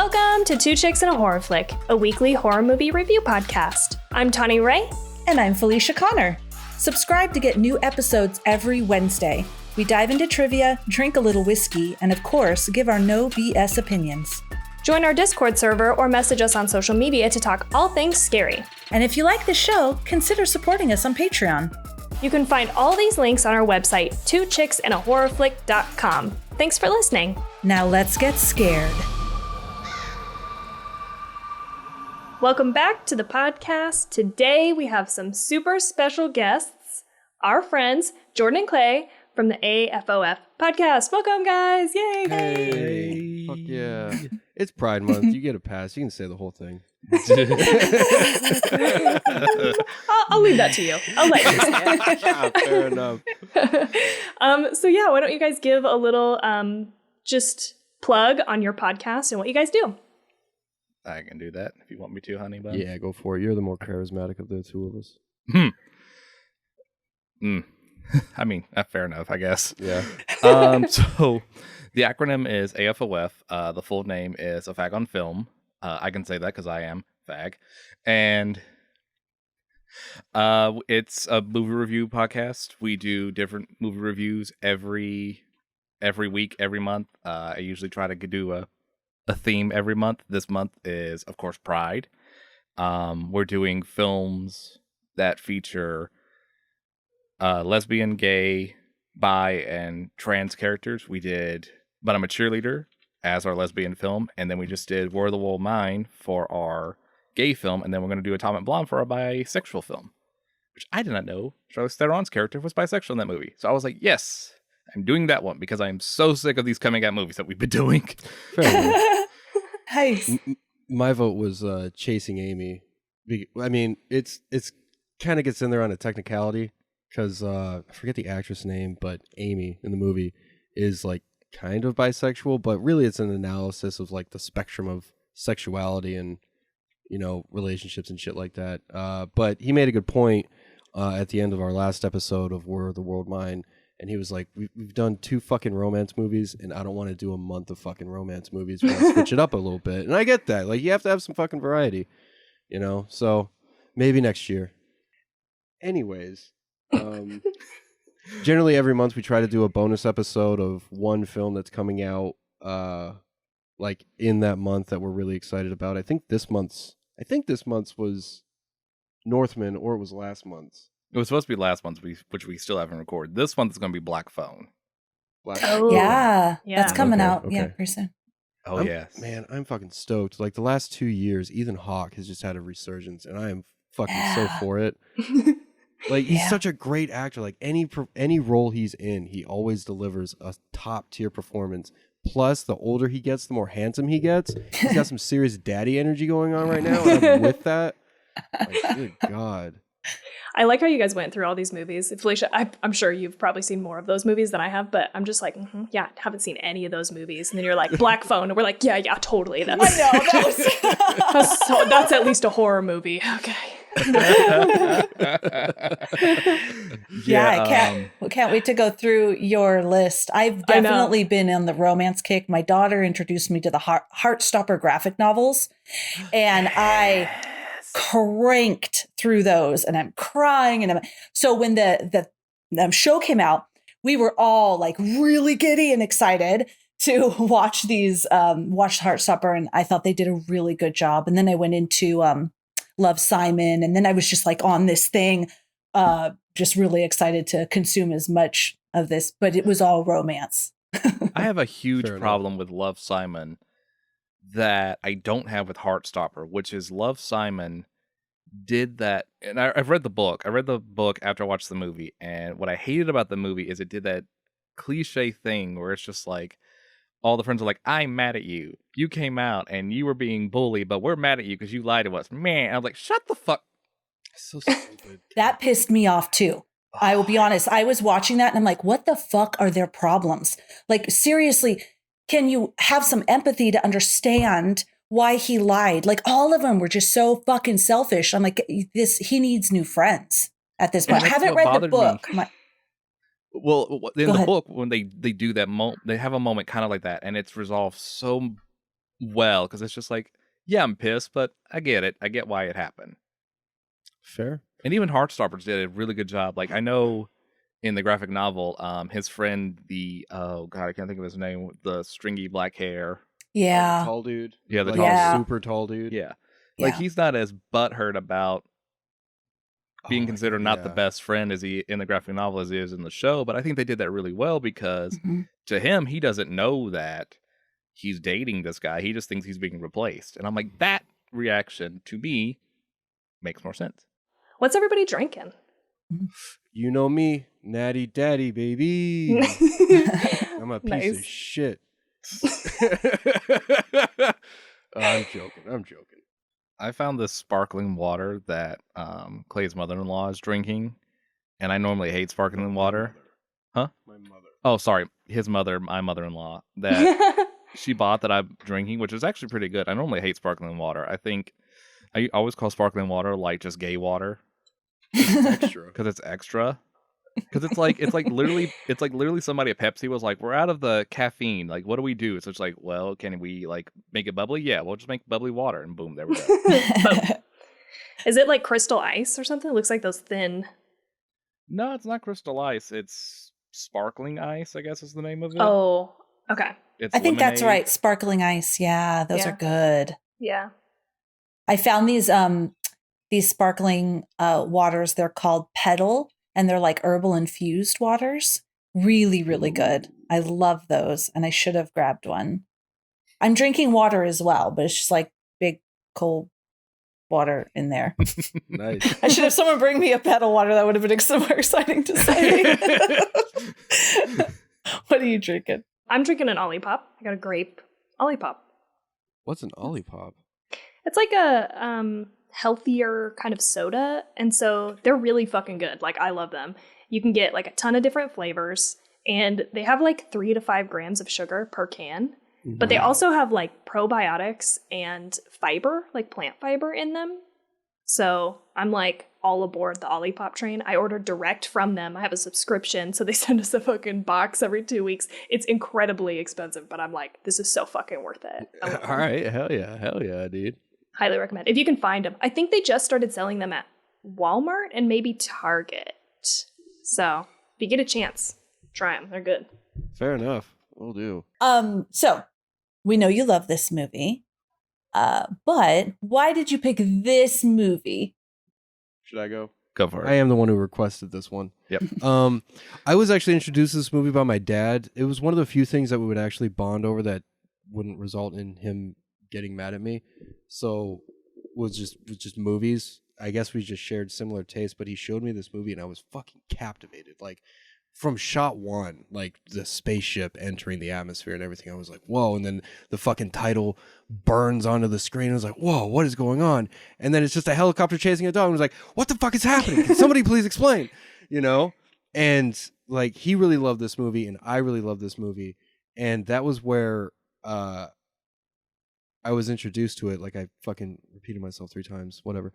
Welcome to Two Chicks and a Horror Flick, a weekly horror movie review podcast. I'm Tawny Ray. And I'm Felicia Connor. Subscribe to get new episodes every Wednesday. We dive into trivia, drink a little whiskey, and of course, give our no BS opinions. Join our Discord server or message us on social media to talk all things scary. And if you like the show, consider supporting us on Patreon. You can find all these links on our website, twochicksandahorrorflick.com. Thanks for listening. Now let's get scared. Welcome back to the podcast. Today we have some super special guests, our friends, Jordan and Clay from the AFOFPodcast. Welcome, guys. Yay. Hey. Fuck yeah. It's Pride Month. You get a pass. You can say the whole thing. I'll leave that to you. I'll let you say it. Yeah, fair enough. So yeah, why don't you guys give a little just plug on your podcast and what you guys do? I can do that if you want me to, honey bun. Yeah, go for it. You're the more charismatic of the two of us. I mean, fair enough, I guess. Yeah. So the acronym is AFOF. The full name is A Fag on Film. I can say that because I am fag. And it's a movie review podcast. We do different movie reviews every week, every month. I usually try to do a theme every month. This month is, of course, Pride. We're doing films that feature lesbian, gay, bi, and trans characters. We did But I'm a Cheerleader as our lesbian film, and then we just did War of the World Mine for our gay film, and then we're going to do Atomic Blonde for our bisexual film, which I did not know Charlize Theron's character was bisexual in that movie. So I was like, yes, I'm doing that one because I am so sick of these coming out movies that we've been doing. Nice. My vote was Chasing Amy. I mean, it's kind of gets in there on a technicality because I forget the actress name, but Amy in the movie is like kind of bisexual, but really it's an analysis of like the spectrum of sexuality and, you know, relationships and shit like that. But he made a good point at the end of our last episode of War of the World Mine. And he was like, we've done 2 fucking romance movies, and I don't want to do a month of fucking romance movies. We want to switch it up a little bit. And I get that. Like, you have to have some fucking variety, you know? So maybe next year. Anyways, generally every month we try to do a bonus episode of one film that's coming out like in that month that we're really excited about. I think this month's was Northman, or it was last month's. It was supposed to be last month, which we still haven't recorded. This month is going to be Black Phone. Oh, yeah. That's coming out. Okay. Yeah, pretty soon. Oh, yes. Man, I'm fucking stoked. Like, the last 2 years, Ethan Hawke has just had a resurgence, and I am fucking so for it. Like, he's such a great actor. Like, any role he's in, he always delivers a top-tier performance. Plus, the older he gets, the more handsome he gets. He's got some serious daddy energy going on right now, and I'm with that. Like, good God. I like how you guys went through all these movies. Felicia, I'm sure you've probably seen more of those movies than I have, but I'm just like, yeah, haven't seen any of those movies. And then you're like, Black Phone, and we're like, yeah, totally. That's, I know, that's at least a horror movie. Okay. I can't wait to go through your list. I've definitely been on the romance kick. My daughter introduced me to the Heartstopper graphic novels, and I cranked through those, and I'm crying. And so when the show came out, we were all like really giddy and excited to watch Heartstopper, and I thought they did a really good job. And then I went into Love, Simon, and then I was just like on this thing, just really excited to consume as much of this, but it was all romance. I have a huge problem with Love, Simon that I don't have with Heartstopper, which is Love, Simon did that, and I've read the book. I read the book after I watched the movie, and what I hated about the movie is it did that cliche thing where it's just like, all the friends are like, I'm mad at you. You came out and you were being bullied, but we're mad at you because you lied to us. Man, I'm like, shut the fuck. So stupid. That pissed me off too. I will be honest. I was watching that and I'm like, what the fuck are their problems? Like, seriously, can you have some empathy to understand why he lied? Like, all of them were just so fucking selfish. I'm like, he needs new friends at this point. I haven't read the book. Well, in the book, when they do that, they have a moment kind of like that, and it's resolved so well, because it's just like, yeah, I'm pissed, but I get it. I get why it happened. Fair. And even Heartstoppers did a really good job. Like, I know in the graphic novel, his friend, I can't think of his name, the stringy black hair. Yeah. Tall dude. Yeah, the like, tall dude. super tall dude. Yeah. Yeah. Like, he's not as butthurt about being considered not the yeah. best friend as he in the graphic novel as he is in the show, but I think they did that really well because Mhm. to him, he doesn't know that he's dating this guy. He just thinks he's being replaced. And I'm like, that reaction to me makes more sense. What's everybody drinking? You know me, natty daddy, baby. I'm a piece Nice. of shit. I'm joking. I found this sparkling water that Clay's mother-in-law is drinking, and I normally hate sparkling water. Huh? My mother. Oh, sorry. My mother-in-law, that she bought that I'm drinking, which is actually pretty good. I normally hate sparkling water. I think I always call sparkling water like just gay water. Extra. Because it's extra. Because it's like literally somebody at Pepsi was like, we're out of the caffeine. Like, what do we do? So it's like, well, can we like make it bubbly? Yeah, we'll just make bubbly water, and boom, there we go. Is it like Crystal Ice or something? It looks like those thin. No, it's not Crystal Ice. It's sparkling ice, I guess is the name of it. Oh, okay. It's I think that's lemonade. right. Sparkling ice. Yeah, those Yeah. are good. Yeah. I found these sparkling waters. They're called Petal, and they're like herbal infused waters. Really, really good. I love those, and I should have grabbed one. I'm drinking water as well, but it's just like big cold water in there. Nice. I should have someone bring me a Petal water. That would have been more exciting to say. What are you drinking? I'm drinking an Olipop. I got a grape Olipop. What's an Olipop? It's like a healthier kind of soda, and so they're really fucking good. Like, I love them. You can get like a ton of different flavors, and they have like 3 to 5 grams of sugar per can. But they also have like probiotics and fiber, like plant fiber in them. So I'm like all aboard the Olipop train. I ordered direct from them. I have a subscription, so they send us a fucking box every 2 weeks. It's incredibly expensive, but I'm like, this is so fucking worth it. All right, hell yeah, dude. Highly recommend. If you can find them. I think they just started selling them at Walmart and maybe Target. So if you get a chance, try them. They're good. Fair enough. Will do. So we know you love this movie, but why did you pick this movie? Should I go? Go for it. I am the one who requested this one. Yep. I was actually introduced to this movie by my dad. It was one of the few things that we would actually bond over that wouldn't result in him getting mad at me. So was just movies. I guess we just shared similar tastes, but he showed me this movie and I was fucking captivated. Like from shot one, like the spaceship entering the atmosphere and everything, I was like, whoa. And then the fucking title burns onto the screen. I was like, whoa, what is going on? And then it's just a helicopter chasing a dog. I was like, what the fuck is happening? Can somebody please explain? You know? And like, he really loved this movie and I really loved this movie. And that was where I was introduced to it. Like I fucking repeated myself 3 times, whatever.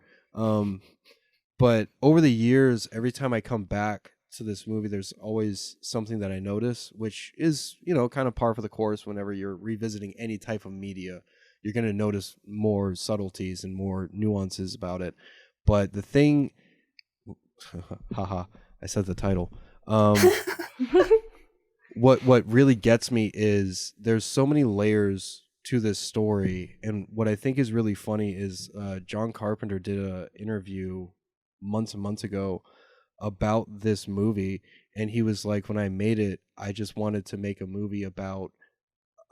But over the years, every time I come back to this movie, there's always something that I notice, which is, you know, kind of par for the course. Whenever you're revisiting any type of media, you're going to notice more subtleties and more nuances about it. But the thing, haha, I said the title. What really gets me is there's so many layers to this story, and what I think is really funny is John Carpenter did an interview months and months ago about this movie, and he was like, when I made it, I just wanted to make a movie about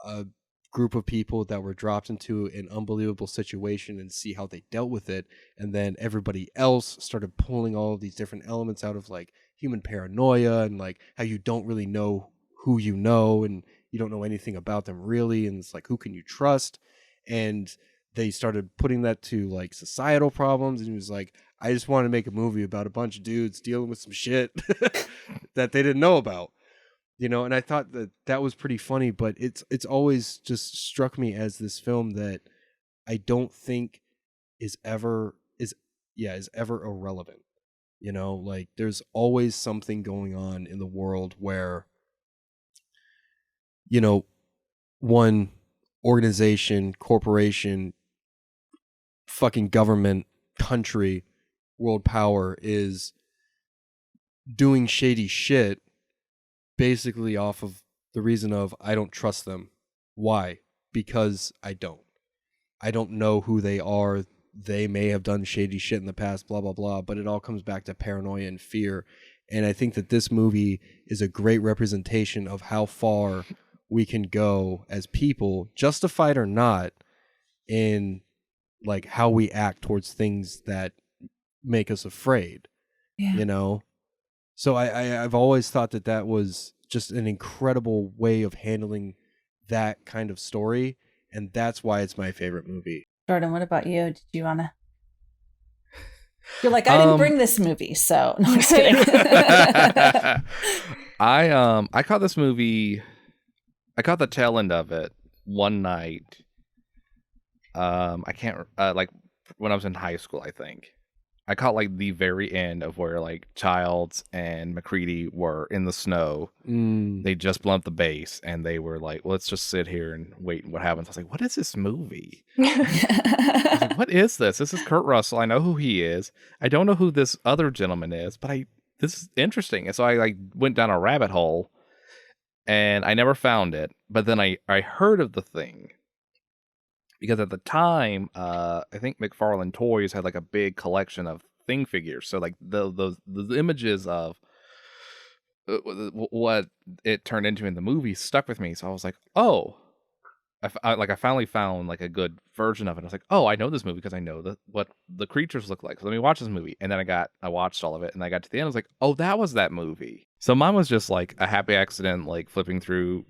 a group of people that were dropped into an unbelievable situation and see how they dealt with it, and then everybody else started pulling all of these different elements out of like human paranoia and like how you don't really know who you know and you don't know anything about them really, and it's like, who can you trust? And they started putting that to like societal problems, and he was like, I just want to make a movie about a bunch of dudes dealing with some shit that they didn't know about, you know. And I thought that was pretty funny, but it's always just struck me as this film that I don't think is ever irrelevant, you know. Like there's always something going on in the world where, you know, one, organization, corporation, fucking government, country, world power is doing shady shit basically off of the reason of I don't trust them. Why? Because I don't know who they are. They may have done shady shit in the past, blah blah blah, but it all comes back to paranoia and fear. And I think that this movie is a great representation of how far we can go as people, justified or not, in like how we act towards things that make us afraid. Yeah. You know? So I've always thought that was just an incredible way of handling that kind of story, and that's why it's my favorite movie. Jordan, what about you? Did you want to? You're like, I didn't bring this movie, so no, I'm just kidding. I caught this movie. I caught the tail end of it one night. I can't like when I was in high school, I think. I caught like the very end of where like Childs and McCready were in the snow. They just blown up the base and they were like, well, let's just sit here and wait what happens. I was like, what is this movie? I was like, what is this? This is Kurt Russell. I know who he is. I don't know who this other gentleman is, but this is interesting. And so I like went down a rabbit hole and I never found it. But then I heard of the thing. Because at the time, I think McFarlane Toys had like a big collection of Thing figures. So like the images of what it turned into in the movie stuck with me. So I was like, oh, I finally found like a good version of it. I was like, oh, I know this movie because I know what the creatures look like. So let me watch this movie. And then I watched all of it and I got to the end. I was like, oh, that was that movie. So mine was just like a happy accident, like flipping through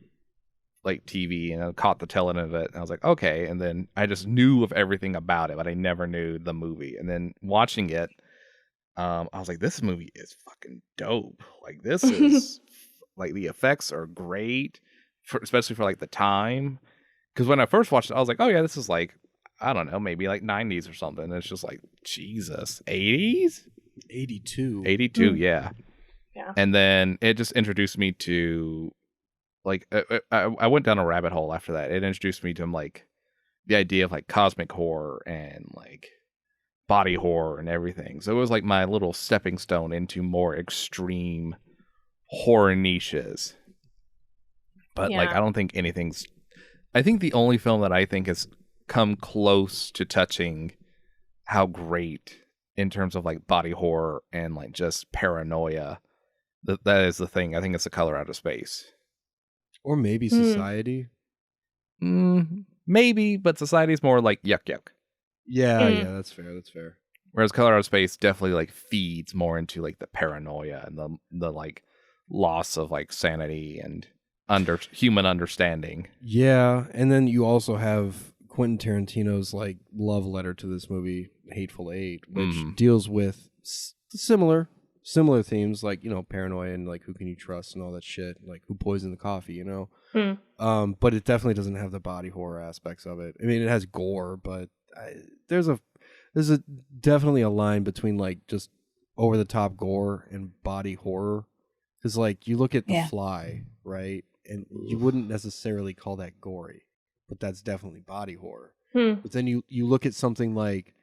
like TV and I caught the tail end of it and I was like, okay. And then I just knew of everything about it, but I never knew the movie. And then watching it, I was like, this movie is fucking dope. Like this is like the effects are great, especially for like the time. Because when I first watched it, I was like, oh yeah, this is like, I don't know, maybe like 90s or something. And it's just like, Jesus, 80s? 82. 82, yeah. Yeah. And then it just introduced me to like I went down a rabbit hole after that. It introduced me to like the idea of like cosmic horror and like body horror and everything. So it was like my little stepping stone into more extreme horror niches. But like I don't think anything's. I think the only film that I think has come close to touching how great in terms of like body horror and like just paranoia. That is the thing. I think it's The Color Out of Space. Or maybe Society. Maybe, but Society's more like yuck. Yeah, that's fair. Whereas Color Out of Space definitely like feeds more into like the paranoia and the like loss of like sanity and human understanding. Yeah, and then you also have Quentin Tarantino's like love letter to this movie, Hateful Eight, which deals with similar themes, like, you know, paranoia and like who can you trust and all that shit, like who poisoned the coffee, you know. But it definitely doesn't have the body horror aspects of it. I mean, it has gore, but there's definitely a line between like just over the top gore and body horror, because like you look at The Fly, right, and you wouldn't necessarily call that gory, but that's definitely body horror. But then you look at something like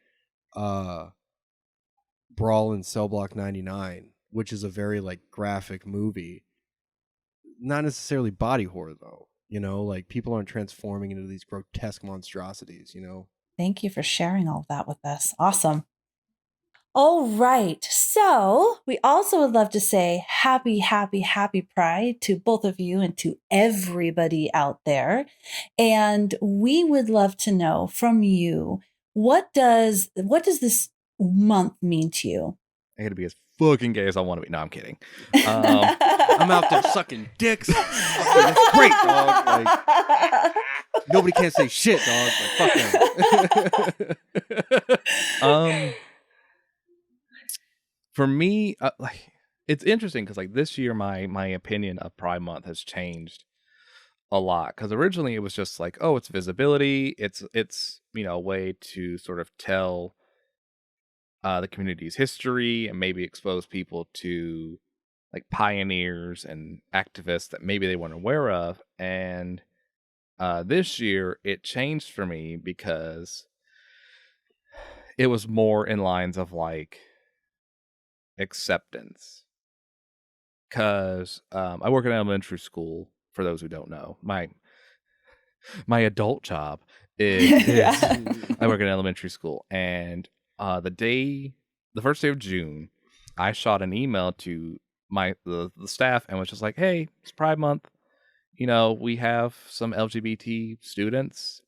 Brawl in Cell Block 99, which is a very like graphic movie, not necessarily body horror though, you know, like people aren't transforming into these grotesque monstrosities, you know. Thank you for sharing all of that with us. Awesome. All right. So we also would love to say happy Pride to both of you and to everybody out there. And we would love to know from you, what does this month mean to you? I gotta be as fucking gay as I want to be. No, I'm kidding. I'm out there sucking dicks. It's great, dog. Like, nobody can say shit, dog. Like, fuck them. For me, like, it's interesting because like this year, my opinion of Pride Month has changed a lot. Because originally it was just like, oh, it's visibility. It's you know, a way to sort of tell the community's history and maybe expose people to like pioneers and activists that maybe they weren't aware of. And This year, it changed for me because it was more in lines of like acceptance. Because I work in elementary school. For those who don't know, my adult job is I work in elementary school, and the first day of June, I shot an email to the staff and was just like, "Hey, it's Pride Month. You know, we have some LGBT students.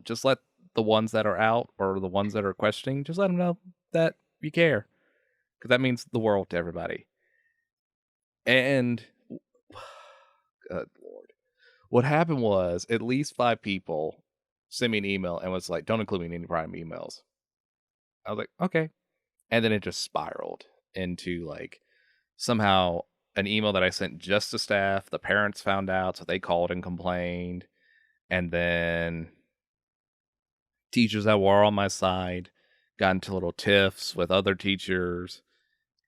Just let the ones that are out or the ones that are questioning, just let them know that you care, because that means the world to everybody." And good Lord. What happened was at least 5 people sent me an email and was like, "Don't include me in any private emails." I was like, okay. And then it just spiraled into like somehow an email that I sent just to staff. The parents found out, so they called and complained. And then teachers that were on my side got into little tiffs with other teachers.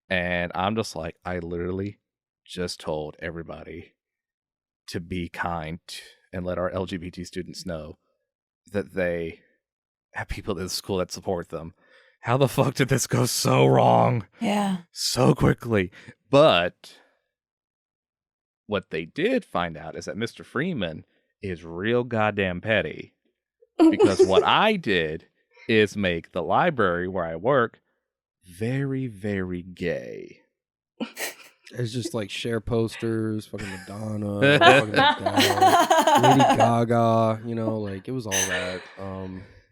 And I'm just like, I literally just told everybody to be kind and let our LGBT students know that they have people at the school that support them. How the fuck did this go so wrong? Yeah. So quickly. But what they did find out is that Mr. Freeman is real goddamn petty. Because what I did is make the library where I work very, very gay. It's just like share posters, fucking Madonna, fucking Adele, Lady Gaga, you know, like it was all that.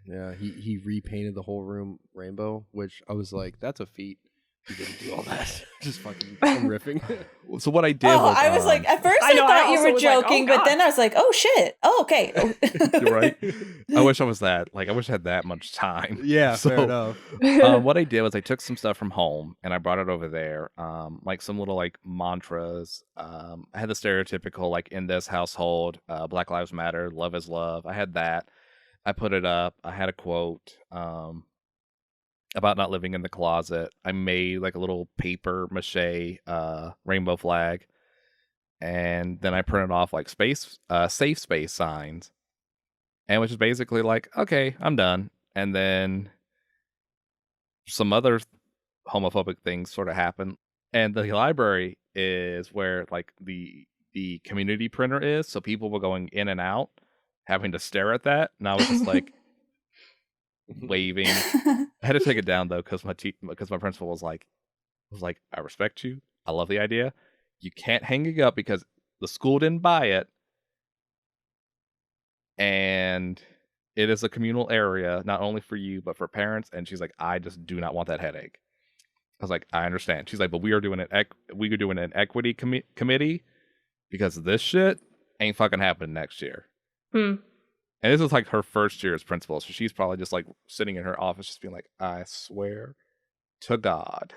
Yeah, he repainted the whole room rainbow, which I was like, that's a feat. He didn't do all that. Just fucking riffing. So what I did was... I was like, at first I thought you were joking, but then I was like, oh shit. Oh, okay. You're right. I wish I was that. Like, I wish I had that much time. Yeah, so, fair enough. What I did was I took some stuff from home and I brought it over there. Like some little like mantras. I had the stereotypical, like, in this household, Black Lives Matter, love is love. I had that. I put it up. I had a quote about not living in the closet. I made like a little paper mache rainbow flag, and then I printed off like safe space signs, and which is basically like, okay, I'm done. And then some other homophobic things sort of happened, and the library is where like the community printer is, so people were going in and out having to stare at that, and I was just like waving. I had to take it down though because my principal was like, I respect you, I love the idea, you can't hang it up because the school didn't buy it, and it is a communal area not only for you but for parents. And she's like, I just do not want that headache. I was like, I understand. She's like, but we are doing an equity committee because this shit ain't fucking happening next year. And this is like her first year as principal, so she's probably just like sitting in her office just being like, I swear to God,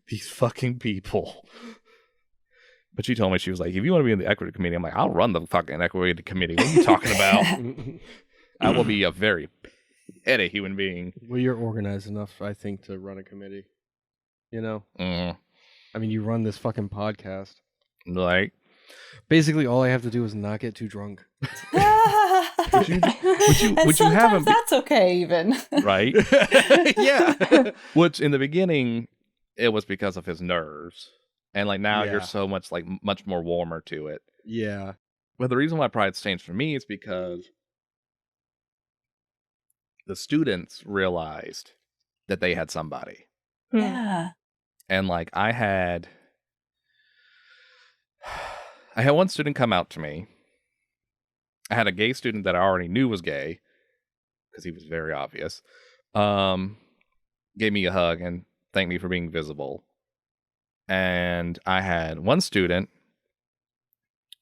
these fucking people. But she told me, she was like, if you want to be in the equity committee, I'm like, I'll run the fucking equity committee. What are you talking about? I will be a very petty human being. Well, you're organized enough, I think, to run a committee. You know? I mean, you run this fucking podcast. Like, basically, all I have to do is not get too drunk. Would you haven't? That's okay, even. Right? Yeah. Which in the beginning, it was because of his nerves, and like now you're so much more warmer to it. Yeah. But the reason why Pride's changed for me is because the students realized that they had somebody. Yeah. And like I had one student come out to me. I had a gay student that I already knew was gay because he was very obvious. Gave me a hug and thanked me for being visible. And I had one student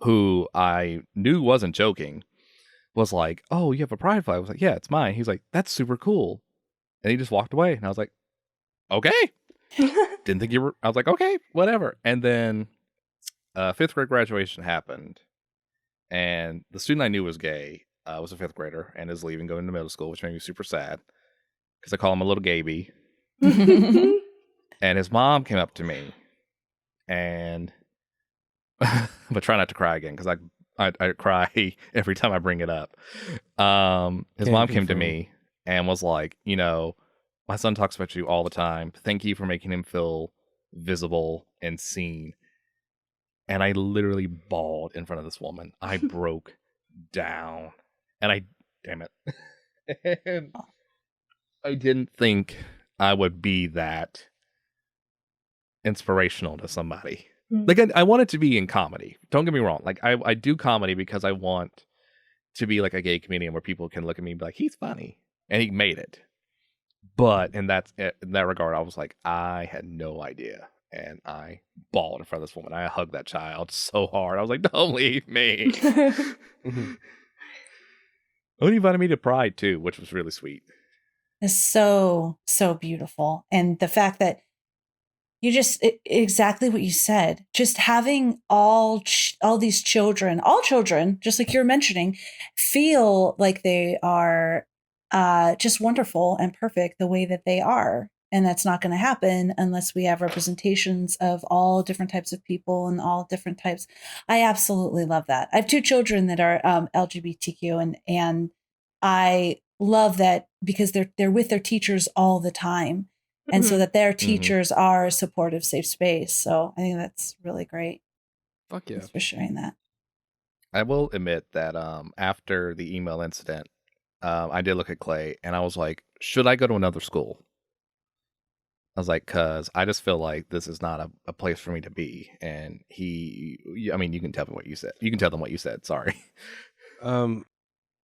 who I knew wasn't joking, was like, oh, you have a pride flag? I was like, yeah, it's mine. He's like, that's super cool. And he just walked away. And I was like, okay. Didn't think you were. I was like, okay, whatever. And then 5th grade graduation happened. And the student I knew was gay, was a 5th grader and is leaving, going to middle school, which made me super sad because I call him a little gaby. And his mom came up to me and, but try not to cry again because I cry every time I bring it up. His Can't mom came to confirm. me and was like, my son talks about you all the time. Thank you for making him feel visible and seen. And I literally bawled in front of this woman. I broke down. And damn it. And I didn't think I would be that inspirational to somebody. Like, I want it to be in comedy. Don't get me wrong. Like, I do comedy because I want to be like a gay comedian where people can look at me and be like, he's funny. And he made it. But in that regard, I was like, I had no idea. And I bawled in front of this woman. I hugged that child so hard. I was like, don't leave me. He invited me to Pride, too, which was really sweet. It's so, so beautiful. And the fact that you just exactly what you said, just having all these children, all children, just like you're mentioning, feel like they are just wonderful and perfect the way that they are. And that's not going to happen unless we have representations of all different types of people and all different types. I absolutely love that. I have 2 children that are LGBTQ, and I love that because they're with their teachers all the time. And so that their teachers are a supportive, safe space. So I think that's really great. Fuck yeah. Thanks for sharing that. I will admit that after the email incident, I did look at Clay and I was like, should I go to another school? I was like, because I just feel like this is not a place for me to be. And you can tell me what you said. You can tell them what you said. Sorry.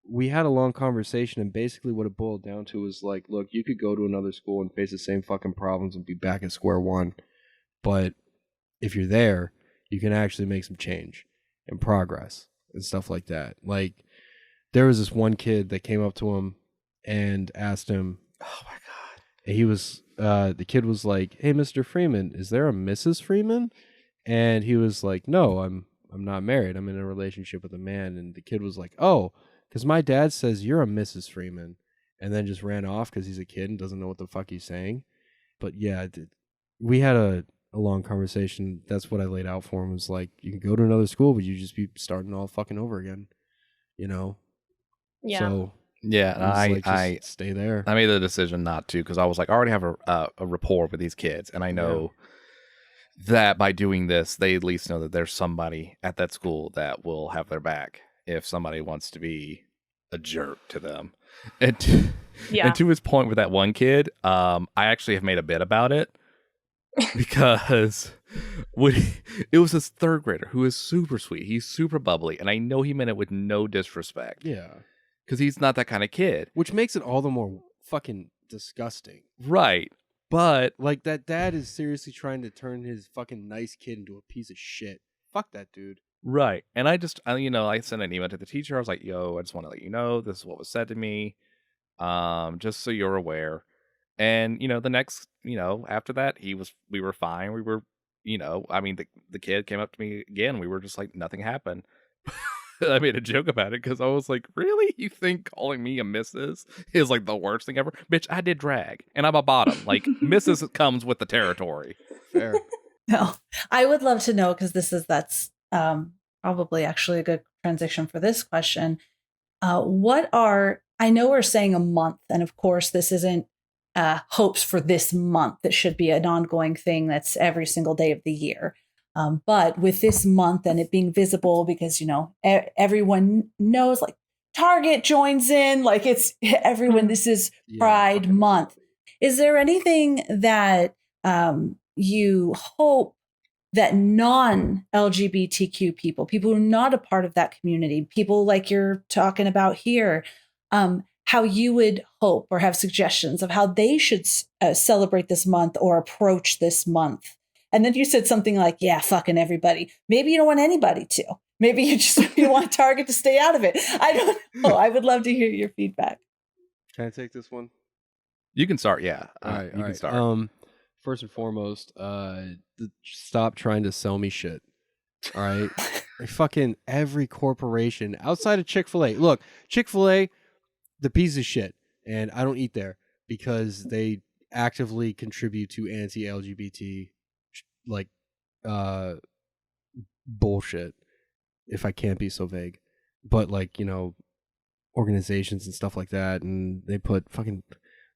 We had a long conversation, and basically what it boiled down to was like, look, you could go to another school and face the same fucking problems and be back at square one. But if you're there, you can actually make some change and progress and stuff like that. Like, there was this one kid that came up to him and asked him, oh my God. And he was, the kid was like, hey, Mr. Freeman, is there a Mrs. Freeman? And he was like, no, I'm not married. I'm in a relationship with a man. And the kid was like, oh, because my dad says you're a Mrs. Freeman, and then just ran off because he's a kid and doesn't know what the fuck he's saying. But yeah, we had a long conversation. That's what I laid out for him. Was like, you can go to another school, but you just be starting all fucking over again, Yeah. So yeah, and I stay there. I made the decision not to because I was like, I already have a rapport with these kids, and I know that by doing this, they at least know that there's somebody at that school that will have their back if somebody wants to be a jerk to them. And to his point with that one kid, I actually have made a bit about it because it was this 3rd grader who is super sweet. He's super bubbly, and I know he meant it with no disrespect. Yeah. Because he's not that kind of kid. Which makes it all the more fucking disgusting. Right. But like, that dad is seriously trying to turn his fucking nice kid into a piece of shit. Fuck that dude. Right. And I sent an email to the teacher. I was like, yo, I just want to let you know this is what was said to me. Just so you're aware. And, the next, after that, we were fine. We were, the kid came up to me again. We were just like, nothing happened. I made a joke about it because I was like, really? You think calling me a missus is like the worst thing ever? Bitch, I did drag and I'm a bottom. Like, missus comes with the territory. Fair. No, I would love to know because that's probably actually a good transition for this question. I know we're saying a month, and of course this isn't hopes for this month. It should be an ongoing thing that's every single day of the year. But with this month and it being visible because, everyone knows, like Target joins in, like it's everyone, this is Pride Month. Is there anything that you hope that non-LGBTQ people who are not a part of that community, people like you're talking about here, how you would hope or have suggestions of how they should celebrate this month or approach this month? And then you said something like, yeah, fucking everybody. Maybe you don't want anybody to. Maybe you want Target to stay out of it. I don't know. I would love to hear your feedback. Can I take this one? You can start, yeah. All right. You can start. First and foremost, stop trying to sell me shit. All right? Fucking every corporation outside of Chick-fil-A. Look, Chick-fil-A, the piece of shit. And I don't eat there because they actively contribute to anti-LGBT bullshit. if I can't be so vague. But like, organizations and stuff like that, and they put fucking,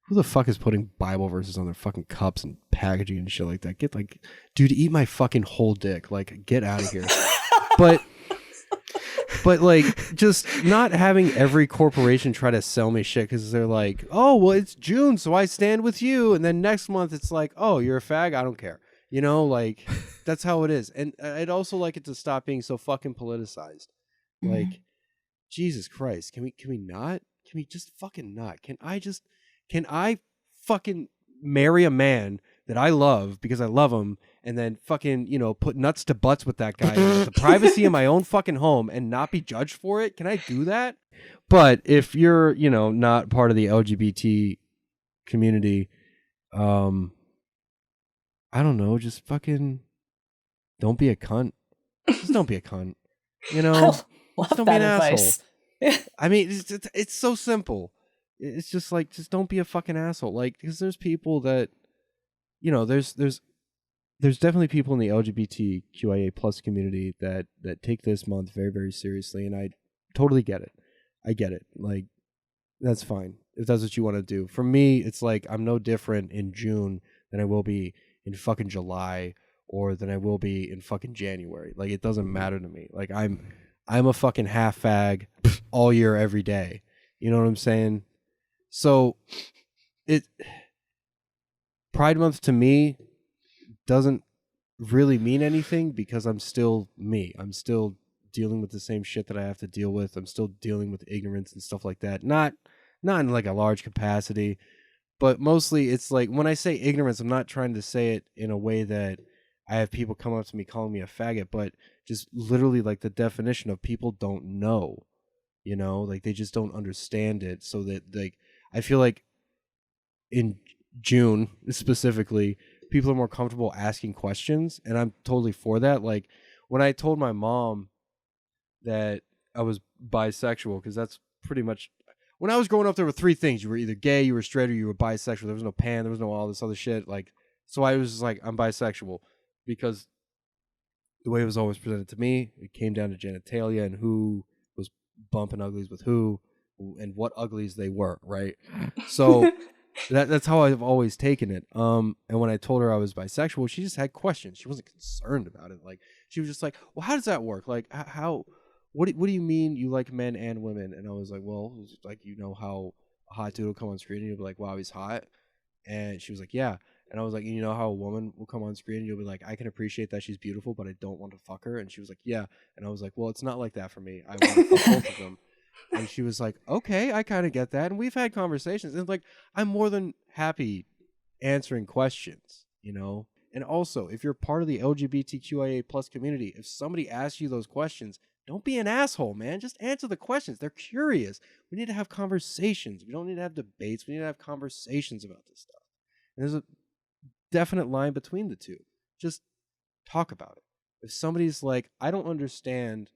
who the fuck is putting Bible verses on their fucking cups and packaging and shit like that? Get like, dude, eat my fucking whole dick. Like, get out of here. But like, just not having every corporation try to sell me shit because they're like, oh, well, it's June, so I stand with you. And then next month it's like, oh, you're a fag? I don't care. Like, that's how it is. And I'd also like it to stop being so fucking politicized. Like, Jesus Christ, can we not? Can we just fucking not? Can I fucking marry a man that I love because I love him, and then fucking, put nuts to butts with that guy in the privacy of my own fucking home and not be judged for it? Can I do that? But if you're, not part of the LGBT community, I don't know, just fucking don't be a cunt. Just don't be a cunt. Love don't be an asshole. I mean, it's so simple. It's just like, just don't be a fucking asshole. Like, because there's people that, there's definitely people in the LGBTQIA plus community that take this month very, very seriously, and I totally get it. I get it. Like, that's fine if that's what you want to do. For me, it's like I'm no different in June than I will be in fucking July or than I will be in fucking January. Like, it doesn't matter to me. Like, I'm a fucking half fag all year, every day. You know what I'm saying? So Pride Month to me doesn't really mean anything because I'm still me. I'm still dealing with the same shit that I have to deal with. I'm still dealing with ignorance and stuff like that. Not in like a large capacity, but mostly it's like, when I say ignorance, I'm not trying to say it in a way that I have people come up to me calling me a faggot, but just literally like the definition of people don't know, like they just don't understand it. So that, like, I feel like in June specifically, people are more comfortable asking questions, and I'm totally for that. Like, when I told my mom that I was bisexual, because that's pretty much, when I was growing up, there were three things: you were either gay, you were straight, or you were bisexual. There was no pan, there was no all this other shit. Like, so I was just like, I'm bisexual, because the way it was always presented to me, it came down to genitalia and who was bumping uglies with who and what uglies they were, right? So that's how I've always taken it. And when I told her I was bisexual, she just had questions. She wasn't concerned about it. Like, she was just like, well, how does that work? Like, how, what do you mean you like men and women? And I was like, well, it's like, how a hot dude will come on screen and you'll be like, wow, he's hot. And she was like, yeah. And I was like, you know how a woman will come on screen and you'll be like, I can appreciate that she's beautiful, but I don't want to fuck her. And she was like, yeah. And I was like, well, it's not like that for me. I want to fuck both of them. And she was like, okay, I kind of get that. And we've had conversations. And like, I'm more than happy answering questions, And also, if you're part of the LGBTQIA plus community, if somebody asks you those questions, don't be an asshole, man. Just answer the questions. They're curious. We need to have conversations. We don't need to have debates. We need to have conversations about this stuff. And there's a definite line between the two. Just talk about it. If somebody's like, I don't understand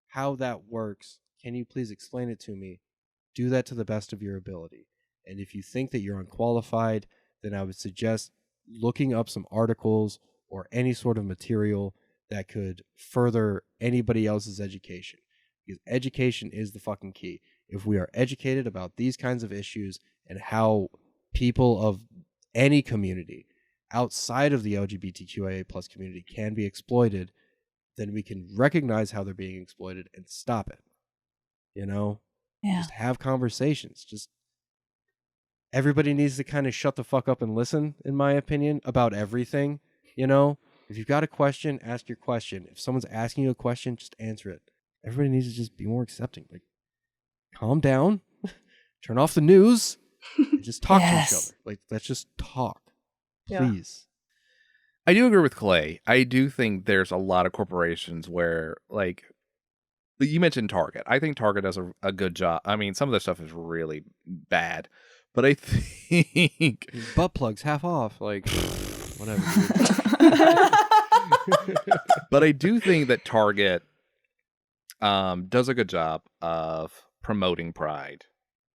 how that works, can you please explain it to me? Do that to the best of your ability. And if you think that you're unqualified, then I would suggest looking up some articles or any sort of material that could further anybody else's education. Because education is the fucking key. If we are educated about these kinds of issues and how people of any community outside of the LGBTQIA plus community can be exploited, then we can recognize how they're being exploited and stop it. Yeah. Just have conversations. Just everybody needs to kind of shut the fuck up and listen, in my opinion, about everything. If you've got a question, ask your question. If someone's asking you a question, just answer it. Everybody needs to just be more accepting. Like, calm down, turn off the news, and just talk to each other. Like, let's just talk. Please. I do agree with Clay. I do think there's a lot of corporations where, like, you mentioned Target. I think Target does a good job. I mean, some of the stuff is really bad, but I think butt plugs half off, like whatever. But I do think that Target does a good job of promoting Pride.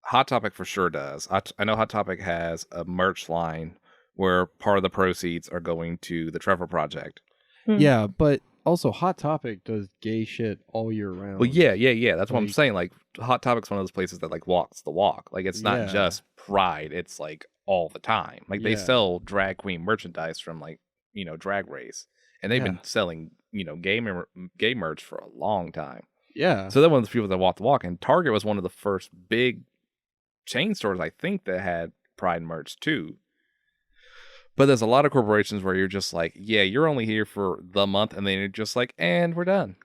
Hot Topic for sure does. I know Hot Topic has a merch line where part of the proceeds are going to the Trevor Project. Yeah, but Also, Hot Topic does gay shit all year round. Well, yeah. That's what I'm saying. Like, Hot Topic's one of those places that like walks the walk. Like, it's not just Pride; it's like all the time. Like, they sell drag queen merchandise from like Drag Race, and they've been selling gay merch for a long time. Yeah. So they're one of the people that walk the walk. And Target was one of the first big chain stores, I think, that had Pride merch too. But there's a lot of corporations where you're just like, yeah, you're only here for the month, and then you're just like, and we're done.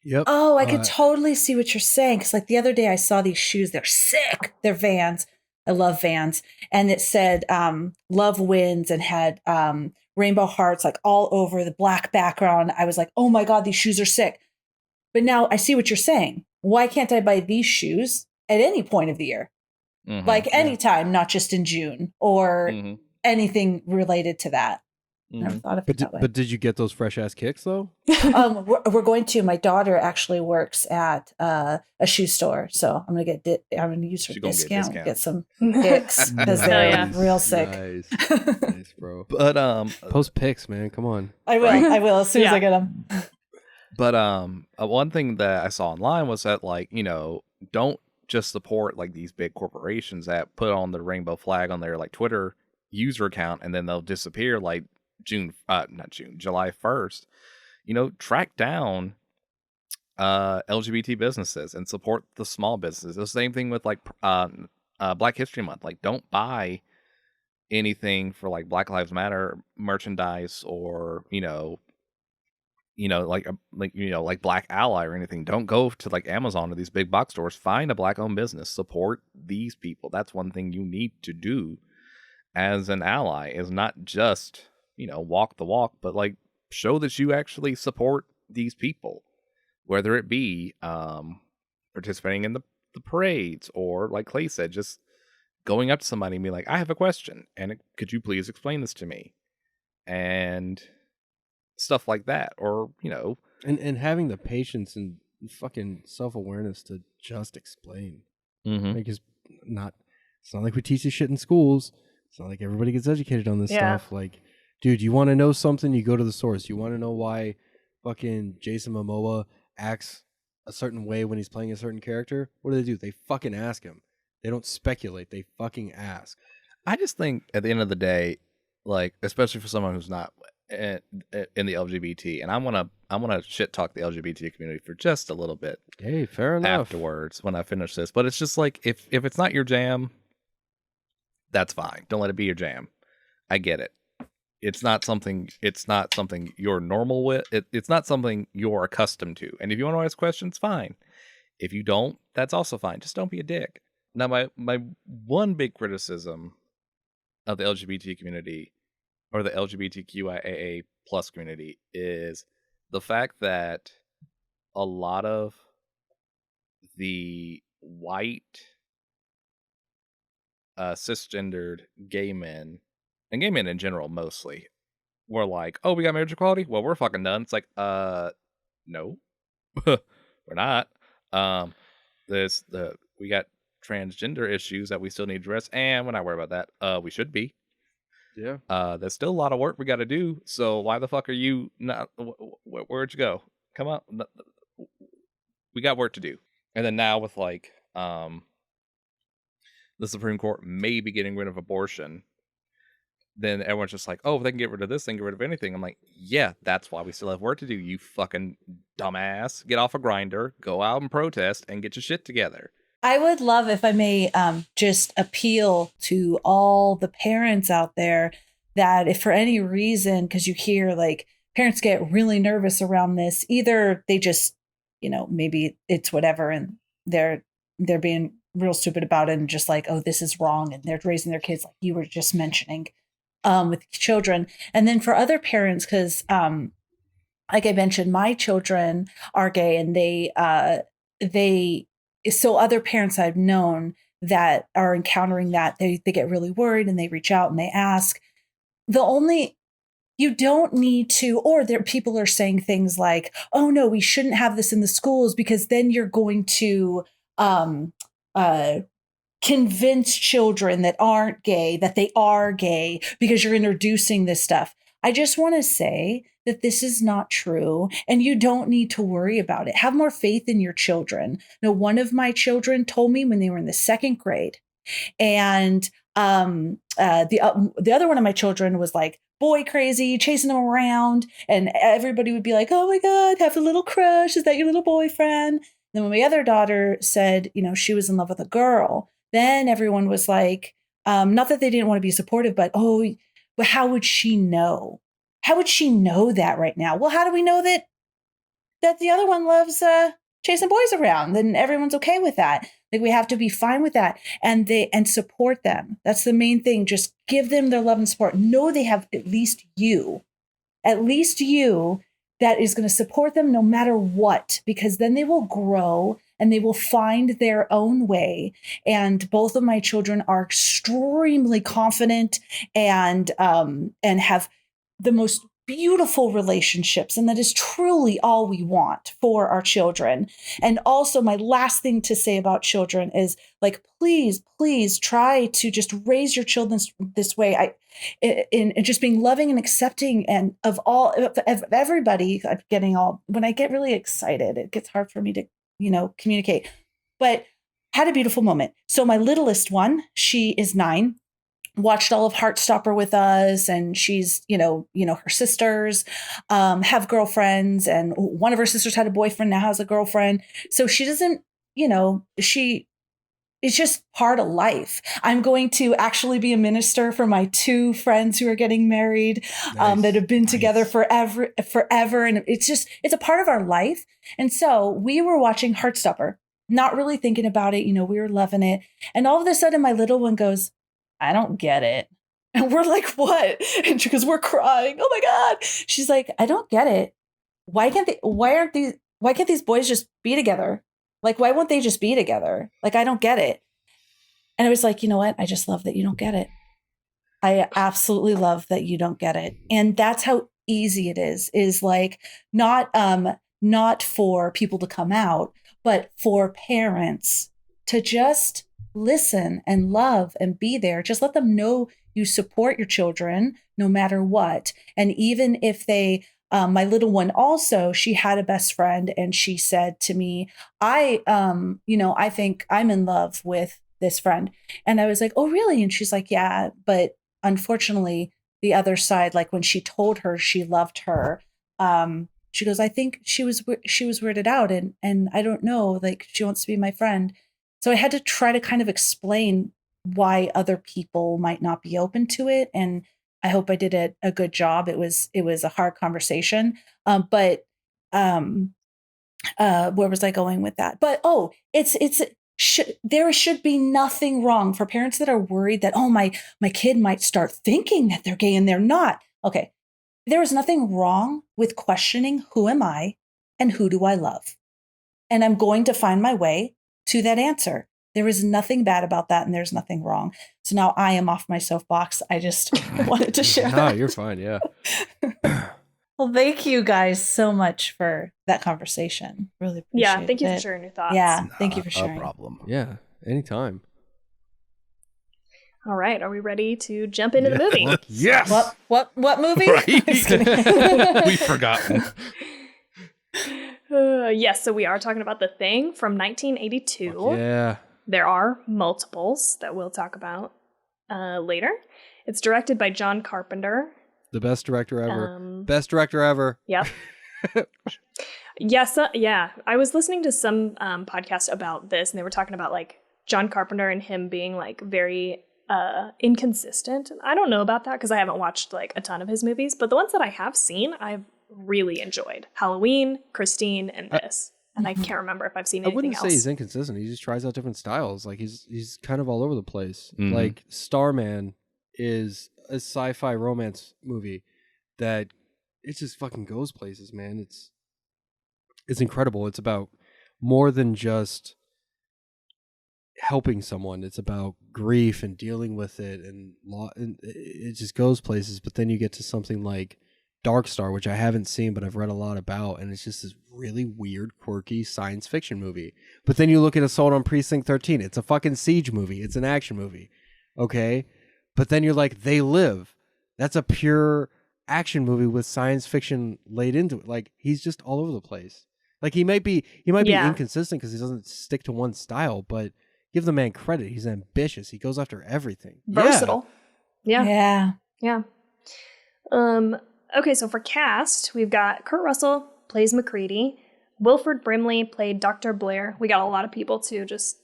Yep. Oh, I could totally see what you're saying. Because like the other day I saw these shoes. They're sick. They're Vans. I love Vans. And it said love wins and had rainbow hearts like all over the black background. I was like, oh my God, these shoes are sick. But now I see what you're saying. Why can't I buy these shoes at any point of the year? Mm-hmm, like anytime, not just in June or anything related to that. Never thought of it that way. But did you get those fresh ass kicks though? We're going to. My daughter actually works at a shoe store, so I'm gonna use her discount. Get some kicks because they're real sick. Nice, bro. But post pics, man. Come on. I will as soon as I get them. But one thing that I saw online was that like don't just support like these big corporations that put on the rainbow flag on their like Twitter user account and then they'll disappear like July 1st. Track down LGBT businesses and support the small businesses. The same thing with like Black History Month. Like, don't buy anything for like Black Lives Matter merchandise or like Black Ally or anything. Don't go to like Amazon or these big box stores. Find a Black-owned business. Support these people. That's one thing you need to do as an ally, is not just walk the walk, but like show that you actually support these people, whether it be participating in the parades or, like Clay said, just going up to somebody and be like, I have a question, and could you please explain this to me? And stuff like that. Or, and having the patience and fucking self-awareness to just explain. Like, it's not like we teach this shit in schools. It's not like everybody gets educated on this stuff. Like, dude, you want to know something, you go to the source. You want to know why fucking Jason Momoa acts a certain way when he's playing a certain character? What do? They fucking ask him. They don't speculate. They fucking ask. I just think at the end of the day, like, especially for someone who's not in the LGBT, and I want to shit talk the LGBT community for just a little bit. Hey, fair enough. Afterwards, when I finish this, but it's just like if it's not your jam, that's fine. Don't let it be your jam. I get it. It's not something you're normal with. It's not something you're accustomed to. And if you want to ask questions, fine. If you don't, that's also fine. Just don't be a dick. Now, my one big criticism of the LGBT community or the LGBTQIAA+ community is the fact that a lot of the white cisgendered gay men, and gay men in general mostly, were like, oh, we got marriage equality? Well, we're fucking done. It's like, no, we're not. We got transgender issues that we still need to address, and we're not worried about that. We should be. Yeah. There's still a lot of work we got to do. So why the fuck are you not? Where'd you go? Come on. We got work to do. And then now with like, the Supreme Court may be getting rid of abortion, then everyone's just like, oh, if they can get rid of this, they can get rid of anything. I'm like, yeah, that's why we still have work to do, you fucking dumbass. Get off a grinder, go out and protest, and get your shit together. I would love, if I may, just appeal to all the parents out there that if for any reason, because you hear like parents get really nervous around this, either they just, maybe it's whatever and they're being real stupid about it and just like, oh, this is wrong. And they're raising their kids like you were just mentioning with children. And then for other parents, because like I mentioned, my children are gay and so other parents I've known that are encountering that, they get really worried and they reach out and they ask. You don't need to, or there people are saying things like, oh no, we shouldn't have this in the schools because then you're going to convince children that aren't gay that they are gay because you're introducing this stuff. I just want to say that this is not true and you don't need to worry about it. Have more faith in your children. Now, one of my children told me when they were in the 2nd grade, and the other one of my children was like boy crazy, chasing him around, and everybody would be like, oh my God, have a little crush. Is that your little boyfriend? Then when my other daughter said, she was in love with a girl, then everyone was like, not that they didn't want to be supportive, but how would she know? How would she know that right now? Well, how do we know that the other one loves chasing boys around? Then everyone's okay with that. Like, we have to be fine with that and support them. That's the main thing. Just give them their love and support. Know they have at least you that is going to support them no matter what, because then they will grow and they will find their own way. And both of my children are extremely confident and have the most beautiful relationships. And that is truly all we want for our children. And also, my last thing to say about children is, like, please try to just raise your children this way. In just being loving and accepting and of everybody. When I get really excited, it gets hard for me to, communicate, but had a beautiful moment. So my littlest one, she is 9, watched all of Heartstopper with us, and she's, her sisters have girlfriends, and one of her sisters had a boyfriend, now has a girlfriend. So she doesn't, it's just part of life. I'm going to actually be a minister for my 2 friends who are getting married, that have been together forever. And it's a part of our life. And so we were watching Heartstopper, not really thinking about it. We were loving it. And all of a sudden my little one goes, I don't get it. And we're like, what? And she goes, we're crying. Oh my God. She's like, I don't get it. Why can't these boys just be together? Like, why won't they just be together? Like, I don't get it. And I was like, you know what? I just love that you don't get it. I absolutely love that you don't get it. And that's how easy it is like not for people to come out, but for parents to just listen and love and be there. Just let them know you support your children no matter what. And even if they, my little one also, she had a best friend, and she said to me, I think I'm in love with this friend. And I was like, oh, really? And she's like, yeah, but unfortunately the other side, like when she told her she loved her, she goes, I think she was weirded out, and I don't know, like, she wants to be my friend. So I had to try to kind of explain why other people might not be open to it. And I hope I did a good job. It was a hard conversation. But where was I going with that? But, there should be nothing wrong for parents that are worried that, oh, my kid might start thinking that they're gay and they're not. Okay. There is nothing wrong with questioning, who am I and who do I love? And I'm going to find my way to that answer. There is nothing bad about that, and there's nothing wrong. So now I am off my soapbox. I just wanted to share. No, you're fine. Yeah. Well, thank you guys so much for that conversation. Really appreciate it. Yeah, thank you for sharing your thoughts. Yeah, thank you for sharing. No problem. Yeah, anytime. All right, are we ready to jump into the movie? Yes. What movie? Right. We've forgotten. Yes, so we are talking about The Thing from 1982. Yeah. There are multiples that we'll talk about later. It's directed by John Carpenter. The best director ever. Best director ever. Yep. Yes, yeah. I was listening to some podcast about this, and they were talking about like John Carpenter and him being like very inconsistent. I don't know about that because I haven't watched like a ton of his movies, but the ones that I have seen, I've really enjoyed. Halloween, Christine, and this. And I can't remember if I've seen anything else. I wouldn't say he's inconsistent. He just tries out different styles. Like he's kind of all over the place. Mm-hmm. Like Starman is a sci-fi romance movie that it just fucking goes places, man. It's incredible. It's about more than just helping someone. It's about grief and dealing with it, and it just goes places. But then you get to something like Dark Star, which I haven't seen, but I've read a lot about, and it's just this really weird, quirky science fiction movie. But then you look at Assault on Precinct 13. It's a fucking siege movie. It's an action movie. Okay? But then you're like, They Live. That's a pure action movie with science fiction laid into it. Like, he's just all over the place. Like, he might be inconsistent because he doesn't stick to one style, but give the man credit. He's ambitious. He goes after everything. Versatile. Yeah. Okay, so for cast, we've got Kurt Russell plays McCready. Wilford Brimley played Dr. Blair. We got a lot of people too. Just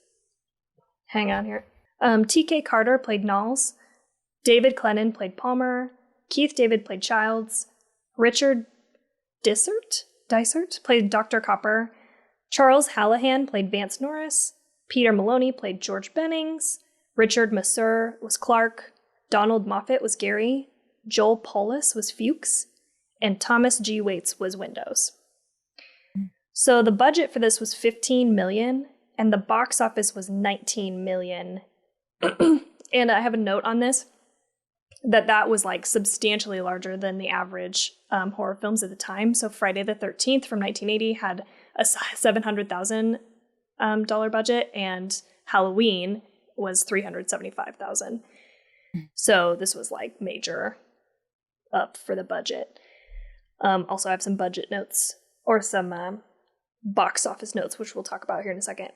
hang on here. T.K. Carter played Knowles. David Clennon played Palmer. Keith David played Childs. Richard Dysart played Dr. Copper. Charles Hallahan played Vance Norris. Peter Maloney played George Bennings. Richard Masur was Clark. Donald Moffat was Gary. Joel Polis was Fuchs. And Thomas G. Waits was Windows. So the budget for this was $15 million, and the box office was $19 million. And I have a note on this, that was like substantially larger than the average horror films at the time. So Friday the 13th from 1980 had a $700,000 budget, and Halloween was $375,000. So this was like major up for the budget. Also, I have some budget notes or some box office notes, which we'll talk about here in a second.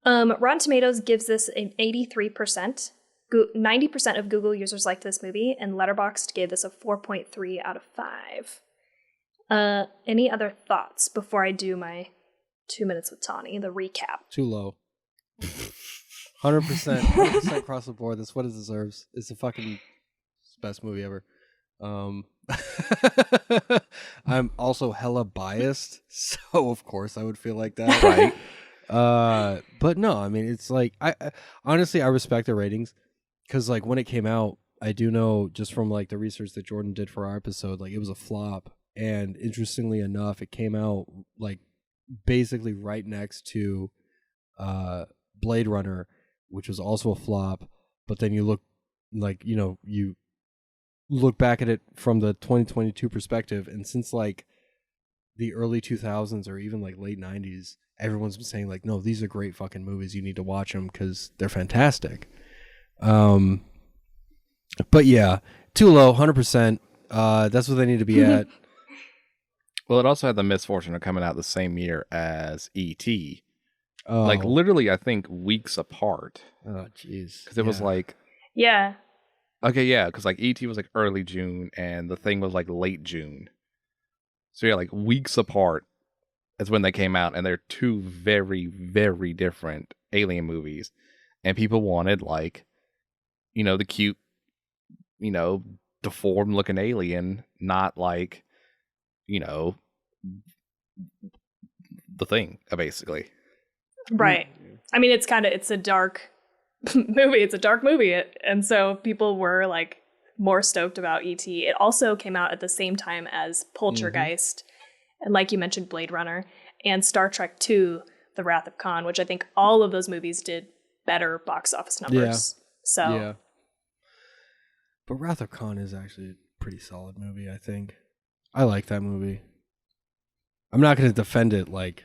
Rotten Tomatoes gives this an 83%. 90% of Google users liked this movie, and Letterboxd gave this a 4.3 out of 5. Any other thoughts before I do my 2 minutes with Tawny, the recap? Too low. 100% across the board. That's what it deserves. It's the fucking best movie ever. I'm also hella biased, so of course I would feel like that, right? But no, I mean, it's like I honestly I respect the ratings because like when it came out, I do know just from like the research that Jordan did for our episode, like it was a flop, and interestingly enough, it came out like basically right next to Blade Runner, which was also a flop. But then you look back at it from the 2022 perspective, and since like the early 2000s or even like late 90s, everyone's been saying like, no, these are great fucking movies, you need to watch them because they're fantastic. But yeah, too low. 100%. That's what they need to be at. Well, it also had the misfortune of coming out the same year as E.T. Like literally I think weeks apart. Oh jeez, because it was like okay, yeah, because like E.T. was like early June and the thing was like late June. So yeah, like weeks apart is when they came out, and they're two very, very different alien movies. And people wanted like, the cute, deformed looking alien, not like, the thing, basically. Right. I mean, it's a dark movie. It's a dark movie. And so people were like more stoked about E.T. It also came out at the same time as Poltergeist, and like you mentioned, Blade Runner, and Star Trek II, The Wrath of Khan, which I think all of those movies did better box office numbers. Yeah. But Wrath of Khan is actually a pretty solid movie, I think. I like that movie. I'm not going to defend it like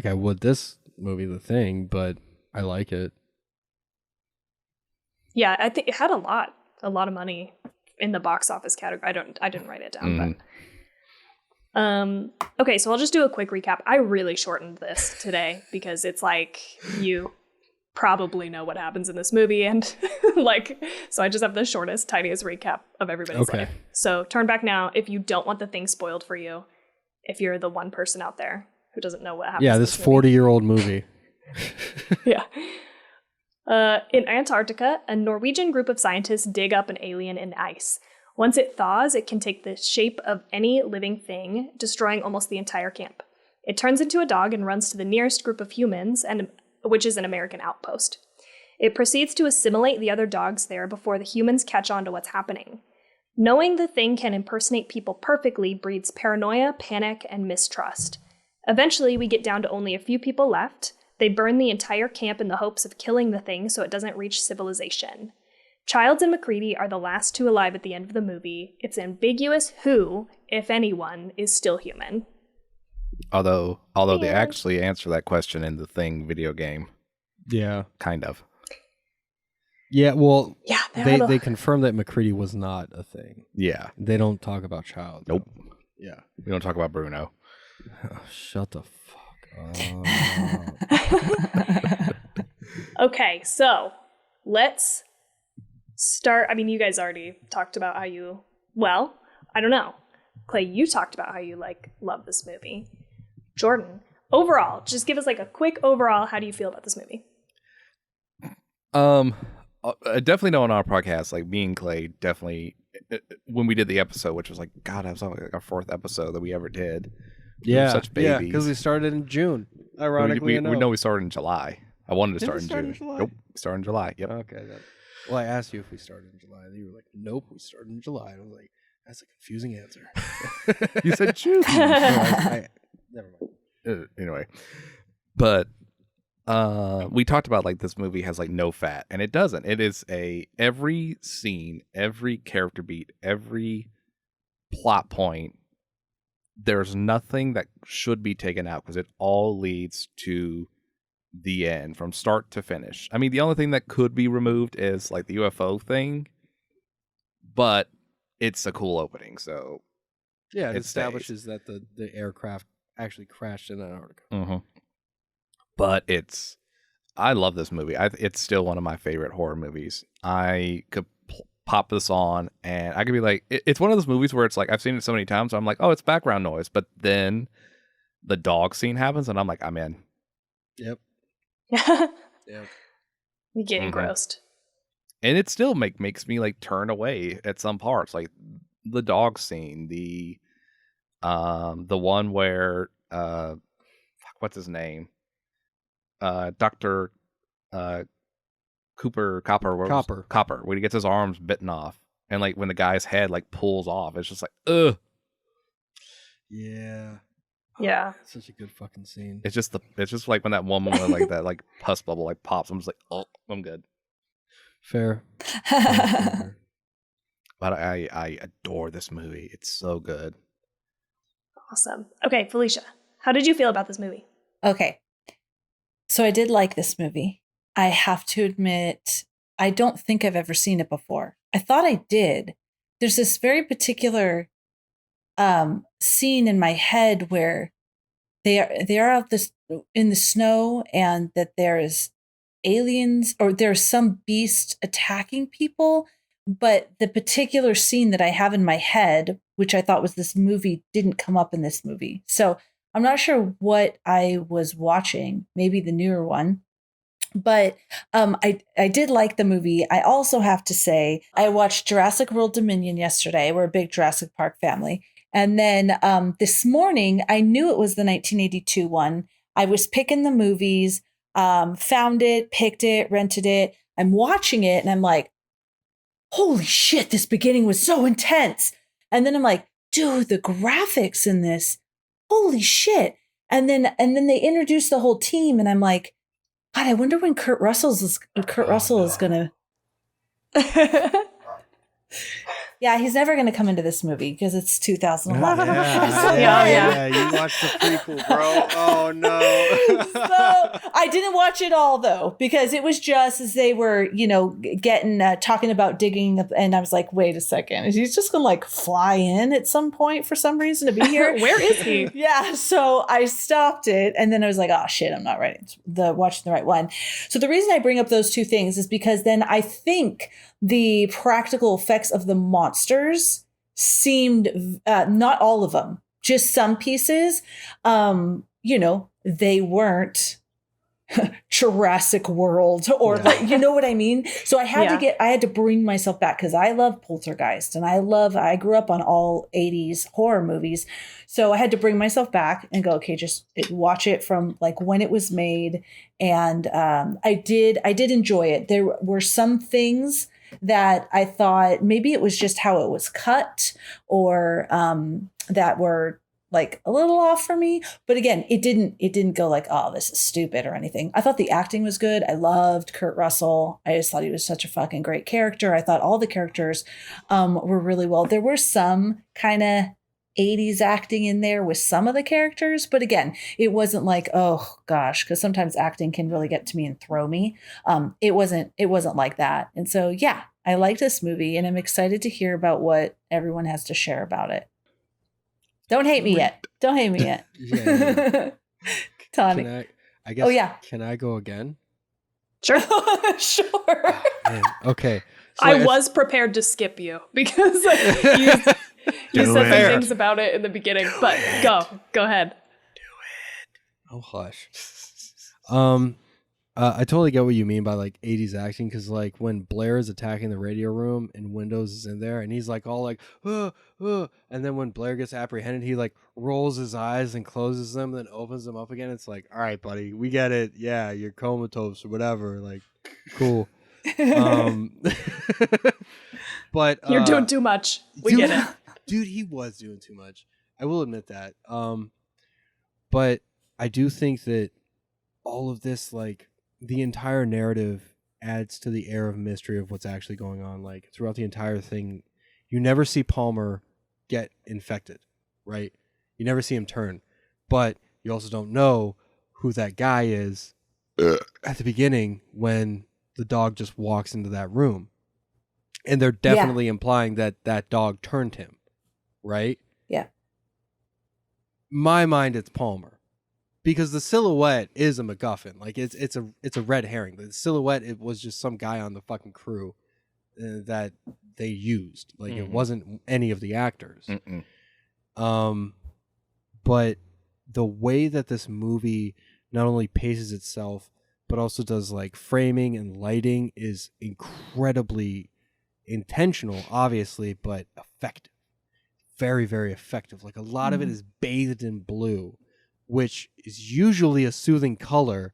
I would this movie, The Thing, but I like it. Yeah, I think it had a lot of money in the box office category. I didn't write it down, but okay, so I'll just do a quick recap. I really shortened this today because it's like you probably know what happens in this movie, and so I just have the shortest, tiniest recap of everybody's life. So turn back now if you don't want The Thing spoiled for you, if you're the one person out there who doesn't know what happens. Yeah, this 40-year-old movie. Yeah. In Antarctica, a Norwegian group of scientists dig up an alien in ice. Once it thaws, it can take the shape of any living thing, destroying almost the entire camp. It turns into a dog and runs to the nearest group of humans, which is an American outpost. It proceeds to assimilate the other dogs there before the humans catch on to what's happening. Knowing the thing can impersonate people perfectly breeds paranoia, panic, and mistrust. Eventually, we get down to only a few people left. They burn the entire camp in the hopes of killing the thing so it doesn't reach civilization. Childs and McCready are the last two alive at the end of the movie. It's ambiguous who, if anyone, is still human. Although they actually answer that question in the Thing video game. Yeah. Kind of. Yeah, well... Yeah, They confirmed that McCready was not a thing. Yeah. They don't talk about child. Nope. Yeah. We don't talk about Bruno. Oh, shut the fuck up. Okay, so let's start. I mean, you guys already talked about how you, well, I don't know. Clay, you talked about how you love this movie. Jordan, overall, just give us like a quick overall. How do you feel about this movie? I definitely know on our podcast, like me and Clay, definitely when we did the episode, which was like, God, that was like our 4th episode that we ever did. We were such babies. Yeah, because we started in June. Ironically enough. We know we started in July. I wanted to start in June. Nope, we started in July. Yep. Okay. Well, I asked you if we started in July, and you were like, "Nope, we started in July." And I was like, "That's a confusing answer." You said June. Never mind. Anyway, but we talked about like this movie has like no fat, and it doesn't. It is every scene, every character beat, every plot point. There's nothing that should be taken out because it all leads to the end from start to finish. I mean, the only thing that could be removed is like the UFO thing, but it's a cool opening. So yeah, it it establishes that the aircraft actually crashed in Antarctica. Mm-hmm. But I love this movie. It's still one of my favorite horror movies. I could pop this on and I could be like, it's one of those movies where it's like, I've seen it so many times, so I'm like, oh, it's background noise. But then the dog scene happens and I'm like, I'm in. Yep. Yeah. Yep. You get engrossed. And it still makes me like turn away at some parts, like the dog scene, the one where what's his name? Dr. Copper, when he gets his arms bitten off, and like when the guy's head like pulls off, it's just like, ugh. Yeah. Yeah. It's such a good fucking scene. It's just like when that woman with like that like pus bubble like pops. I'm just like, oh, I'm good. Fair. But I adore this movie. It's so good. Awesome. Okay, Felicia, how did you feel about this movie? Okay. So I did like this movie. I have to admit, I don't think I've ever seen it before. I thought I did. There's this very particular scene in my head where they are out in the snow, and that there is aliens or there's some beast attacking people. But the particular scene that I have in my head, which I thought was this movie, didn't come up in this movie. So I'm not sure what I was watching, maybe the newer one. But I did like the movie. I also have to say, I watched Jurassic World Dominion yesterday. We're a big Jurassic Park family. And then this morning, I knew it was the 1982 one. I was picking the movies, found it, picked it, rented it. I'm watching it and I'm like, holy shit, this beginning was so intense. And then I'm like, dude, the graphics in this, holy shit. And then they introduced the whole team and I'm like, God, I wonder when Kurt Russell is going to. Yeah, he's never going to come into this movie because it's 2011. Yeah, you watched the prequel, bro. Oh, no. So I didn't watch it all, though, because it was just as they were, getting, talking about digging. And I was like, wait a second. Is he just going to like fly in at some point for some reason to be here? Where is he? Yeah. So I stopped it. And then I was like, oh, shit, I'm not watching the right one. So the reason I bring up those two things is because then I think the practical effects of the monsters seemed, not all of them, just some pieces, they weren't Jurassic World or like, you know what I mean? So I had to bring myself back because I love Poltergeist and I grew up on all 80s horror movies. So I had to bring myself back and go, okay, just watch it from like when it was made. And I did enjoy it. There were some things that I thought maybe it was just how it was cut or that were like a little off for me. But again, it didn't go like, oh, this is stupid or anything. I thought the acting was good. I loved Kurt Russell. I just thought he was such a fucking great character. I thought all the characters were really well. There were some kind of 80s acting in there with some of the characters. But again, it wasn't like, oh gosh, because sometimes acting can really get to me and throw me. It wasn't like that. And so, yeah, I like this movie, and I'm excited to hear about what everyone has to share about it. Don't hate me yet. Don't hate me yet. Yeah. Tawny. I guess. Oh, yeah. Can I go again? Sure. Sure. Oh, man. Okay. So I was prepared to skip you because you said some things about it in the beginning, but go ahead. Oh, hush. I totally get what you mean by like 80s acting, because like when Blair is attacking the radio room and Windows is in there and he's like all like, and then when Blair gets apprehended, he like rolls his eyes and closes them, then opens them up again. It's like, all right, buddy, we get it. Yeah, you're comatose or whatever. Like, cool. But You're doing too much. We get it. Dude, he was doing too much. I will admit that. But I do think that all of this, like, the entire narrative adds to the air of mystery of what's actually going on. Like, throughout the entire thing, you never see Palmer get infected, right? You never see him turn. But you also don't know who that guy is at the beginning when the dog just walks into that room. And they're definitely implying that that dog turned him, right? Yeah. My mind, it's Palmer. Because the silhouette is a MacGuffin. Like, it's a red herring. The silhouette, it was just some guy on the fucking crew that they used. Like, it wasn't any of the actors. But the way that this movie not only paces itself, but also does like framing and lighting is incredibly intentional, obviously, but effective. Very, very effective. Like, a lot of it is bathed in blue, which is usually a soothing color,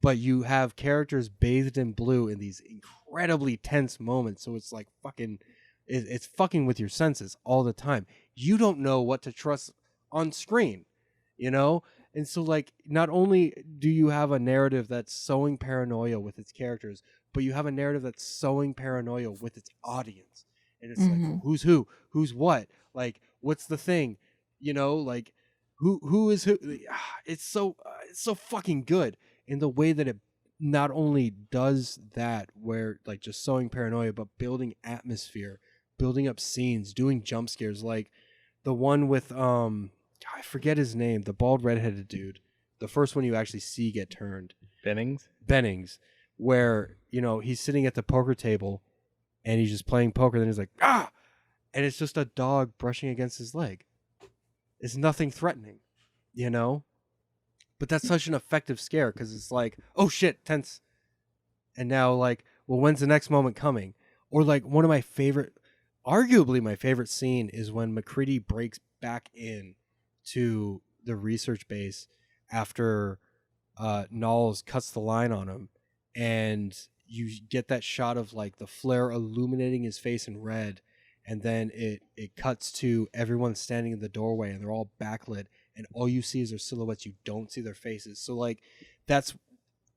but you have characters bathed in blue in these incredibly tense moments. So it's like fucking, it's fucking with your senses all the time. You don't know what to trust on screen, you know? And so, like, not only do you have a narrative that's sowing paranoia with its characters, but you have a narrative that's sowing paranoia with its audience. And it's like, who's who? Who's what? Like, what's the thing? You know, like, who is who? It's so fucking good in the way that it not only does that, where like just sowing paranoia, but building atmosphere, building up scenes, doing jump scares, like the one with I forget his name, the bald redheaded dude, the first one you actually see get turned. Bennings, where, you know, he's sitting at the poker table and he's just playing poker, then he's like, ah, and it's just a dog brushing against his leg. It's nothing threatening, you know? But that's such an effective scare, because it's like, oh shit, tense. And now, like, well, when's the next moment coming? Or like one of my favorite, arguably my favorite scene is when MacReady breaks back in to the research base after Knowles cuts the line on him, and you get that shot of like the flare illuminating his face in red, and then it cuts to everyone standing in the doorway and they're all backlit, and all you see is their silhouettes. You don't see their faces. So like, that's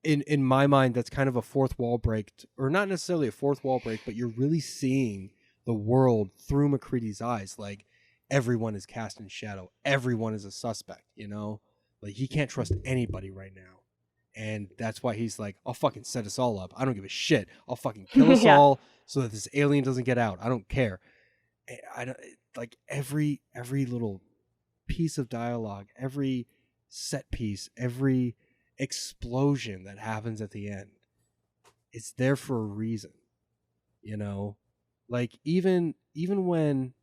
in my mind, that's kind of a fourth wall break, or not necessarily a fourth wall break, but you're really seeing the world through MacReady's eyes. Like, everyone is cast in shadow. Everyone is a suspect, you know? Like, he can't trust anybody right now. And that's why he's like, I'll fucking set us all up. I don't give a shit. I'll fucking kill us all so that this alien doesn't get out. I don't care. I don't, like, every little piece of dialogue, every set piece, every explosion that happens at the end, it's there for a reason, you know? Like, even when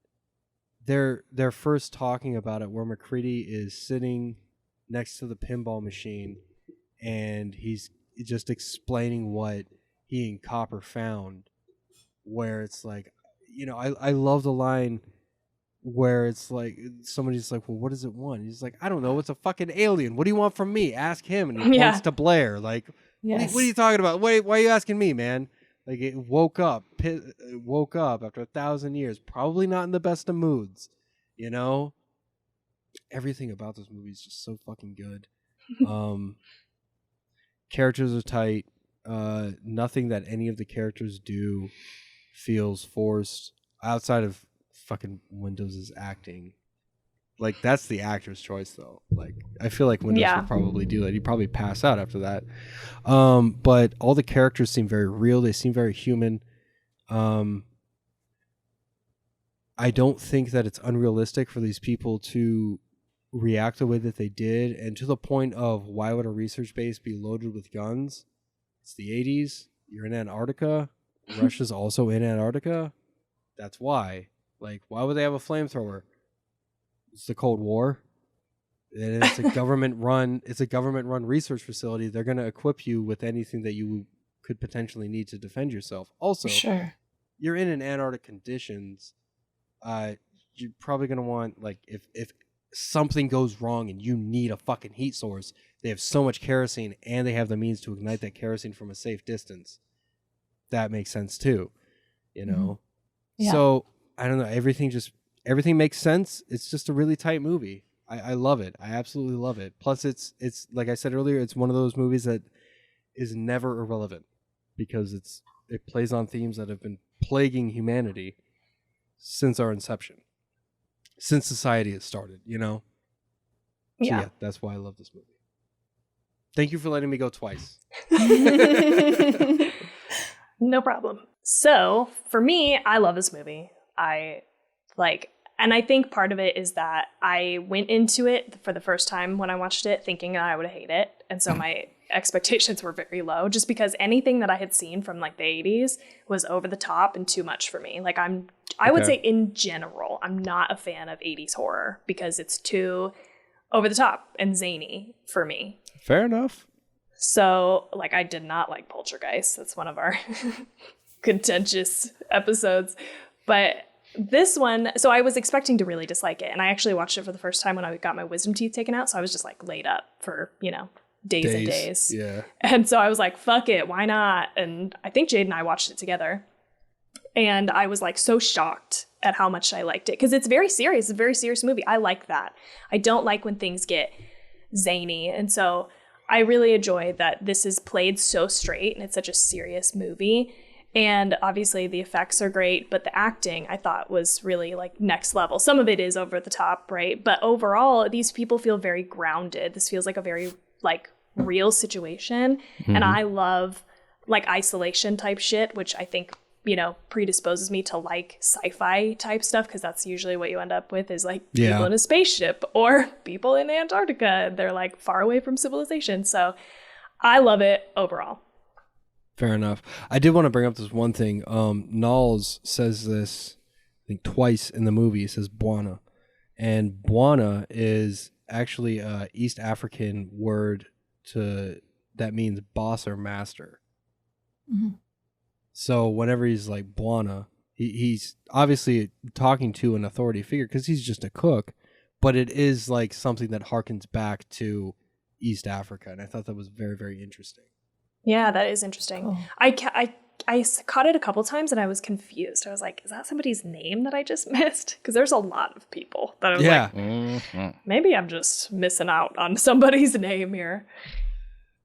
they're first talking about it, where MacReady is sitting next to the pinball machine and he's just explaining what he and Copper found, where it's like, you know, I love the line where it's like, somebody's like, well, what does it want? He's like, I don't know. It's a fucking alien. What do you want from me? Ask him. And he points to Blair. Like, what are you talking about? Why are you asking me, man? Like, it woke up after 1,000 years, probably not in the best of moods, you know? Everything about this movie is just so fucking good. Characters are tight. Nothing that any of the characters do feels forced, outside of fucking Windows' acting. Like, that's the actor's choice, though. Like, I feel like Windows would probably do that. He'd probably pass out after that. But all the characters seem very real. They seem very human. I don't think that it's unrealistic for these people to react the way that they did, and to the point of why would a research base be loaded with guns? It's the 80s. You're in Antarctica. Russia's also in Antarctica. That's why. Like, why would they have a flamethrower? It's the Cold War. And it's a government-run research facility. They're going to equip you with anything that you could potentially need to defend yourself. Also, Sure. You're in Antarctic conditions. You're probably going to want, like, if something goes wrong and you need a fucking heat source, they have so much kerosene and they have the means to ignite that kerosene from a safe distance. That makes sense too, you know? Yeah. So I don't know. Everything makes sense. It's just a really tight movie. I love it. I absolutely love it. Plus it's like I said earlier, it's one of those movies that is never irrelevant because it plays on themes that have been plaguing humanity since our inception. Since society has started, you know? So yeah, that's why I love this movie. Thank you for letting me go twice. No problem. So for me, I love this movie. And I think part of it is that I went into it for the first time when I watched it thinking that I would hate it. And so my expectations were very low just because anything that I had seen from like the 80s was over the top and too much for me. Like I would say in general, I'm not a fan of 80s horror because it's too over the top and zany for me. Fair enough. So like I did not like Poltergeist. That's one of our contentious episodes. But this one, so I was expecting to really dislike it. And I actually watched it for the first time when I got my wisdom teeth taken out. So I was just like laid up for, days and days. Yeah. And so I was like, fuck it, why not? And I think Jade and I watched it together. And I was like so shocked at how much I liked it. Because it's very serious. It's a very serious movie. I like that. I don't like when things get zany. And so I really enjoy that this is played so straight and it's such a serious movie. And obviously the effects are great, but the acting I thought was really like next level. Some of it is over the top, right? But overall, these people feel very grounded. This feels like a very like real situation. Mm-hmm. And I love like isolation type shit, which I think, predisposes me to like sci-fi type stuff because that's usually what you end up with is like people in a spaceship or people in Antarctica. They're like far away from civilization. So I love it overall. Fair enough. I did want to bring up this one thing. Knowles says this, I think, twice in the movie. He says Bwana. And Bwana is actually a East African word that means boss or master. Mm-hmm. So whenever he's like Bwana, he's obviously talking to an authority figure because he's just a cook, but it is like something that harkens back to East Africa. And I thought that was very, very interesting. Yeah, that is interesting. Oh. I caught it a couple times and I was confused. I was like, is that somebody's name that I just missed? Because there's a lot of people that I was like, maybe I'm just missing out on somebody's name here.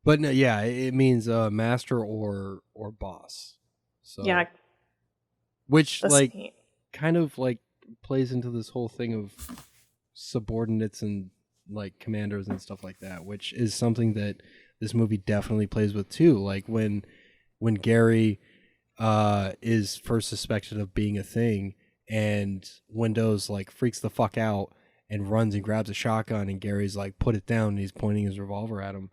But no, yeah, it means master or boss. So, yeah. Which like neat. Kind of like plays into this whole thing of subordinates and like commanders and stuff like that, which is something that this movie definitely plays with too. Like when Gary is first suspected of being a thing and Windows like freaks the fuck out and runs and grabs a shotgun and Gary's like, put it down, and he's pointing his revolver at him.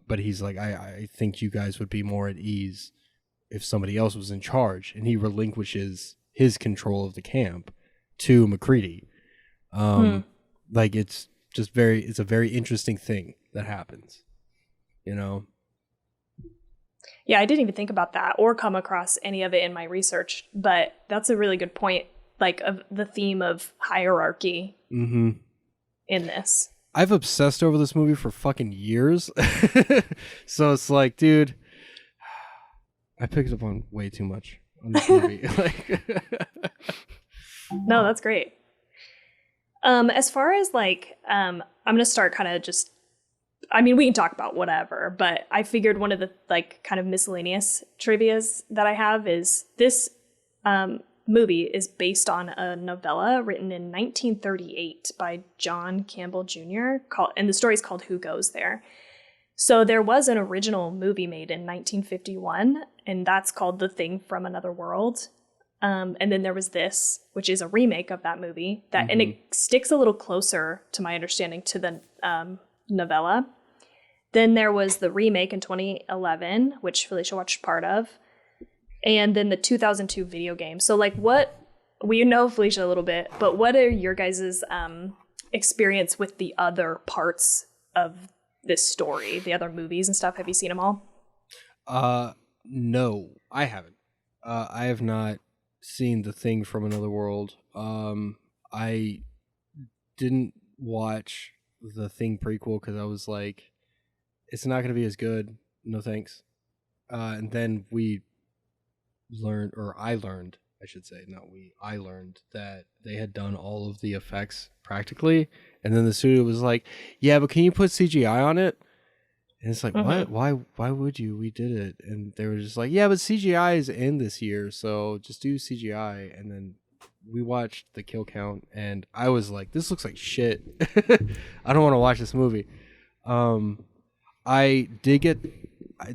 But he's like, I think you guys would be more at ease if somebody else was in charge, and he relinquishes his control of the camp to MacReady. Like it's a very interesting thing that happens, Yeah, I didn't even think about that or come across any of it in my research, but that's a really good point, like of the theme of hierarchy in this. I've obsessed over this movie for fucking years. So it's like, dude, I picked up on way too much on this movie. No, that's great. As far as like, I'm going to start kind of just, we can talk about whatever, but I figured one of the like kind of miscellaneous trivias that I have is this movie is based on a novella written in 1938 by John Campbell Jr. and the story is called Who Goes There? So there was an original movie made in 1951, and that's called The Thing from Another World. And then there was this, which is a remake of that movie, that and it sticks a little closer, to my understanding, to the novella. Then there was the remake in 2011, which Felicia watched part of, and then the 2002 video game. So, like, what we know Felicia a little bit, but what are your guys' experience with the other parts of this story, the other movies and stuff? Have you seen them all? No, I haven't. I have not seen The Thing from Another World. I didn't watch the Thing prequel because I was like, it's not going to be as good. No thanks. And then I learned, I should say, not we, I learned that they had done all of the effects practically. And then the studio was like, yeah, but can you put CGI on it? And it's like, what? Why would you? We did it. And they were just like, yeah, but CGI is in this year, so just do CGI. And then we watched the kill count, and I was like, this looks like shit. I don't want to watch this movie. I did get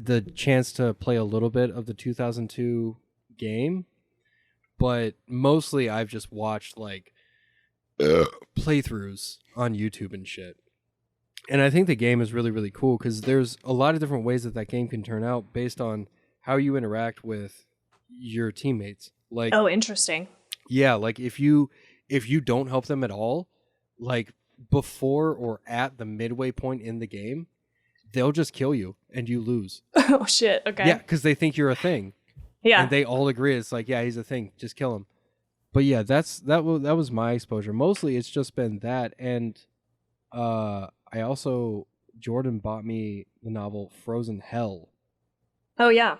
the chance to play a little bit of the 2002 game, but mostly I've just watched like playthroughs on YouTube and shit. And I think the game is really, really cool because there's a lot of different ways that game can turn out based on how you interact with your teammates. Like, oh, interesting. Yeah, like if you don't help them at all, like before or at the midway point in the game, they'll just kill you and you lose. Oh shit! Okay. Yeah, because they think you're a thing. Yeah. And they all agree it's like, yeah, he's a thing. Just kill him. But yeah, that was my exposure. Mostly, it's just been that, and I also, Jordan bought me the novel Frozen Hell. Oh yeah.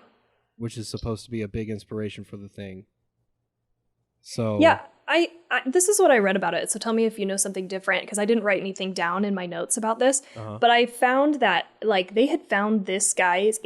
Which is supposed to be a big inspiration for The Thing. So yeah, I this is what I read about it. So tell me if you know something different, because I didn't write anything down in my notes about this. But I found that like they had found this guy's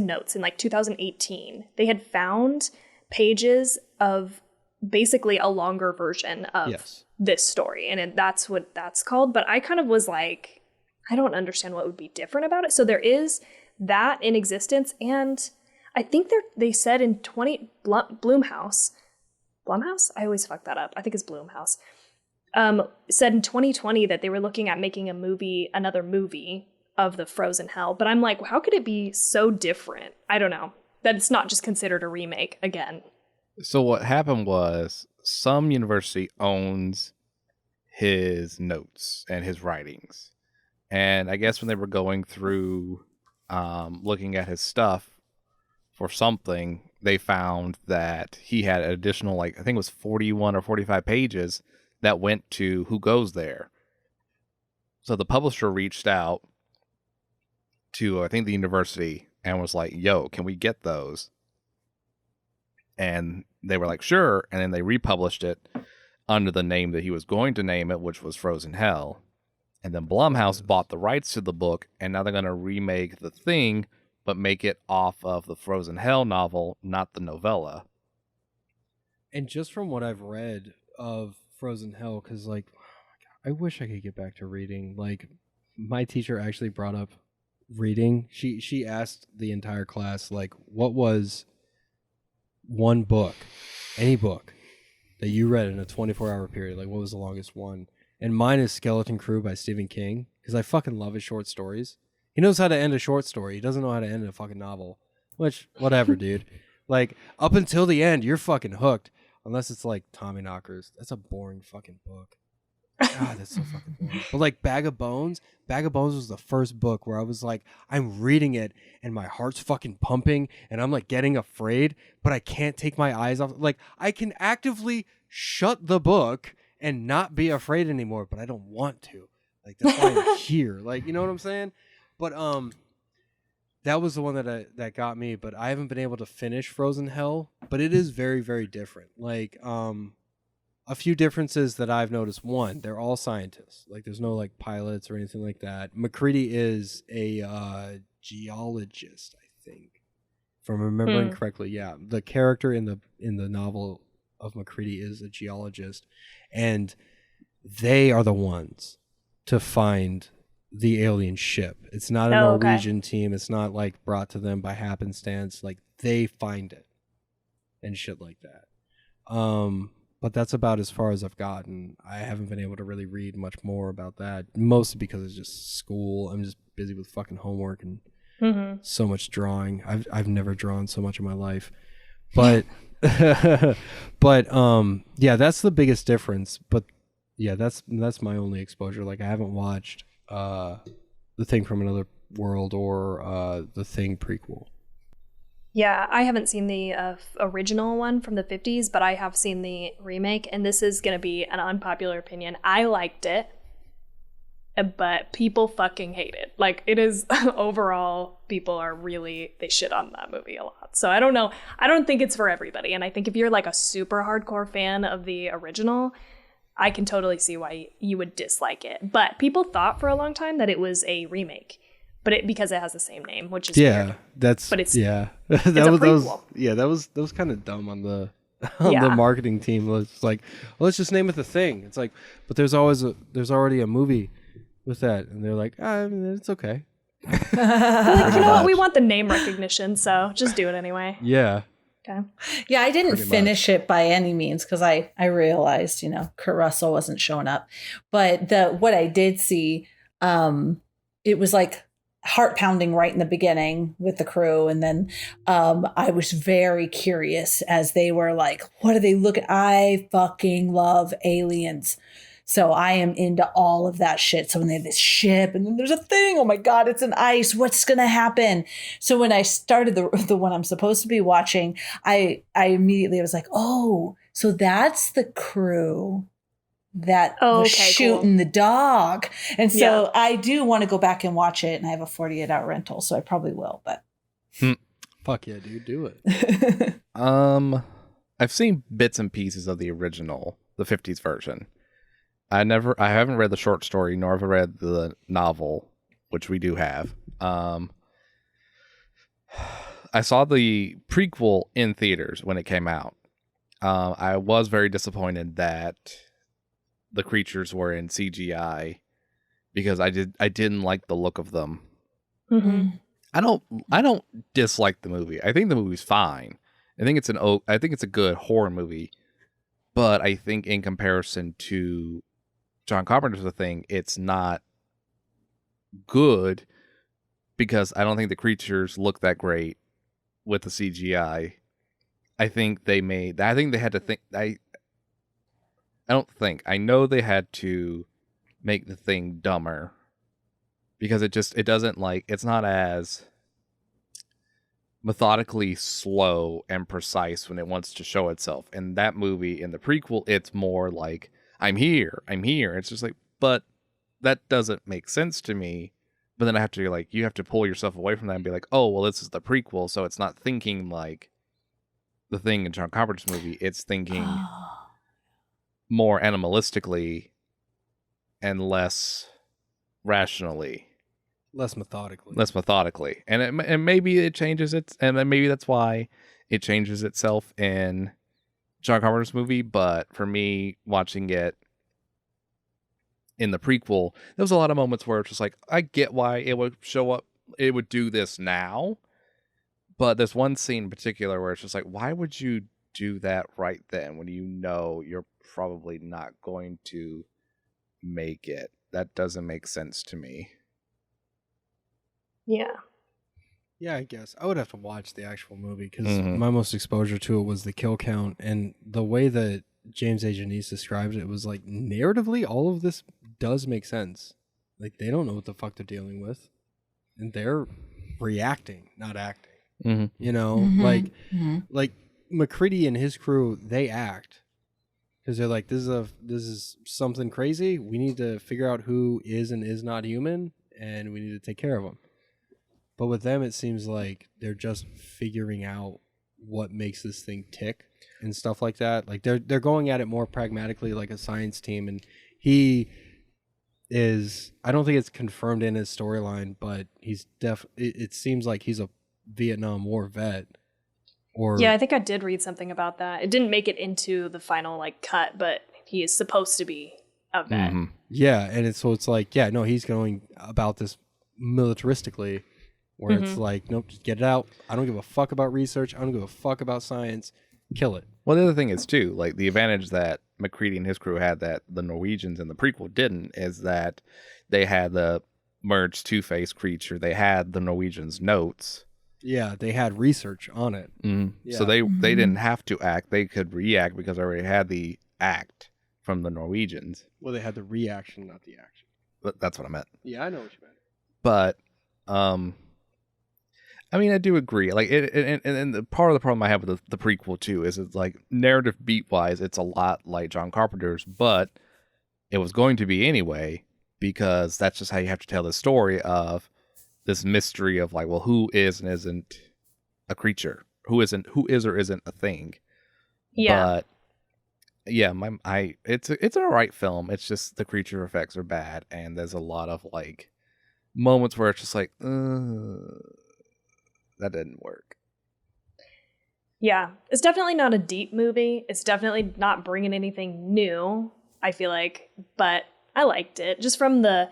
notes in like 2018. They had found pages of basically a longer version of this story, and that's what that's called. But I kind of was like, I don't understand what would be different about it. So there is that in existence, and I think they said in Blumhouse. I always fuck that up. I think it's Blumhouse. Said in 2020 that they were looking at making another movie of the Frozen Hell. But I'm like, how could it be so different? I don't know. That it's not just considered a remake again. So what happened was some university owns his notes and his writings. And I guess when they were going through looking at his stuff for something, they found that he had an additional, like, I think it was 41 or 45 pages that went to Who Goes There. So the publisher reached out to, I think, the university and was like, yo, can we get those? And they were like, sure. And then they republished it under the name that he was going to name it, which was Frozen Hell. And then Blumhouse bought the rights to the book, and now they're going to remake The Thing, but make it off of the Frozen Hell novel, not the novella. And just from what I've read of Frozen Hell, because, like, oh my God, I wish I could get back to reading. Like, my teacher actually brought up reading. She asked the entire class, like, what was one book, any book, that you read in a 24-hour period? Like, what was the longest one? And mine is Skeleton Crew by Stephen King, because I fucking love his short stories. He knows how to end a short story. He doesn't know how to end a fucking novel. Which, whatever, dude. Like, up until the end, you're fucking hooked. Unless it's like Tommy Knockers. That's a boring fucking book. God, that's so fucking boring. But like Bag of Bones was the first book where I was like, I'm reading it and my heart's fucking pumping and I'm like getting afraid, but I can't take my eyes off. Like, I can actively shut the book and not be afraid anymore, but I don't want to. Like, that's why I'm here. Like, you know what I'm saying? But that was the one that got me. But I haven't been able to finish Frozen Hell. But it is very, very different. Like, a few differences that I've noticed. One, they're all scientists. Like, there's no like pilots or anything like that. McCready is a geologist, I think, if I'm remembering correctly. Yeah, the character in the novel of McCready is a geologist, and they are the ones to find the alien ship. It's not a Norwegian team. It's not like brought to them by happenstance. Like they find it and shit like that. But that's about as far as I've gotten. I haven't been able to really read much more about that, mostly because it's just school. I'm just busy with fucking homework and so much drawing. I've never drawn so much in my life. But but yeah, that's the biggest difference. But yeah, that's my only exposure. Like I haven't watched The Thing from Another World or The Thing prequel. Yeah, I haven't seen the original one from the 50s, but I have seen the remake, and this is going to be an unpopular opinion. I liked it, but people fucking hate it. Like, it is, overall, people are really, they shit on that movie a lot. So I don't know. I don't think it's for everybody, and I think if you're like a super hardcore fan of the original, I can totally see why you would dislike it. But people thought for a long time that it was a remake. But because it has the same name, which is weird. That was kind of dumb on the the marketing team. It's like, well, let's just name it The Thing. It's like, but there's already a movie with that, and they're like, it's okay. Like, you know what? We want the name recognition, so just do it anyway. Yeah. Okay. Yeah, I didn't finish it by any means because I realized, Kurt Russell wasn't showing up. But what I did see, it was like heart pounding right in the beginning with the crew. And then I was very curious as they were like, what do they look at? I fucking love aliens. So I am into all of that shit. So when they have this ship and then there's a thing, oh my God, it's an ice. What's going to happen? So when I started the one I'm supposed to be watching, I immediately was like, oh, so that's the crew that was shooting the dog. And so I do want to go back and watch it, and I have a 48-hour rental, so I probably will, but fuck yeah, dude, do it. I've seen bits and pieces of the original, the 50s version. I haven't read the short story, nor have I read the novel, which we do have. I saw the prequel in theaters when it came out. I was very disappointed that the creatures were in CGI because I didn't like the look of them. Mm-hmm. I don't dislike the movie. I think the movie's fine. I think it's a good horror movie, but I think in comparison to John Carpenter's The Thing, it's not good because I don't think the creatures look that great with the CGI. I know they had to make the thing dumber because it's not as methodically slow and precise when it wants to show itself. In that movie, in the prequel, it's more like, I'm here. It's just like, but that doesn't make sense to me. But then I have to you have to pull yourself away from that and be like, oh, well, this is the prequel. So it's not thinking like the Thing in John Carpenter's movie. It's thinking more animalistically and less rationally, less methodically, and maybe it changes it, and then maybe that's why it changes itself in John Carpenter's movie. But for me, watching it in the prequel, there was a lot of moments where it's just like, I get why it would show up, it would do this now, but there's one scene in particular where it's just like, why would you do that right then when you're probably not going to make it? That doesn't make sense to me. Yeah, I guess I would have to watch the actual movie because my most exposure to it was the kill count, and the way that James A. Janice described it was like, narratively, all of this does make sense. Like, they don't know what the fuck they're dealing with, and they're reacting, not acting. Like McCready and his crew, they act because they're like, this is something crazy. We need to figure out who is and is not human, and we need to take care of them. But with them, it seems like they're just figuring out what makes this thing tick and stuff like that. Like they're going at it more pragmatically, like a science team. And he is, I don't think it's confirmed in his storyline, but he's it seems like he's a Vietnam War vet. Yeah, I think I did read something about that. It didn't make it into the final cut, but he is supposed to be a vet. Yeah, and it's like, yeah, no, he's going about this militaristically, where it's like, nope, just get it out. I don't give a fuck about research. I don't give a fuck about science. Kill it. Well, the other thing is too, like the advantage that McCready and his crew had that the Norwegians in the prequel didn't is that they had the merged two-faced creature. They had the Norwegians' notes. Yeah, they had research on it. Yeah. So they didn't have to act. They could react because they already had the act from the Norwegians. Well, they had the reaction, not the action. But that's what I meant. Yeah, I know what you meant. But, I mean, I do agree. Like, and the part of the problem I have with the prequel too is it's like narrative beat wise, it's a lot like John Carpenter's, but it was going to be anyway because that's just how you have to tell the story of this mystery of like, well, who is and isn't a creature, who is or isn't a thing. Yeah. But yeah, it's an alright film. It's just the creature effects are bad, and there's a lot of like moments where it's just like, that didn't work. Yeah, it's definitely not a deep movie. It's definitely not bringing anything new, I feel like, but I liked it just from the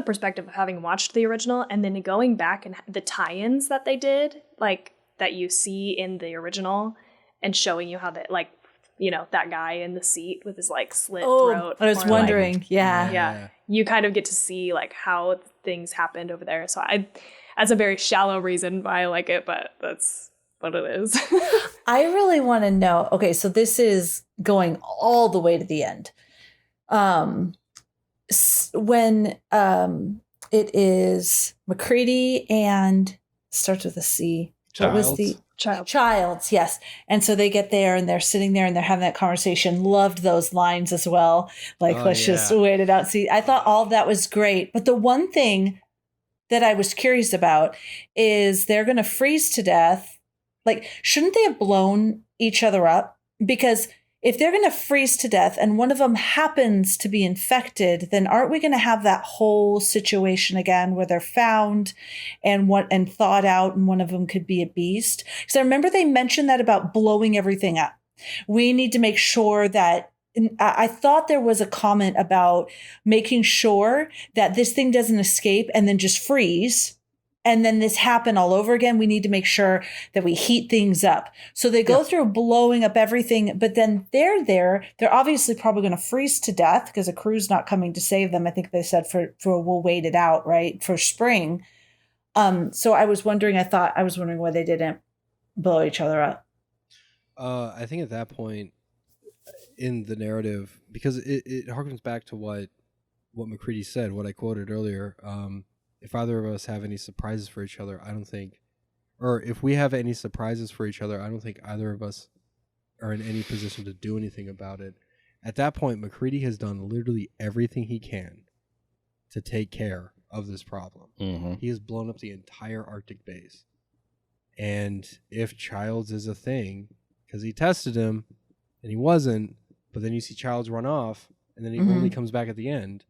perspective of having watched the original and then going back and the tie-ins that they did, like that you see in the original and showing you how that, like, you know, that guy in the seat with his like slit throat. I was wondering. Like, yeah. You kind of get to see like how things happened over there. So that's a very shallow reason why I like it, but that's what it is. I really want to know. Okay, so this is going all the way to the end. When it is McCready and starts with a C. What was the Childs, yes. And so they get there and they're sitting there and they're having that conversation. Loved those lines as well. Like, let's just wait it out. See, I thought all of that was great. But the one thing that I was curious about is they're going to freeze to death. Like, shouldn't they have blown each other up? Because if they're going to freeze to death and one of them happens to be infected, then aren't we going to have that whole situation again where they're found and thawed out and one of them could be a beast? Because I remember they mentioned that about blowing everything up. We need to make sure that I thought there was a comment about making sure that this thing doesn't escape and then just freeze. And then this happen all over again. We need to make sure that we heat things up. So they go through blowing up everything, but then they're there. They're obviously probably going to freeze to death because a crew's not coming to save them. I think they said for we'll wait it out, right, for spring. So I was wondering why they didn't blow each other up. I think at that point in the narrative, because it harkens back to what McCready said, what I quoted earlier. If either of us have any surprises for each other, if we have any surprises for each other, I don't think either of us are in any position to do anything about it. At that point, McCready has done literally everything he can to take care of this problem. Mm-hmm. He has blown up the entire Arctic base. And if Childs is a thing, because he tested him and he wasn't, but then you see Childs run off and then he only comes back at the end.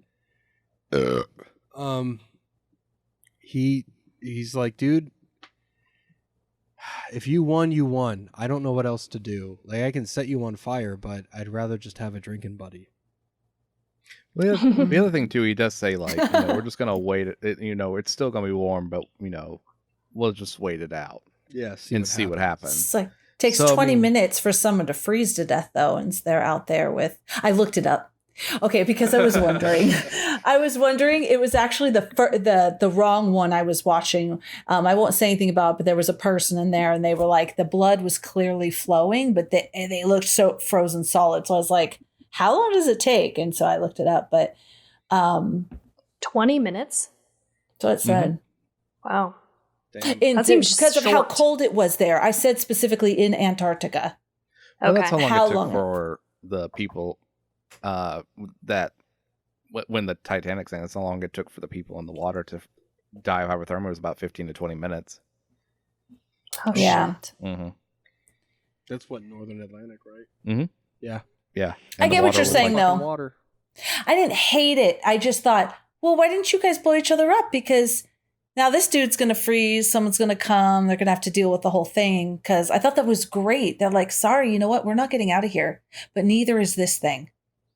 He's like, dude, if you won, you won. I don't know what else to do. Like, I can set you on fire, but I'd rather just have a drinking buddy. Well, the other thing too, he does say like, we're just gonna wait it. It's still gonna be warm, but we'll just wait it out. Yeah, see what happens. It's like takes 20 minutes for someone to freeze to death though, and they're out there with. I looked it up. Okay, because I was wondering. It was actually the wrong one I was watching. I won't say anything about it, but there was a person in there and they were like, the blood was clearly flowing, but they looked so frozen solid. So I was like, how long does it take? And so I looked it up, but 20 minutes? So it said. Wow. That seems because of how cold it was there. I said specifically in Antarctica. Well, that's how long it took for the people that when the Titanic sank, that's how long it took for the people in the water to die of hypothermia. It was about 15 to 20 minutes. Oh, yeah. Mm-hmm. That's what Northern Atlantic, right? Mm-hmm. Yeah. Yeah. I get what you're saying, though. Water. I didn't hate it. I just thought, well, why didn't you guys blow each other up? Because now this dude's going to freeze. Someone's going to come. They're going to have to deal with the whole thing. Because I thought that was great. They're like, sorry, you know what? We're not getting out of here. But neither is this thing.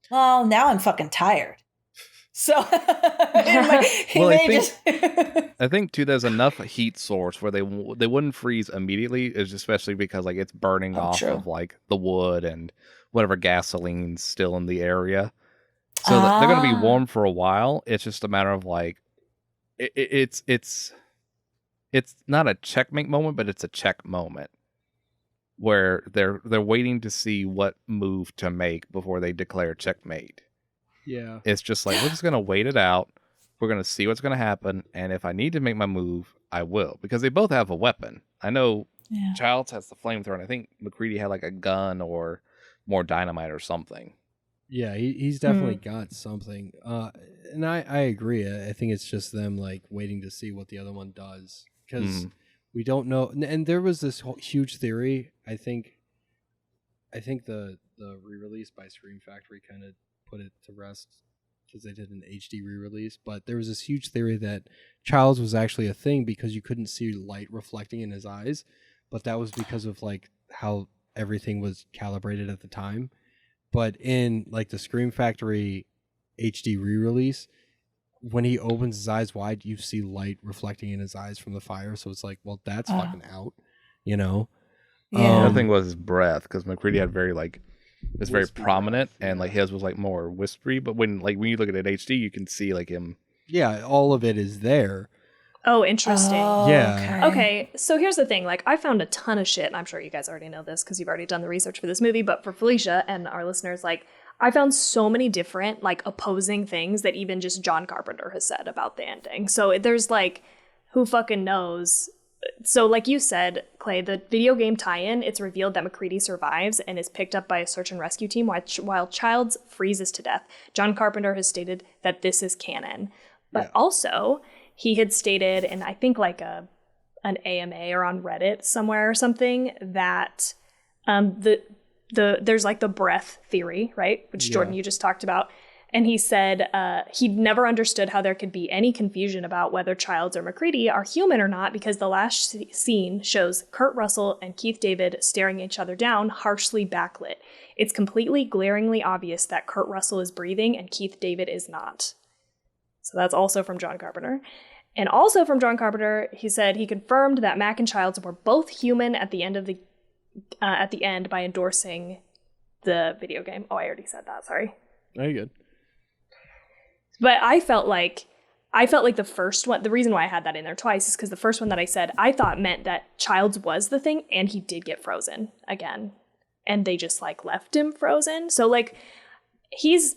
Well, now I'm fucking tired. So I think too, there's enough heat source where they wouldn't freeze immediately, is especially because like it's burning off of like the wood and whatever gasoline's still in the area. So they're going to be warm for a while. It's just a matter of like it's not a checkmate moment, but it's a check moment where they're waiting to see what move to make before they declare checkmate. Yeah. It's just like, we're just going to wait it out. We're going to see what's going to happen. And if I need to make my move, I will. Because they both have a weapon. I know Childs has the flamethrower, and I think McCready had like a gun or more dynamite or something. Yeah, he's definitely got something. And I agree. I think it's just them like waiting to see what the other one does. Because we don't know. And there was this huge theory. I think the re-release by Scream Factory kind of put it to rest because they did an HD re-release, but there was this huge theory that Childs was actually a thing because you couldn't see light reflecting in his eyes, but that was because of like how everything was calibrated at the time. But in like the Scream Factory HD re-release, when he opens his eyes wide, you see light reflecting in his eyes from the fire, so it's like, well, that's fucking out, you know. The other thing was his breath, because McCready had very like it's very prominent, and like his was like more whispery. But when you look at it HD, you can see like him. Yeah, all of it is there. Oh, interesting. Yeah. Okay, so here's the thing. Like, I found a ton of shit, and I'm sure you guys already know this because you've already done the research for this movie. But for Felicia and our listeners, like, I found so many different like opposing things that even just John Carpenter has said about the ending. So there's like, who fucking knows? So like you said, Clay, the video game tie-in, it's revealed that McCready survives and is picked up by a search and rescue team while Childs freezes to death. John Carpenter has stated that this is canon. But also, he had stated, and I think like an AMA or on Reddit somewhere or something, that there's like the breath theory, right? Which Jordan, you just talked about. And he said he'd never understood how there could be any confusion about whether Childs or McCready are human or not, because the last scene shows Kurt Russell and Keith David staring each other down, harshly backlit. It's completely glaringly obvious that Kurt Russell is breathing and Keith David is not. So that's also from John Carpenter. And also from John Carpenter, he said he confirmed that Mac and Childs were both human at the end by endorsing the video game. Oh, I already said that. Sorry. Oh, you're good. But I felt like the first one, the reason why I had that in there twice is because the first one that I said I thought meant that Childs was the thing and he did get frozen again. And they just like left him frozen. So like he's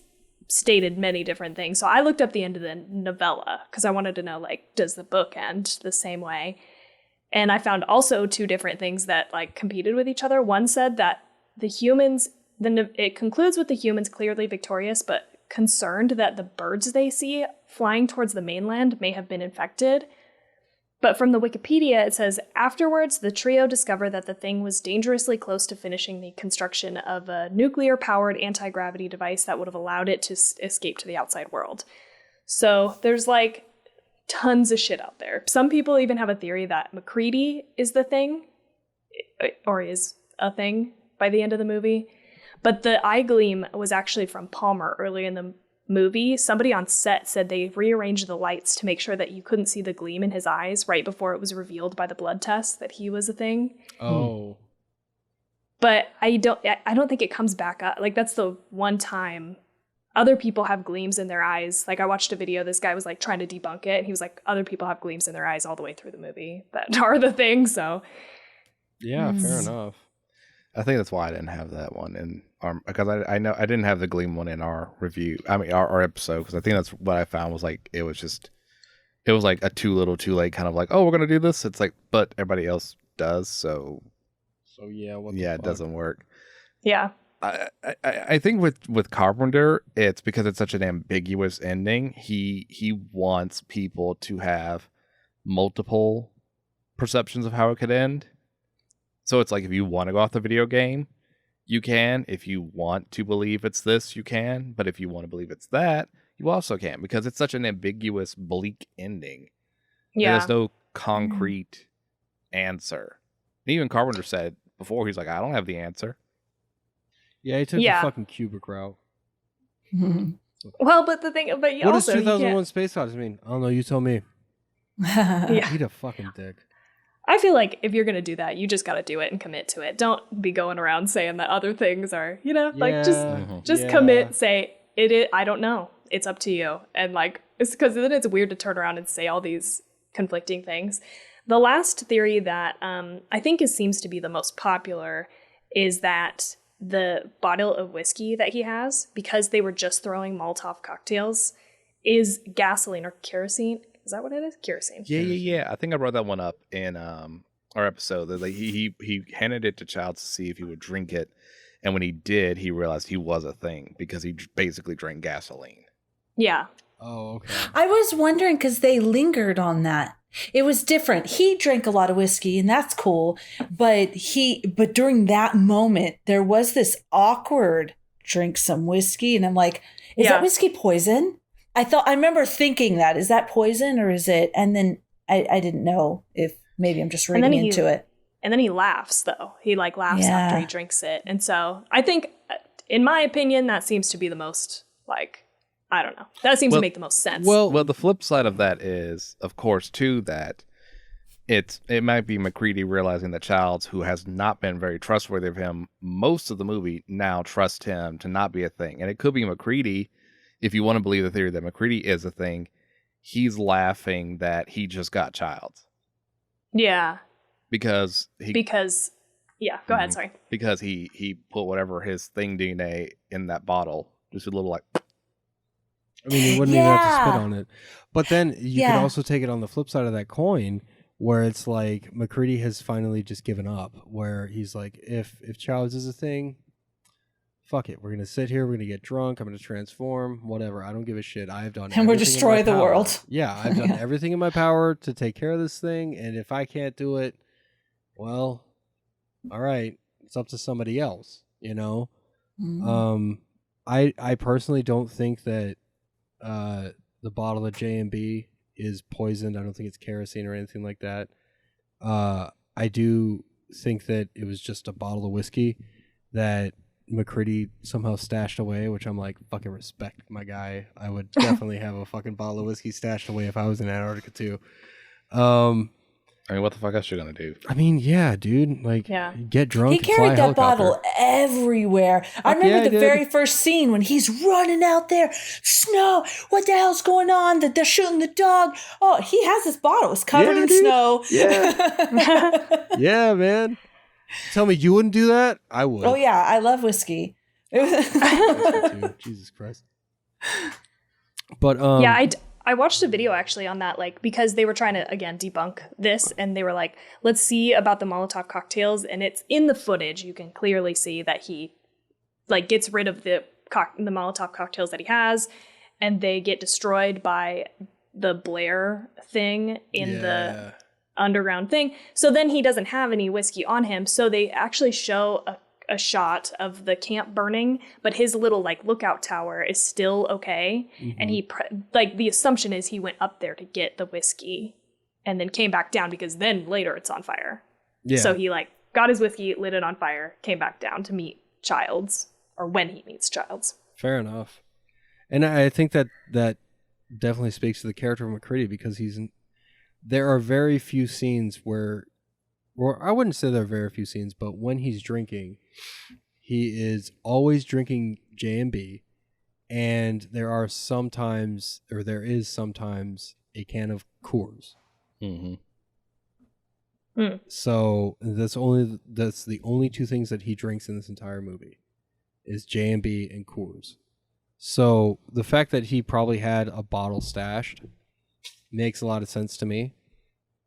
stated many different things. So I looked up the end of the novella because I wanted to know, like, does the book end the same way? And I found also two different things that like competed with each other. One said that the humans, it concludes with the humans clearly victorious, but concerned that the birds they see flying towards the mainland may have been infected. But from the Wikipedia, it says, afterwards, the trio discovered that the thing was dangerously close to finishing the construction of a nuclear-powered anti-gravity device that would have allowed it to escape to the outside world. So there's like tons of shit out there. Some people even have a theory that McCready is the thing, or is a thing by the end of the movie. But the eye gleam was actually from Palmer early in the movie. Somebody on set said they rearranged the lights to make sure that you couldn't see the gleam in his eyes right before it was revealed by the blood test that he was a thing. Oh. But I don't think it comes back up. Like, that's the one time other people have gleams in their eyes. Like, I watched a video, this guy was like trying to debunk it, and he was like, other people have gleams in their eyes all the way through the movie that are the thing. So yeah, fair enough. I think that's why I didn't have that one in our, because I know I didn't have the Gleam one in our review. I mean, our episode, because I think that's what I found was like, it was like a too little too late kind of like, oh, we're going to do this. It's like, but everybody else does. So yeah, it doesn't work. Yeah. I think with Carpenter, it's because it's such an ambiguous ending. He wants people to have multiple perceptions of how it could end. So it's like, if you want to go off the video game, you can. If you want to believe it's this, you can. But if you want to believe it's that, you also can, because it's such an ambiguous, bleak ending. Yeah. There's no concrete answer. And even Carpenter said before, he's like, I don't have the answer. Yeah, he took the fucking Kubrick route. Well, but the thing, but you What also does you can't- 2001 Space Odyssey mean? I don't know. You tell me. Yeah. Eat a fucking dick. I feel like if you're gonna do that, you just gotta do it and commit to it. Don't be going around saying that other things are, like just commit. Say it is. I don't know. It's up to you. And like, it's because then it's weird to turn around and say all these conflicting things. The last theory that I think seems to be the most popular is that the bottle of whiskey that he has, because they were just throwing Molotov cocktails, is gasoline or kerosene. Is that what it is? Kerosene. Yeah. I think I brought that one up in our episode. That like he handed it to Childs to see if he would drink it, and when he did, he realized he was a thing because he basically drank gasoline. Yeah. Oh, okay. I was wondering because they lingered on that. It was different. He drank a lot of whiskey, and that's cool. But during that moment, there was this awkward drink some whiskey, and I'm like, is that whiskey poison? I remember thinking that. Is that poison or is it? And then I didn't know if maybe I'm just reading into it. And then he laughs, though. He like laughs after he drinks it. And so I think, in my opinion, that seems to be the most like, I don't know. That seems to make the most sense. Well, the flip side of that is, of course, too, that it might be McCready realizing that Childs, who has not been very trustworthy of him most of the movie, now trusts him to not be a thing. And it could be McCready, if you want to believe the theory that McCready is a thing, he's laughing that he just got Childs. Yeah. Because go ahead, sorry. Because he put whatever his thing DNA in that bottle. Just a little like... I mean, you wouldn't even have to spit on it. But then you could also take it on the flip side of that coin, where it's like McCready has finally just given up, where he's like, if Childs is a thing, fuck it. We're going to sit here. We're going to get drunk. I'm going to transform. Whatever. I don't give a shit. I've done and we'll destroy the world. Yeah, I've done everything in my power to take care of this thing. And if I can't do it, well, all right. It's up to somebody else, Mm-hmm. I personally don't think that the bottle of J&B is poisoned. I don't think it's kerosene or anything like that. I do think that it was just a bottle of whiskey that McCready somehow stashed away, which I'm like, fucking respect my guy. I would definitely have a fucking bottle of whiskey stashed away if I was in Antarctica too. I mean, what the fuck else you gonna do? I mean, yeah, dude. Like, get drunk. He carried that bottle everywhere. I remember the very first scene when he's running out there. Snow, what the hell's going on? They're shooting the dog. Oh, he has this bottle. It's covered in snow. Yeah. Yeah, man. Tell me you wouldn't do that? I would. Oh, yeah. I love whiskey. Jesus Christ. But, I watched a video actually on that, like, because they were trying to, again, debunk this, and they were like, let's see about the Molotov cocktails, and it's in the footage. You can clearly see that he, like, gets rid of the Molotov cocktails that he has, and they get destroyed by the Blair thing in the underground thing. So then he doesn't have any whiskey on him, so they actually show a shot of the camp burning, but his little like lookout tower is still okay. Mm-hmm. And he the assumption is he went up there to get the whiskey and then came back down because then later it's on fire. Yeah. So he like got his whiskey, lit it on fire, came back down to meet Childs, or when he meets Childs. Fair enough. And I think that definitely speaks to the character of McCready, because there are very few scenes where, or I wouldn't say there are very few scenes, but when he's drinking, he is always drinking J&B, and there is sometimes a can of Coors. Mm-hmm. So that's the only two things that he drinks in this entire movie is J&B and Coors. So the fact that he probably had a bottle stashed makes a lot of sense to me.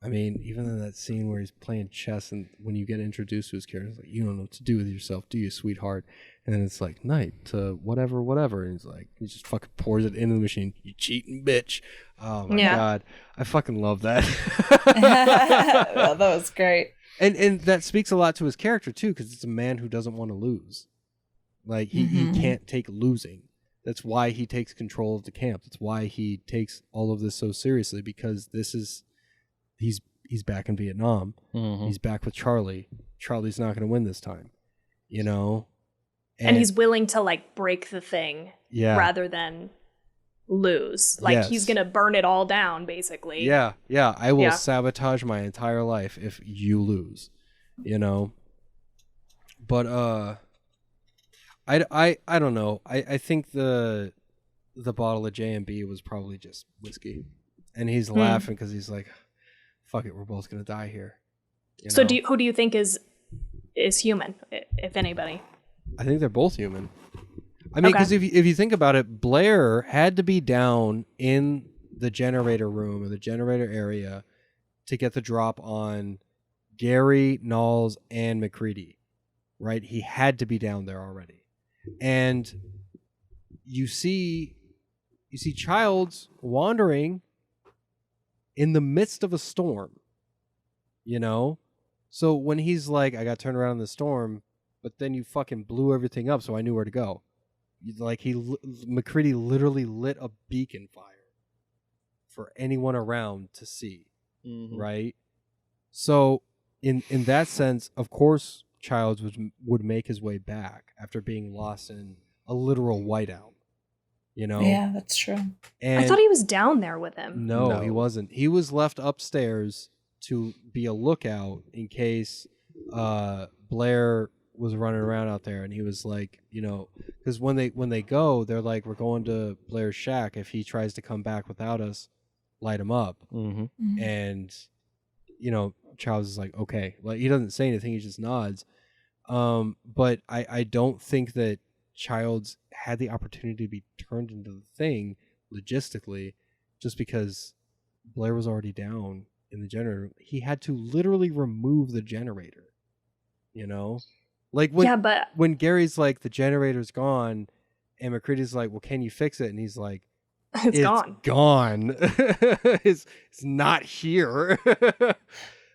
I mean, even in that scene where he's playing chess, and when you get introduced to his character, it's like, you don't know what to do with yourself, do you, sweetheart? And then it's like, night to whatever. And he's like, he just fucking pours it into the machine. You cheating bitch. Oh my God. I fucking love that. Well, that was great. And that speaks a lot to his character too, because it's a man who doesn't want to lose. Like, he can't take losing. That's why he takes control of the camp. That's why he takes all of this so seriously, because he's back in Vietnam. Mm-hmm. He's back with Charlie. Charlie's not going to win this time, you know? And he's willing to like break the thing rather than lose. Like Yes. he's gonna burn it all down, basically. Yeah, I will Yeah. sabotage my entire life if you lose, you know. But I don't know. I think the bottle of J&B was probably just whiskey, and he's laughing because he's like, "Fuck it, we're both gonna die here." You So know? who do you think is human, if anybody? I think they're both human. I mean, because if you think about it, Blair had to be down in the generator room or the generator area to get the drop on Gary, Knowles, and McCready, right? He had to be down there already. And you see Childs wandering in the midst of a storm, you know? So when he's like, I got turned around in the storm, but then you fucking blew everything up, so I knew where to go. Like McCready literally lit a beacon fire for anyone around to see, right? So in that sense, of course, Childs would make his way back after being lost in a literal whiteout. You know? Yeah, that's true. And I thought he was down there with him. No, he wasn't. He was left upstairs to be a lookout in case Blair was running around out there, and he was like, you know, because when they go, they're like, we're going to Blair's shack. If he tries to come back without us, light him up. And you know, Charles is like, okay, like he doesn't say anything, he just nods. But I don't think that Childs had the opportunity to be turned into the thing logistically, just because Blair was already down in the generator. He had to literally remove the generator, you know. Like when Gary's like, the generator's gone, and McCready's like, well, can you fix it? And he's like, it's gone. Gone. it's not here.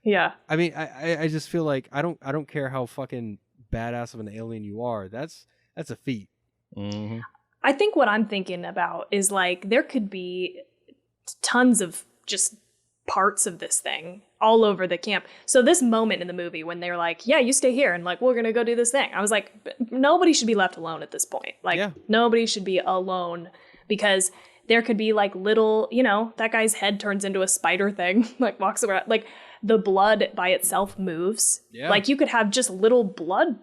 Yeah. I mean, I just feel like I don't care how fucking badass of an alien you are. That's a feat. I think what I'm thinking about is like there could be tons of just parts of this thing all over the camp. So this moment in the movie when they're like, yeah, you stay here and like we're gonna go do this thing, I was like, nobody should be left alone at this point. Like nobody should be alone, because there could be like little, you know, that guy's head turns into a spider thing, like walks around, like the blood by itself moves. Like you could have just little blood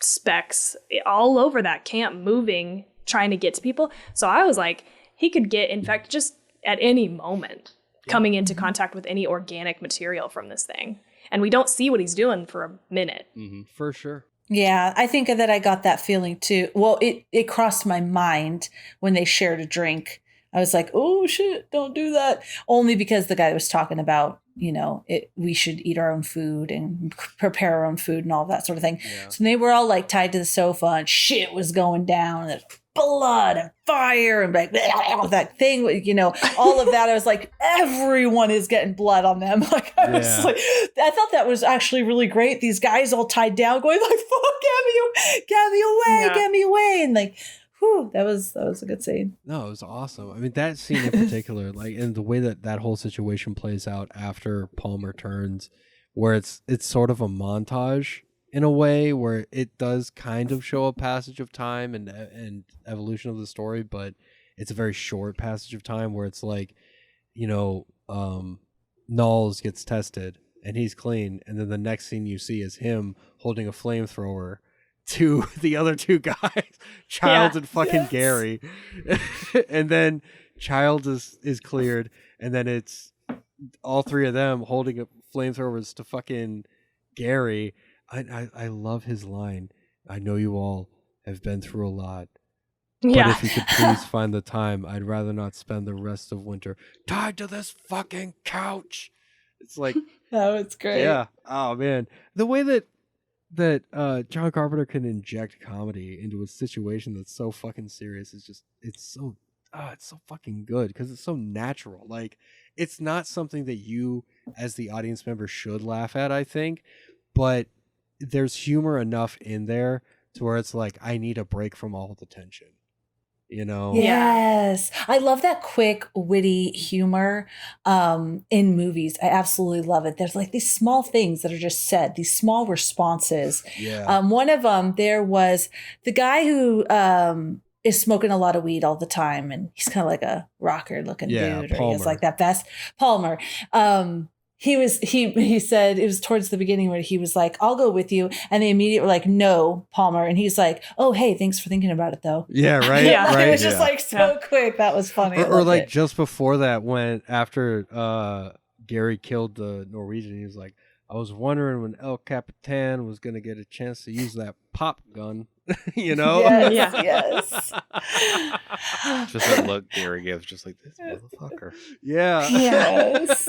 specks all over that camp moving, trying to get to people. So I was like, he could get infected just at any moment, coming into contact with any organic material from this thing. And we don't see what he's doing for a minute. For sure. Yeah, I think that I got that feeling too. Well, it crossed my mind when they shared a drink. I was like, oh shit, don't do that. Only because the guy was talking about, you know, we should eat our own food and prepare our own food and all that sort of thing. Yeah. So they were all like tied to the sofa and shit was going down. And blood and fire and like that thing, you know, all of that. I was like, everyone is getting blood on them. Like I was like, I thought that was actually really great. These guys all tied down, going like, "Fuck, get me away!" And like, whew, that was a good scene. No, it was awesome. I mean, that scene in particular, like, and the way that whole situation plays out after Palmer turns, where it's sort of a montage in a way where it does kind of show a passage of time and evolution of the story, but it's a very short passage of time where it's like, you know, Knowles gets tested and he's clean, and then the next scene you see is him holding a flamethrower to the other two guys, Childs and fucking Gary. And then Childs is cleared, and then it's all three of them holding up flamethrowers to fucking Gary. I love his line. I know you all have been through a lot. But if you could please find the time, I'd rather not spend the rest of winter tied to this fucking couch. It's like, oh, it's great. Yeah. Oh man, the way that John Carpenter can inject comedy into a situation that's so fucking serious is just it's so fucking good because it's so natural. Like, it's not something that you as the audience member should laugh at, I think, but there's humor enough in there to where it's like, I need a break from all the tension, you know? Yes. I love that quick, witty humor in movies. I absolutely love it. There's like these small things that are just said, these small responses. Yeah. One of them, there was the guy who is smoking a lot of weed all the time, and he's kind of like a rocker looking dude, or he has like that vest. Palmer. He said it was towards the beginning where he was like, I'll go with you. And they immediately were like, no, Palmer. And he's like, oh, hey, thanks for thinking about it though. Yeah, right. Yeah. Right. It was just like so quick. That was funny. Or like just before that, when after Gary killed the Norwegian, he was like, I was wondering when El Capitan was going to get a chance to use that pop gun, you know? Yes. Just that look Gary gives, just like this motherfucker. Yeah. Yes.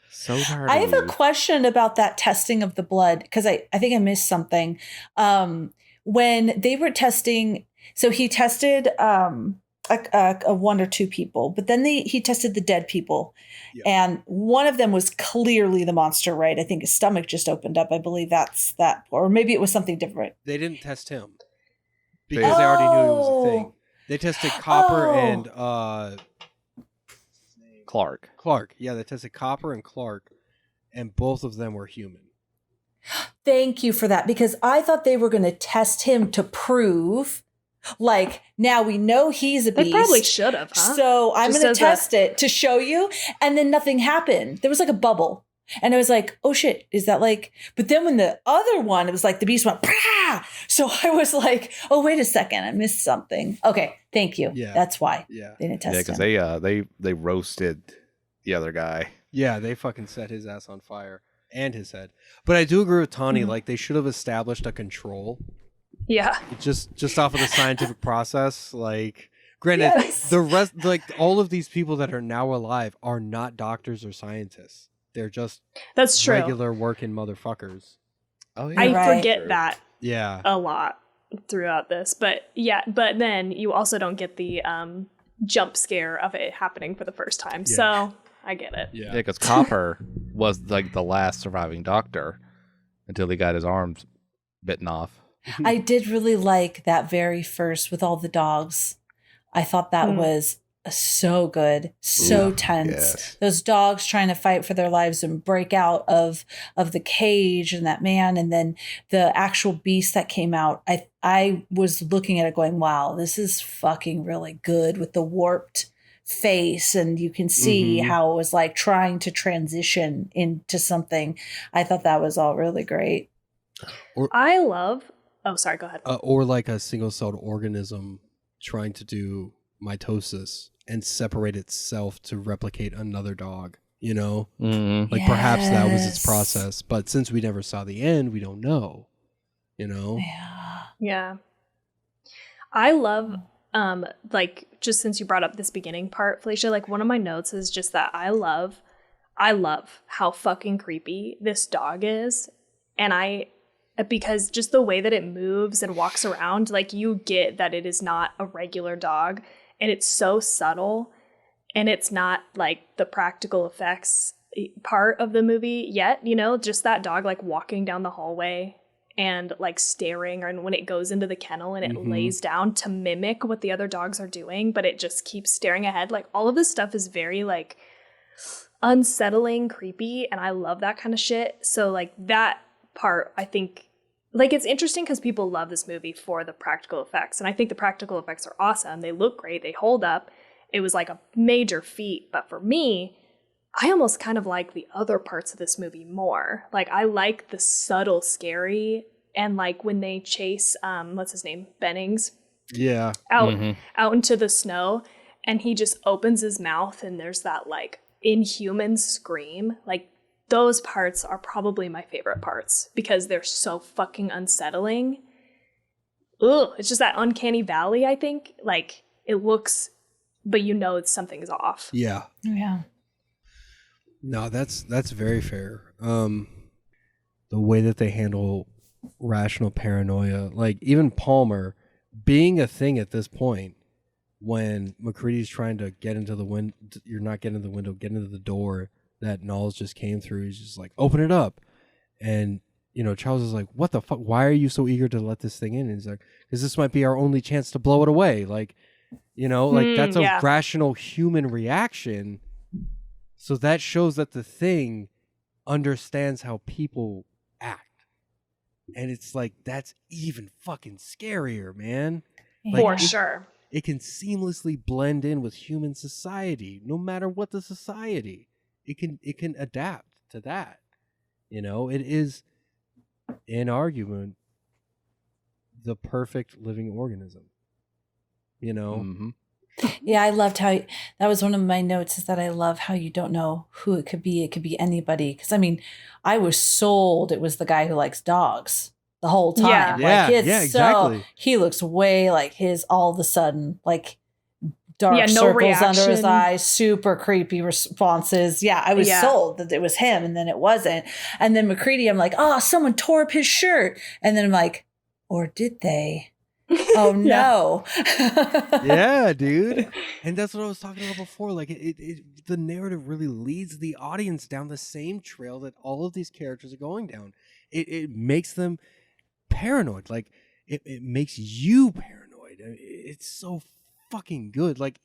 So tired. I have a question about that testing of the blood, because I think I missed something. When they were testing, so he tested a one or two people, but then he tested the dead people. Yeah. And one of them was clearly the monster, right? I think his stomach just opened up. I believe that's that. Or maybe it was something different. They didn't test him because they already knew it was a thing. They tested Copper and Clark. Yeah, they tested Copper and Clark, and both of them were human. Thank you for that, because I thought they were going to test him to prove, like, now we know he's a beast. They probably should have, huh? So I'm going to test it to show you. And then nothing happened. There was like a bubble. And I was like, oh shit, is that like, but then when the other one, it was like the beast went, Prah! So I was like, oh, wait a second, I missed something. Okay, thank you. Yeah. That's why. Yeah. They didn't test him. Yeah, because they roasted the other guy. Yeah, they fucking set his ass on fire and his head. But I do agree with Tawny, like they should have established a control. Yeah. Just off of the scientific process, like granted, the rest, like all of these people that are now alive are not doctors or scientists. They're just regular working motherfuckers. Oh yeah. I forget that a lot throughout this. But then you also don't get the jump scare of it happening for the first time. Yeah. So I get it. Yeah, because Copper was like the last surviving doctor until he got his arms bitten off. I did really like that very first with all the dogs. I thought that was so good, so tense. Yes. Those dogs trying to fight for their lives and break out of the cage and that man, and then the actual beast that came out. I was looking at it going, wow, this is fucking really good with the warped face, and you can see how it was like trying to transition into something. I thought that was all really great. I love sorry, go ahead. Or like a single-celled organism trying to do mitosis and separate itself to replicate another dog, you know? Like perhaps that was its process. But since we never saw the end, we don't know, you know? Yeah. I love, like, just since you brought up this beginning part, Felicia, like one of my notes is just that I love how fucking creepy this dog is. And because just the way that it moves and walks around, like you get that it is not a regular dog, and it's so subtle, and it's not like the practical effects part of the movie yet, you know, just that dog like walking down the hallway and like staring, or when it goes into the kennel and it lays down to mimic what the other dogs are doing, but it just keeps staring ahead. Like all of this stuff is very like unsettling, creepy, and I love that kind of shit. So like that part, I think, like it's interesting because people love this movie for the practical effects, and I think the practical effects are awesome. They look great, they hold up. It was like a major feat, but for me, I almost kind of like the other parts of this movie more. Like I like the subtle scary, and like when they chase what's his name, Bennings, out into the snow, and he just opens his mouth and there's that like inhuman scream. Like those parts are probably my favorite parts because they're so fucking unsettling. Ugh, it's just that uncanny valley, I think. Like it looks, but you know something's off. Yeah. Yeah. No, that's very fair. The way that they handle rational paranoia, like even Palmer being a thing at this point, when McCready's trying to get into the window, you're not getting into the window, get into the door that Knowles just came through. He's just like, open it up. And, you know, Charles is like, what the fuck? Why are you so eager to let this thing in? And he's like, because this might be our only chance to blow it away. Like, you know, like that's a rational human reaction. So that shows that the thing understands how people act. And it's like, that's even fucking scarier, man. Like, for sure. it can seamlessly blend in with human society, no matter what the society. It can adapt to that. You know, it is, in argument, the perfect living organism. You know? Mm-hmm. Yeah, I loved how that was one of my notes, is that I love how you don't know who it could be. It could be anybody. Because I mean, I was sold it was the guy who likes dogs the whole time. Yeah, it's exactly. So he looks way like his, all of a sudden, like dark no circles reaction. under his eyes, super creepy responses. Yeah, I was sold that it was him, and then it wasn't. And then McCready, I'm like, oh, someone tore up his shirt. And then I'm like, or did they? Oh no. Yeah, dude. And that's what I was talking about before. Like the narrative really leads the audience down the same trail that all of these characters are going down. It makes them paranoid. Like it makes you paranoid. It's so fucking good. Like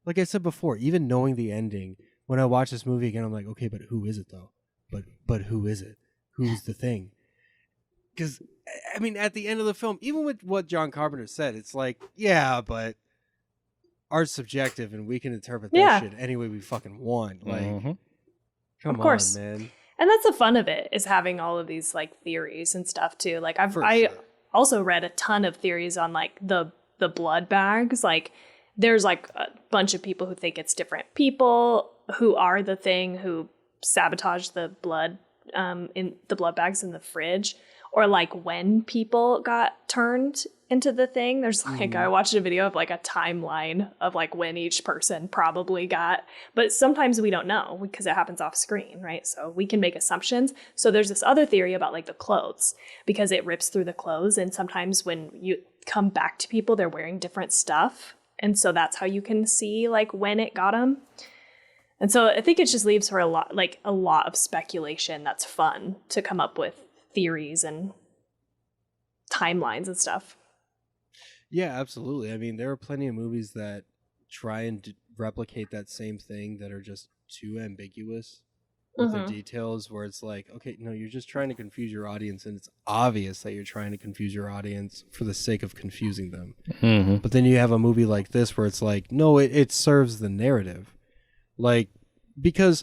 I said before, even knowing the ending, when I watch this movie again, I'm like, okay, but who is it though? But who is it? Who's the thing? Because, I mean, at the end of the film, even with what John Carpenter said, it's like, yeah, but art's subjective and we can interpret that shit any way we fucking want. Like, come on, man. And that's the fun of it, is having all of these like theories and stuff too. Like I also read a ton of theories on like the blood bags. Like there's like a bunch of people who think it's different people who are the thing who sabotage the blood in the blood bags in the fridge. Or like when people got turned into the thing. There's like, I watched a video of like a timeline of like when each person probably got, but sometimes we don't know because it happens off screen, right? So we can make assumptions. So there's this other theory about like the clothes, because it rips through the clothes. And sometimes when you come back to people, they're wearing different stuff. And so that's how you can see like when it got them. And so I think it just leaves for a lot of speculation that's fun to come up with theories and timelines and stuff. Yeah, absolutely. I mean, there are plenty of movies that try and replicate that same thing that are just too ambiguous with the details, where it's like, okay, no, you're just trying to confuse your audience, and it's obvious that you're trying to confuse your audience for the sake of confusing them. But then you have a movie like this where it's like, no, it serves the narrative. Like, because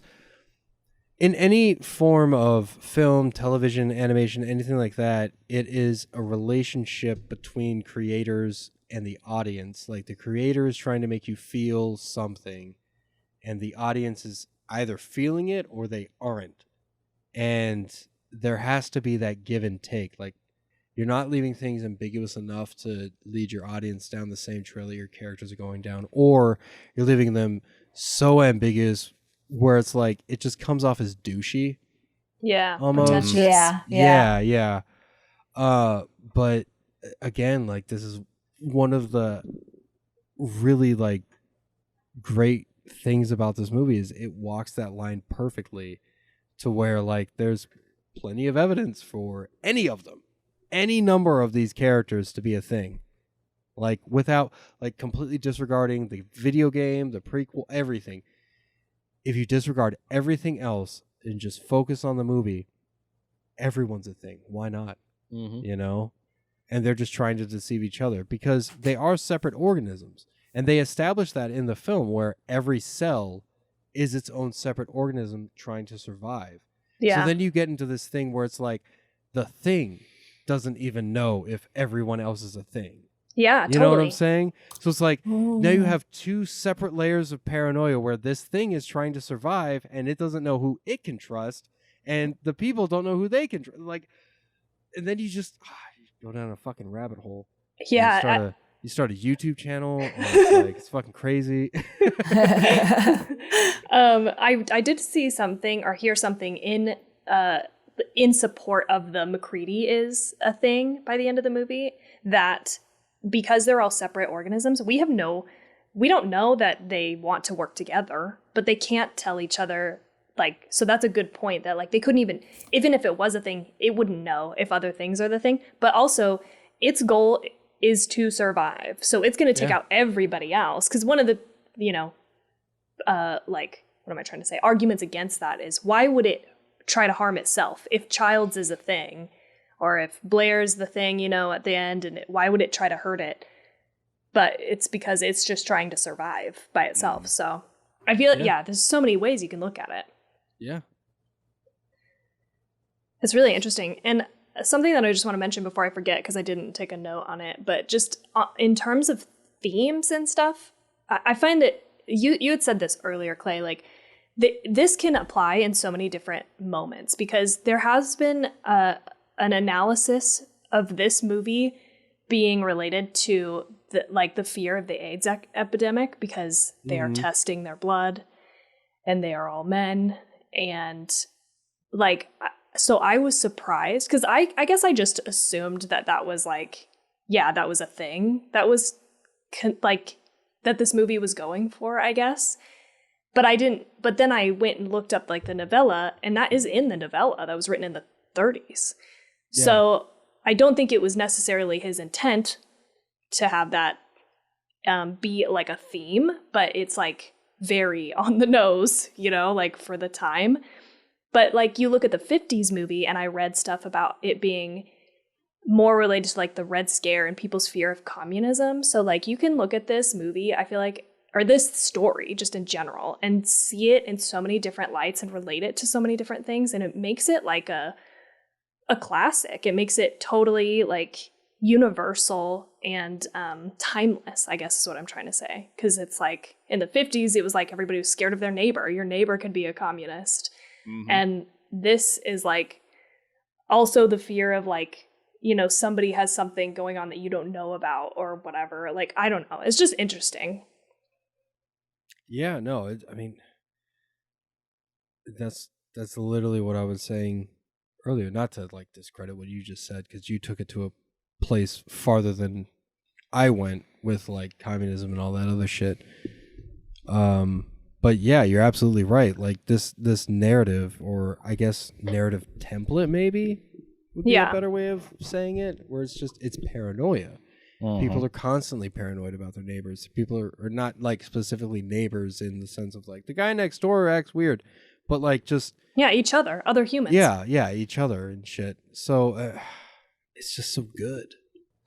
in any form of film, television, animation, anything like that, it is a relationship between creators and the audience. Like the creator is trying to make you feel something, and the audience is either feeling it or they aren't. And there has to be that give and take. Like you're not leaving things ambiguous enough to lead your audience down the same trail that your characters are going down, or you're leaving them so ambiguous where it's like it just comes off as douchey. Yeah. Almost. Yeah. But again, like this is one of the really like great things about this movie is it walks that line perfectly to where like there's plenty of evidence for any of them, any number of these characters to be a thing. Like without like completely disregarding the video game, the prequel, everything. If you disregard everything else and just focus on the movie, everyone's a thing. Why not? You know? And they're just trying to deceive each other because they are separate organisms. And they establish that in the film where every cell is its own separate organism trying to survive. Yeah. So then you get into this thing where it's like the thing doesn't even know if everyone else is a thing. Yeah, you know what I'm saying? So it's like now you have two separate layers of paranoia where this thing is trying to survive and it doesn't know who it can trust, and the people don't know who they can trust. Like, and then you just you go down a fucking rabbit hole. Yeah, you start a YouTube channel, and it's like it's fucking crazy. I did see something or hear something in support of the McCready is a thing by the end of the movie, that because they're all separate organisms, we don't know that they want to work together, but they can't tell each other. Like, so that's a good point, that like they couldn't even if it was a thing, it wouldn't know if other things are the thing. But also its goal is to survive. So it's going to take out everybody else. Because one of the, like, what am I trying to say? Arguments against that is, why would it try to harm itself if Childs is a thing? Or if Blair's the thing, at the end, and why would it try to hurt it? but it's because it's just trying to survive by itself. So I feel there's so many ways you can look at it. Yeah. It's really interesting. And something that I just want to mention before I forget, because I didn't take a note on it, but just in terms of themes and stuff, I find that you had said this earlier, Clay, like this can apply in so many different moments, because there has been an analysis of this movie being related to the fear of the AIDS epidemic, because they are testing their blood and they are all men. And so I was surprised, because I guess I just assumed that was that was a thing that was that this movie was going for, I guess. But I didn't. But then I went and looked up the novella, and that is in the novella that was written in the 30s. Yeah. So I don't think it was necessarily his intent to have that be a theme, but it's very on the nose, for the time. But you look at the 50s movie, and I read stuff about it being more related to the Red Scare and people's fear of communism. So you can look at this movie, I feel or this story just in general, and see it in so many different lights and relate it to so many different things. And it makes it a classic. It makes it totally universal and timeless, I guess is what I'm trying to say. Because it's in the 50s, it was everybody was scared of their neighbor. Your neighbor could be a communist. Mm-hmm. And this is also the fear of somebody has something going on that you don't know about or whatever. I don't know. It's just interesting. Yeah, no, I mean, that's literally what I was saying earlier. Not to discredit what you just said, because you took it to a place farther than I went with communism and all that other shit. But yeah, you're absolutely right. This narrative, or I guess narrative template, maybe would be a better way of saying it, where it's paranoia. Uh-huh. People are constantly paranoid about their neighbors. People are not specifically neighbors in the sense of the guy next door acts weird, but just each other, other humans. Yeah, each other and shit. So it's just so good.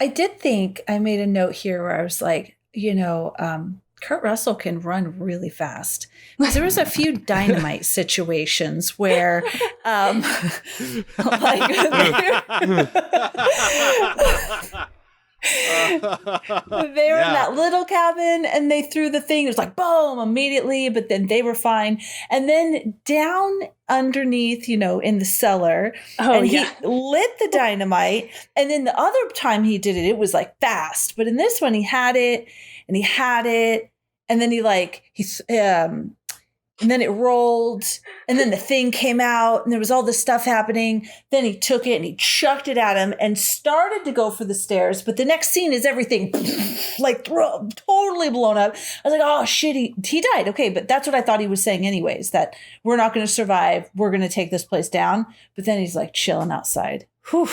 I did think I made a note here where I was Kurt Russell can run really fast. There was a few dynamite situations where they were in that little cabin, and they threw the thing. It was boom immediately, but then they were fine. And then down underneath, in the cellar, he lit the dynamite. And then the other time he did it, it was fast. But in this one, he had it, and then and then it rolled, and then the thing came out, and there was all this stuff happening. Then he took it and he chucked it at him and started to go for the stairs. But the next scene is everything totally blown up. I was oh shit, he died. Okay, but that's what I thought he was saying anyways, that we're not going to survive. We're going to take this place down. But then he's chilling outside. Whew.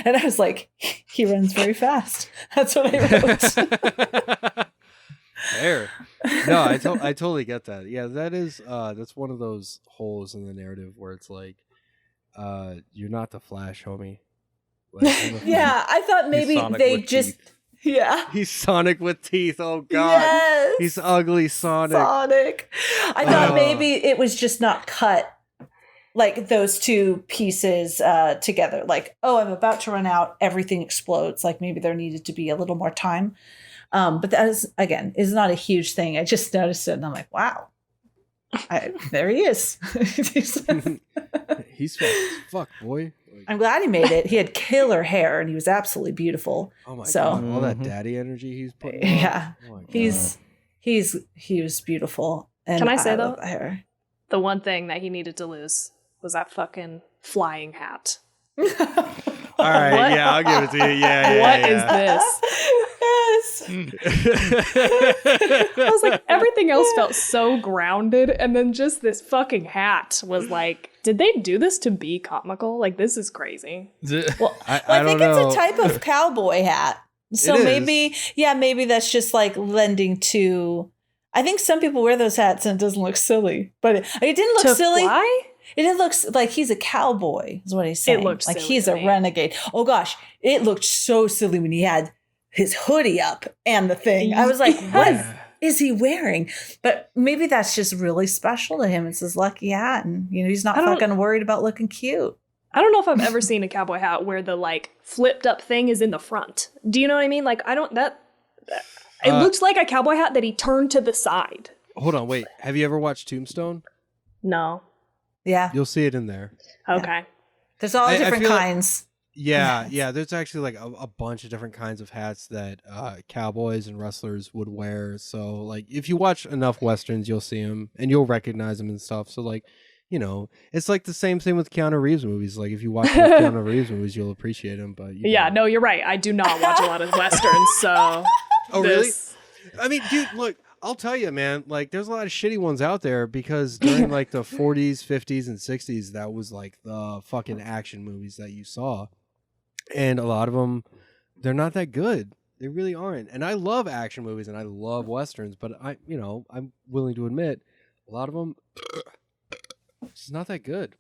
And I was he runs very fast. That's what I wrote. Fair. No, I totally get that. Yeah, that is that's one of those holes in the narrative where it's you're not the Flash, homie. Yeah, I thought maybe they just teeth. Yeah. He's Sonic with teeth. Oh god. Yes. He's ugly Sonic. I thought maybe it was just not cut those two pieces together. I'm about to run out, everything explodes. Maybe there needed to be a little more time. But that is not a huge thing. I just noticed it, and I'm wow. There he is. He's fast as fuck, boy. I'm glad he made it. He had killer hair, and he was absolutely beautiful. Oh my god! All that daddy energy he's putting. Yeah, oh he was beautiful. And can I say though, the one thing that he needed to lose was that fucking flying hat. All right, yeah, I'll give it to you. Yeah. What is this? I was everything else felt so grounded, and then just this fucking hat was did they do this to be comical? This is crazy. Well, I think it's a type of cowboy hat. So maybe that's just lending to. I think some people wear those hats and it doesn't look silly, but it didn't look silly. Fly? It didn't look like he's a cowboy, is what he's saying. It looked silly he's a renegade. Oh gosh, it looked so silly when he had his hoodie up and the thing. I was like, what is he wearing? But maybe that's just really special to him. It's his lucky hat. And, he's not fucking worried about looking cute. I don't know if I've ever seen a cowboy hat where the like flipped up thing is in the front. Do you know what I mean? Like, it looks like a cowboy hat that he turned to the side. Hold on, wait. Have you ever watched Tombstone? No. Yeah. You'll see it in there. Okay. Yeah. There's all different kinds. Yeah. There's actually like a bunch of different kinds of hats that cowboys and wrestlers would wear. So like if you watch enough Westerns, you'll see them and you'll recognize them and stuff. So like, it's like the same thing with Keanu Reeves movies. Like if you watch Keanu Reeves movies, you'll appreciate him. But no, you're right. I do not watch a lot of Westerns. So really? I mean, dude, look. I'll tell you, man, like there's a lot of shitty ones out there because during like the 40s, 50s, and 60s, that was like the fucking action movies that you saw. And a lot of them, they're not that good. They really aren't. And I love action movies and I love Westerns, but I'm willing to admit a lot of them, it's not that good.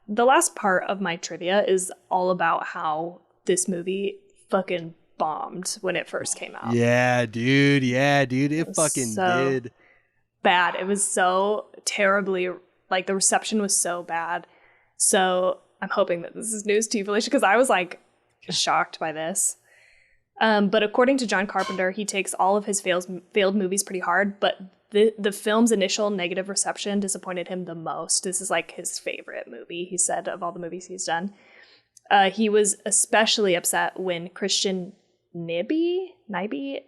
The last part of my trivia is all about how this movie fucking bombed when it first came out. Yeah, dude. It fucking did. Bad. It was so terribly, like the reception was so bad. So I'm hoping that this is news to you, Felicia, because I was like shocked by this. But according to John Carpenter, he takes all of his failed movies pretty hard, but the film's initial negative reception disappointed him the most. This is like his favorite movie, he said, of all the movies he's done. He was especially upset when Christian Nyby,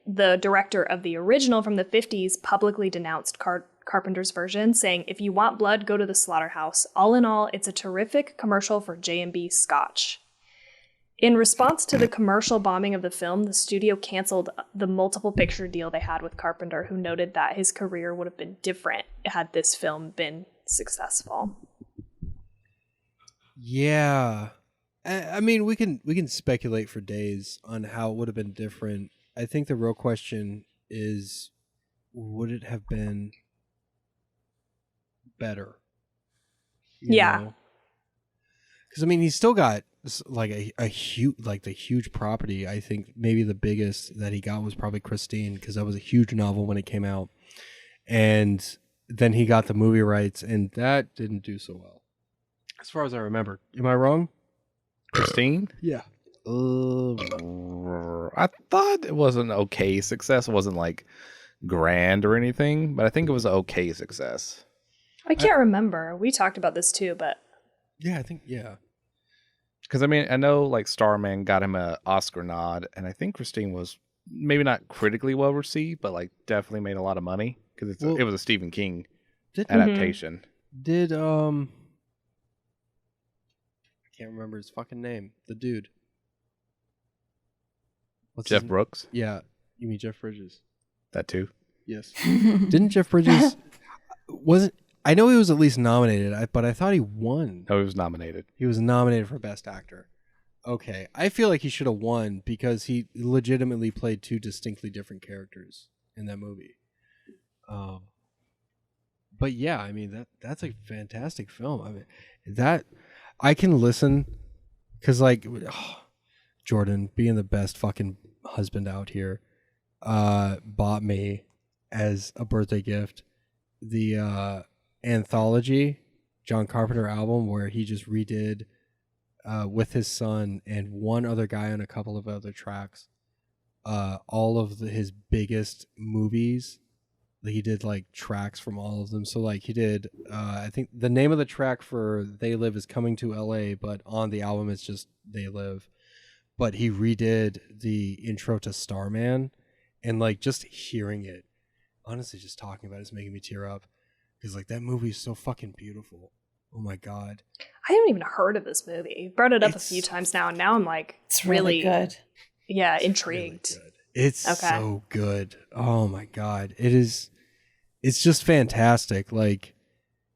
the director of the original from the 50s, publicly denounced Carpenter's version, saying, "If you want blood, go to the slaughterhouse. All in all, it's a terrific commercial for J&B Scotch." In response to the commercial bombing of the film, the studio canceled the multiple picture deal they had with Carpenter, who noted that his career would have been different had this film been successful. Yeah. I mean, we can speculate for days on how it would have been different. I think the real question is, would it have been better? Yeah. Because I mean, he's still got like a huge, like the huge property. I think maybe the biggest that he got was probably Christine, because that was a huge novel when it came out, and then he got the movie rights, and that didn't do so well, as far as I remember. Am I wrong? Christine? Yeah. I thought it was an okay success. It wasn't like grand or anything, but I think it was an okay success. I can't remember. We talked about this too, but yeah, I think, yeah. Because I mean, I know like Starman got him an Oscar nod, and I think Christine was maybe not critically well received, but like definitely made a lot of money because it was a Stephen King adaptation. Did I can't remember his fucking name. The dude. What's Jeff Brooks? Yeah. You mean Jeff Bridges? That too? Yes. Didn't Jeff Bridges... I know he was at least nominated, but I thought he won. No, he was nominated. He was nominated for Best Actor. Okay. I feel like he should have won because he legitimately played two distinctly different characters in that movie. But yeah, I mean, that's a fantastic film. I mean, that... I can listen because, like, Jordan, being the best fucking husband out here, bought me as a birthday gift the anthology John Carpenter album where he just redid with his son and one other guy on a couple of other tracks all of his biggest movies. He did like tracks from all of them. So like he did, I think the name of the track for They Live is Coming to LA, but on the album it's just They Live. But he redid the intro to Starman, and like just hearing it, honestly, just talking about it is making me tear up. Because like that movie is so fucking beautiful. Oh my God. I haven't even heard of this movie. You brought it up a few times now, and now I'm like, it's really good. Yeah, intrigued. Really it's so good. Oh my God. It's just fantastic. Like,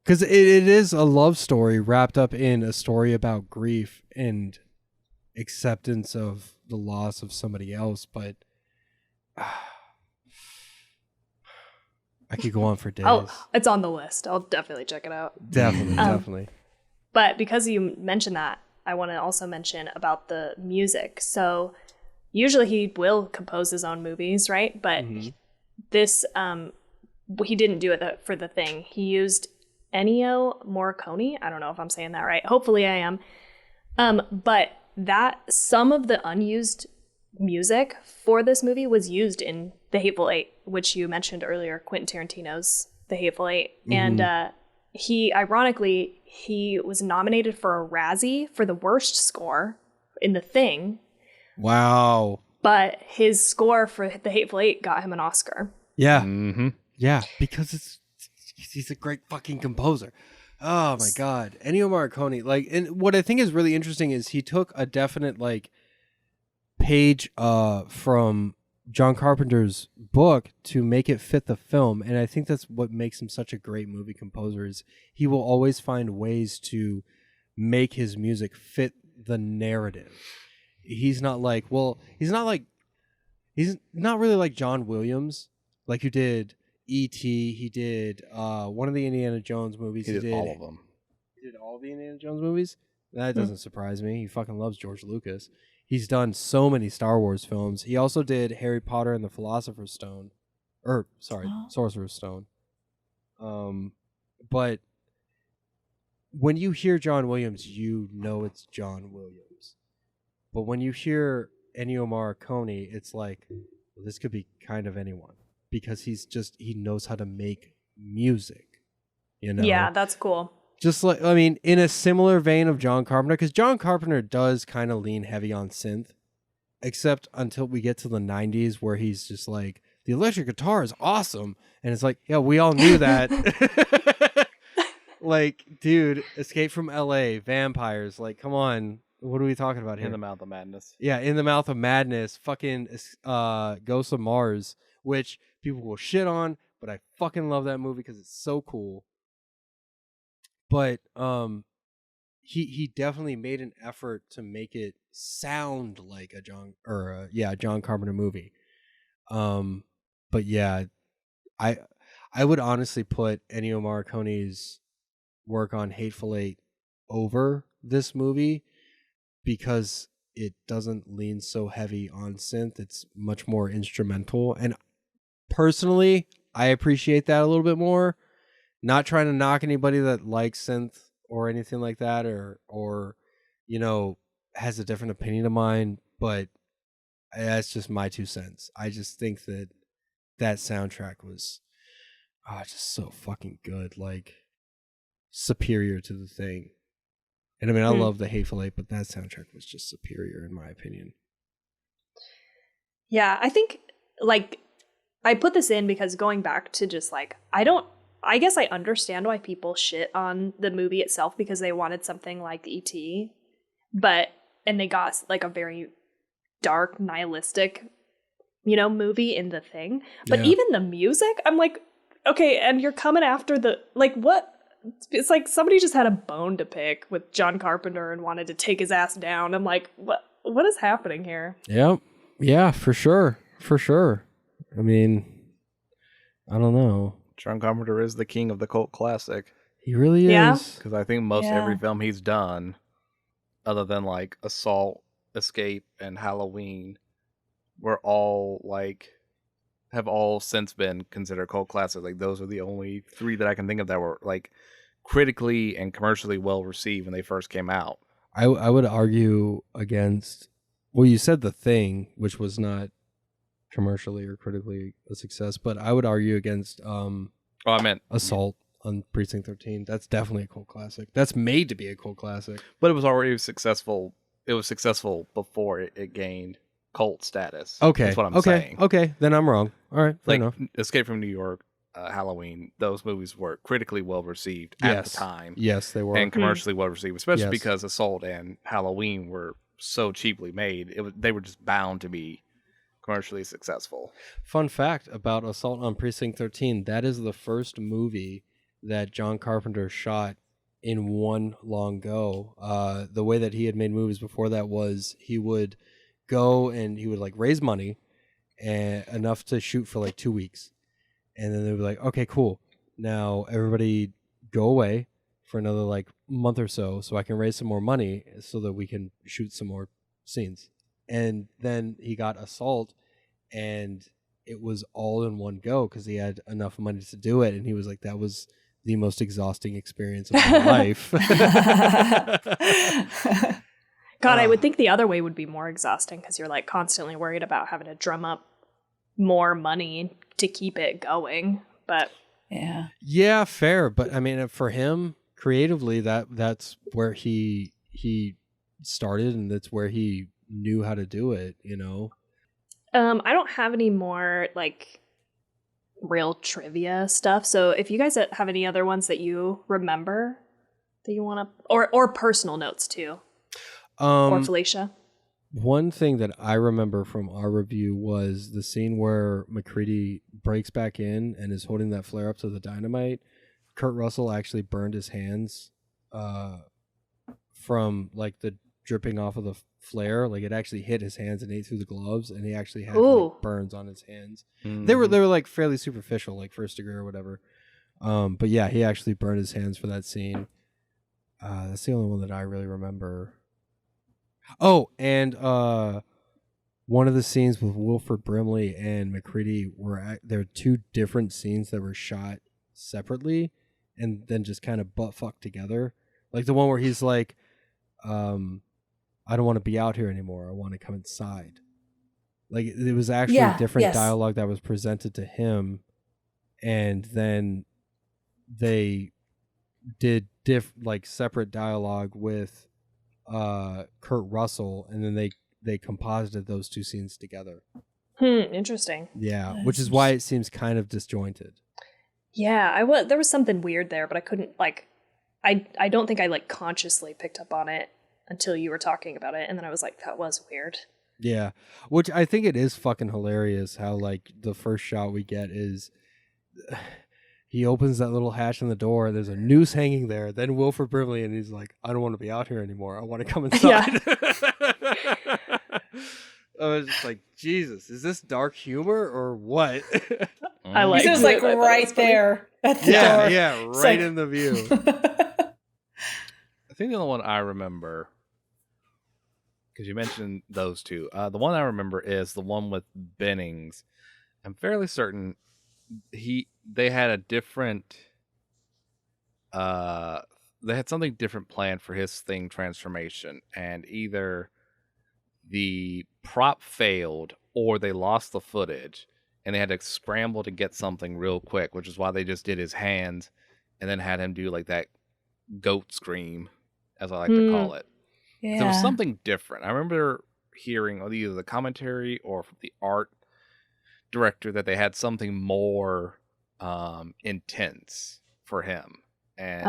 because it is a love story wrapped up in a story about grief and acceptance of the loss of somebody else. But I could go on for days. It's on the list. I'll definitely check it out. Definitely. But because you mentioned that, I want to also mention about the music. So usually he will compose his own movies, right? But this, he didn't do it for The Thing. He used Ennio Morricone. I don't know if I'm saying that right. Hopefully I am. But that some of the unused music for this movie was used in The Hateful Eight, which you mentioned earlier, Quentin Tarantino's The Hateful Eight. And he was nominated for a Razzie for the worst score in The Thing. Wow. But his score for The Hateful Eight got him an Oscar. Yeah. Yeah, because he's a great fucking composer. Oh my God. Ennio Morricone. Like, and what I think is really interesting is he took a definite like page from John Carpenter's book to make it fit the film. And I think that's what makes him such a great movie composer is he will always find ways to make his music fit the narrative. He's not really like John Williams, like who did E.T. He did one of the Indiana Jones movies. He did all of them. He did all of the Indiana Jones movies? That doesn't surprise me. He fucking loves George Lucas. He's done so many Star Wars films. He also did Harry Potter and the Philosopher's Stone. Sorcerer's Stone. But when you hear John Williams, you know it's John Williams. But when you hear Ennio Morricone, it's like, well, this could be kind of anyone. Because he knows how to make music, you know? Yeah, that's cool. Just like, I mean, in a similar vein of John Carpenter, because John Carpenter does kind of lean heavy on synth, except until we get to the 90s where he's just like, the electric guitar is awesome. And it's like, yeah, we all knew that. Like, dude, Escape from LA, Vampires, like, come on. What are we talking about here? In the Mouth of Madness. Yeah, In the Mouth of Madness, fucking Ghosts of Mars, which people will shit on, but I fucking love that movie because it's so cool. But he definitely made an effort to make it sound like a John Carpenter movie. But yeah, I would honestly put Ennio Morricone's work on Hateful Eight over this movie because it doesn't lean so heavy on synth. It's much more instrumental. And personally, I appreciate that a little bit more. Not trying to knock anybody that likes synth or anything like that or you know, has a different opinion of mine, but that's just my 2 cents. I just think that soundtrack was just so fucking good, like superior to The Thing. And I mean, I love The Hateful Eight, but that soundtrack was just superior in my opinion. Yeah, I think like I put this in because going back to just like, I guess I understand why people shit on the movie itself because they wanted something like E.T., and they got like a very dark, nihilistic, movie in The Thing. But even the music, I'm like, okay, and you're coming after what? It's like somebody just had a bone to pick with John Carpenter and wanted to take his ass down. I'm like, what is happening here? Yeah, for sure. I mean, I don't know. John Carpenter is the king of the cult classic. He really is. Yeah. Because I think most every film he's done, other than like Assault, Escape, and Halloween, were all like have all since been considered cult classics. Like those are the only 3 that I can think of that were like critically and commercially well received when they first came out. I would argue against. Well, you said The Thing, which was not commercially or critically a success, but I would argue against I meant Assault on Precinct 13. That's definitely a cult classic. That's made to be a cult classic. But it was already successful. It was successful before it gained cult status. Okay. That's what I'm saying. Okay, then I'm wrong. All right, fair enough. Escape from New York, Halloween, those movies were critically well received at the time. Yes, they were. And commercially well received, especially because Assault and Halloween were so cheaply made. They were just bound to be commercially successful. Fun fact about Assault on Precinct 13, that is the first movie that John Carpenter shot in one long go. The way that he had made movies before that was he would go and he would like raise money and enough to shoot for like 2 weeks. And then they would be like, okay, cool. Now everybody go away for another like month or so I can raise some more money so that we can shoot some more scenes. and then he got assault, and it was all in one go because he had enough money to do it, and he was like, that was the most exhausting experience of my life. God, I would think the other way would be more exhausting because you're like constantly worried about having to drum up more money to keep it going. But yeah, fair. But I mean, for him creatively, that's where he started, and that's where he knew how to do it. I don't have any more like real trivia stuff. So if you guys have any other ones that you remember that you want to, or personal notes too, or Felicia. One thing that I remember from our review was the scene where McCready breaks back in and is holding that flare up to the dynamite. Kurt Russell actually burned his hands from like the dripping off of the flare. Like it actually hit his hands and ate through the gloves, and he actually had like, burns on his hands. Mm-hmm. They were like fairly superficial, like first degree or whatever. But yeah, he actually burned his hands for that scene. That's the only one that I really remember. Oh, and one of the scenes with Wilford Brimley and McCready there were two different scenes that were shot separately and then just kind of butt fucked together. Like the one where he's like, I don't want to be out here anymore. I want to come inside. Like it was actually different dialogue that was presented to him, and then they did separate dialogue with Kurt Russell, and then they composited those two scenes together. Interesting. Yeah, which is why it seems kind of disjointed. Yeah, there was something weird there, but I couldn't I don't think I consciously picked up on it until you were talking about it, and then I was like, that was weird. Yeah, which I think it is fucking hilarious how the first shot we get is he opens that little hatch in the door, there's a noose hanging there, then Wilford Brimley, and he's like, I don't want to be out here anymore. I want to come inside. I was just like, Jesus, is this dark humor or what? I like it. It was right there at the door. Yeah, right in the view. I think the only one I remember, because you mentioned those two, the one I remember is the one with Bennings. I'm fairly certain they had a different they had something different planned for his thing transformation, and either the prop failed or they lost the footage and they had to scramble to get something real quick, which is why they just did his hands and then had him do that goat scream, as I like to call it. Yeah. There was something different. I remember hearing either the commentary or from the art director that they had something more intense for him, and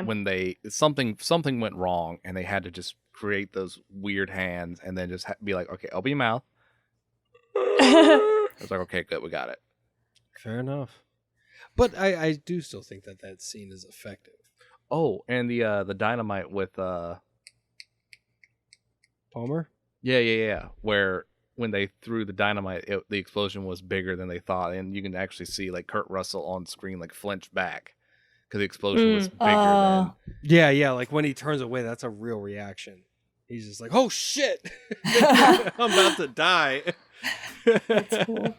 when something went wrong and they had to just create those weird hands and then just be like, okay, open your mouth. I was like, okay, good, we got it. Fair enough. But I do still think that scene is effective. Oh, and the dynamite with Palmer? Yeah. Where when they threw the dynamite, the explosion was bigger than they thought, and you can actually see Kurt Russell on screen flinch back because the explosion was bigger than. Yeah. Like when he turns away, that's a real reaction. He's just like, "Oh shit, I'm about to die." That's cool.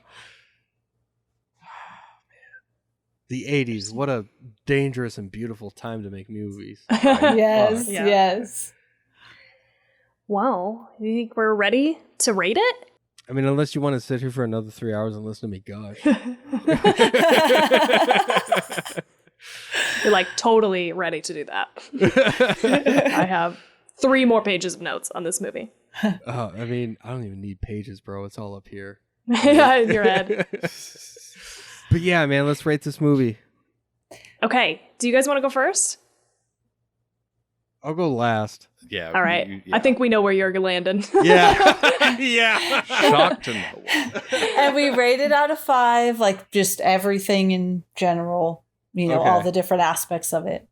The 80s, what a dangerous and beautiful time to make movies. Yes, yes. Well, you think we're ready to rate it? I mean, unless you want to sit here for another 3 hours and listen to me gush. You're totally ready to do that. I have 3 more pages of notes on this movie. I mean, I don't even need pages, bro. It's all up here. Yeah, in your head. But yeah, man, let's rate this movie. Okay. Do you guys want to go first? I'll go last. Yeah. All right. I think we know where you're landing. Yeah. Yeah. Shocked to no one. And we rated out of 5, just everything in general, all the different aspects of it.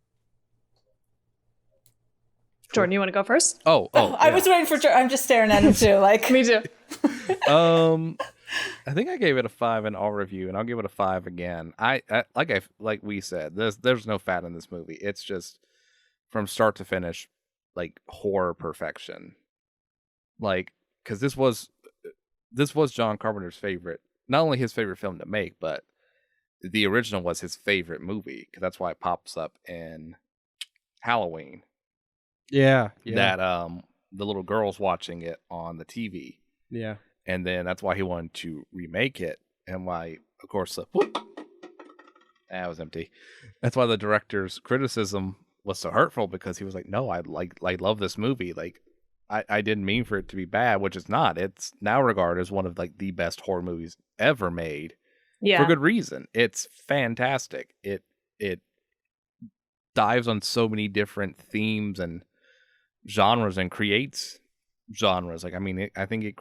Jordan, you want to go first? Oh, I was waiting for Jordan. I'm just staring at him too. Me too. I think I gave it a 5 in our review, and I'll give it a 5 again. Like we said, there's no fat in this movie. It's just from start to finish, horror perfection. because this was John Carpenter's favorite, not only his favorite film to make, but the original was his favorite movie, because that's why it pops up in Halloween. Yeah. That the little girl's watching it on the TV. Yeah. And then that's why he wanted to remake it, and why, of course, that was empty. That's why the director's criticism was so hurtful, because he was like, "No, I love this movie. Like, I didn't mean for it to be bad, which it's not. It's now regarded as one of like the best horror movies ever made, for good reason. It's fantastic. It dives on so many different themes and genres and creates genres. Like, I mean, I think it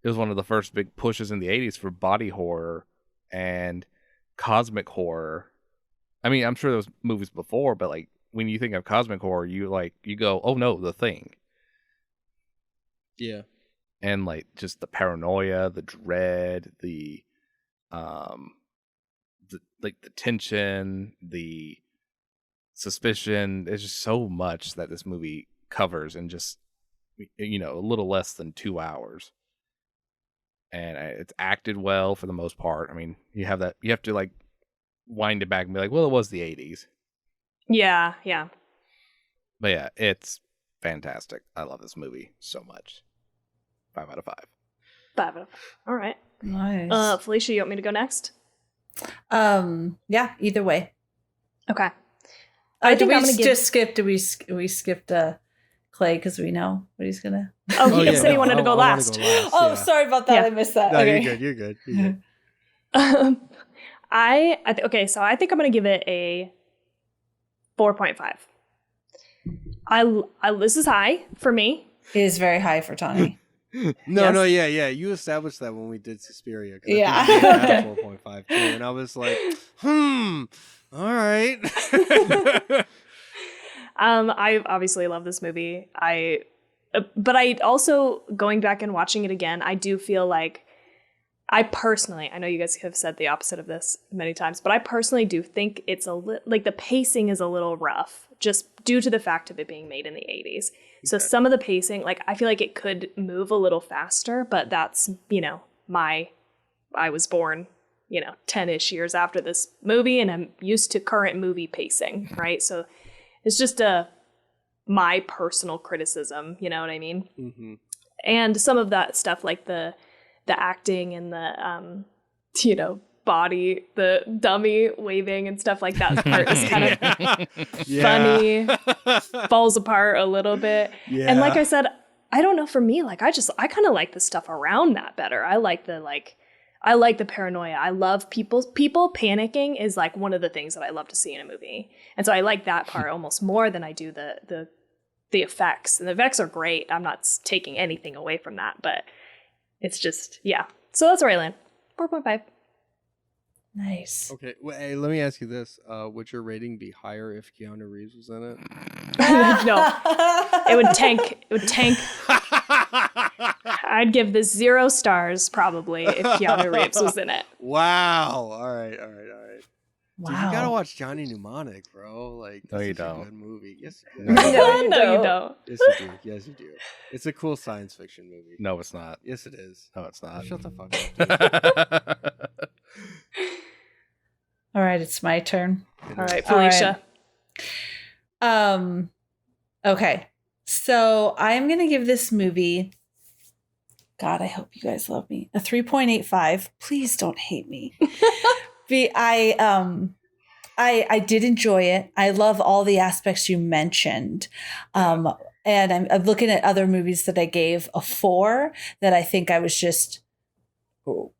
was one of the first big pushes in the 80s for body horror and cosmic horror. I mean, I'm sure there was movies before, but like when you think of cosmic horror, you go, "Oh no, The Thing." Yeah. And like just the paranoia, the dread, the tension, the suspicion. There's just so much that this movie covers in just, a little less than 2 hours. And it's acted well for the most part. I mean, you have to like wind it back and be like, well, it was the 80s. Yeah. But yeah, it's fantastic. I love this movie so much. 5 out of 5. 5 out of 5. All right. Nice. Felicia, you want me to go next? Yeah, either way. Okay. I think I'm gonna just skip. We skipped Clay because we know what he's gonna. Oh, he said he wanted to go last. Oh, sorry about that. Yeah. I missed that. No, okay. You're good. Okay, so I think I'm gonna give it a 4.5. This is high for me. It is very high for Tawny. No, yeah. You established that when we did Suspiria. Yeah. I 4.5 too, and I was like, all right. I obviously love this movie. But I also, going back and watching it again, I do feel like I know you guys have said the opposite of this many times, but I personally do think it's like the pacing is a little rough, just due to the fact of it being made in the 80s. So some of the pacing, like I feel like it could move a little faster, but that's, I was born, 10-ish years after this movie, and I'm used to current movie pacing, right? So it's just my personal criticism, you know what I mean? Mm-hmm. And some of that stuff, like the acting and the, body, the dummy waving and stuff like that part is kind of funny, falls apart a little bit. Yeah. And like I said, I don't know, for me, like I kind of like the stuff around that better. I like the paranoia. I love people panicking is like one of the things that I love to see in a movie. And so I like that part almost more than I do the effects. And the effects are great. I'm not taking anything away from that, but it's just, yeah. So that's where I land. 4.5. Nice. Okay. Well, hey, let me ask you this. Would your rating be higher if Keanu Reeves was in it? No. It would tank. I'd give this 0 stars probably if Keanu Reeves was in it. Wow. All right. Wow. Dude, you gotta watch Johnny Mnemonic, bro. Like, no, you is don't. a good movie. Yes, No, you don't. Yes, you do. It's a cool science fiction movie. No, it's not. Yes, it is. No, it's not. Shut the fuck up. All right, it's my turn. All right, Felicia. All right. Okay. So I'm gonna give this movie, God, I hope you guys love me, a 3.85. Please don't hate me. I did enjoy it. I love all the aspects you mentioned. And I'm looking at other movies that I gave a 4 that I think I was just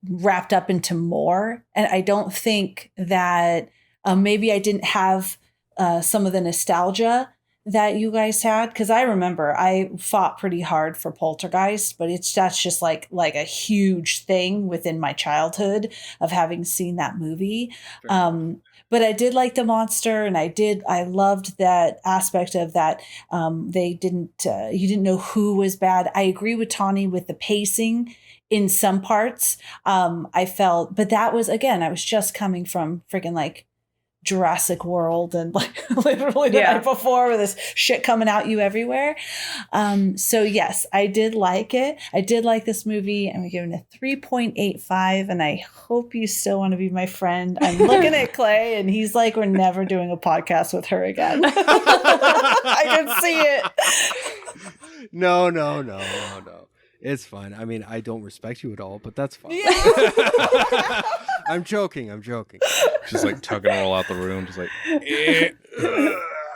wrapped up into more. And I don't think that maybe I didn't have some of the nostalgia that you guys had, because I remember I fought pretty hard for Poltergeist, but that's just like a huge thing within my childhood of having seen that movie. But I did like the monster, and I loved that aspect of that. You didn't know who was bad. I agree with Tawny with the pacing in some parts. I felt, but that was, again, I was just coming from freaking like Jurassic World and like literally the night before with this shit coming out you everywhere. So yes, I did like it. I did like this movie. I'm giving it a 3.85, and I hope you still want to be my friend. I'm looking at Clay, and he's like, we're never doing a podcast with her again. I can see it. No. It's fine. I mean, I don't respect you at all, but that's fine. Yeah. I'm joking. Just like tug and roll out the room, just like.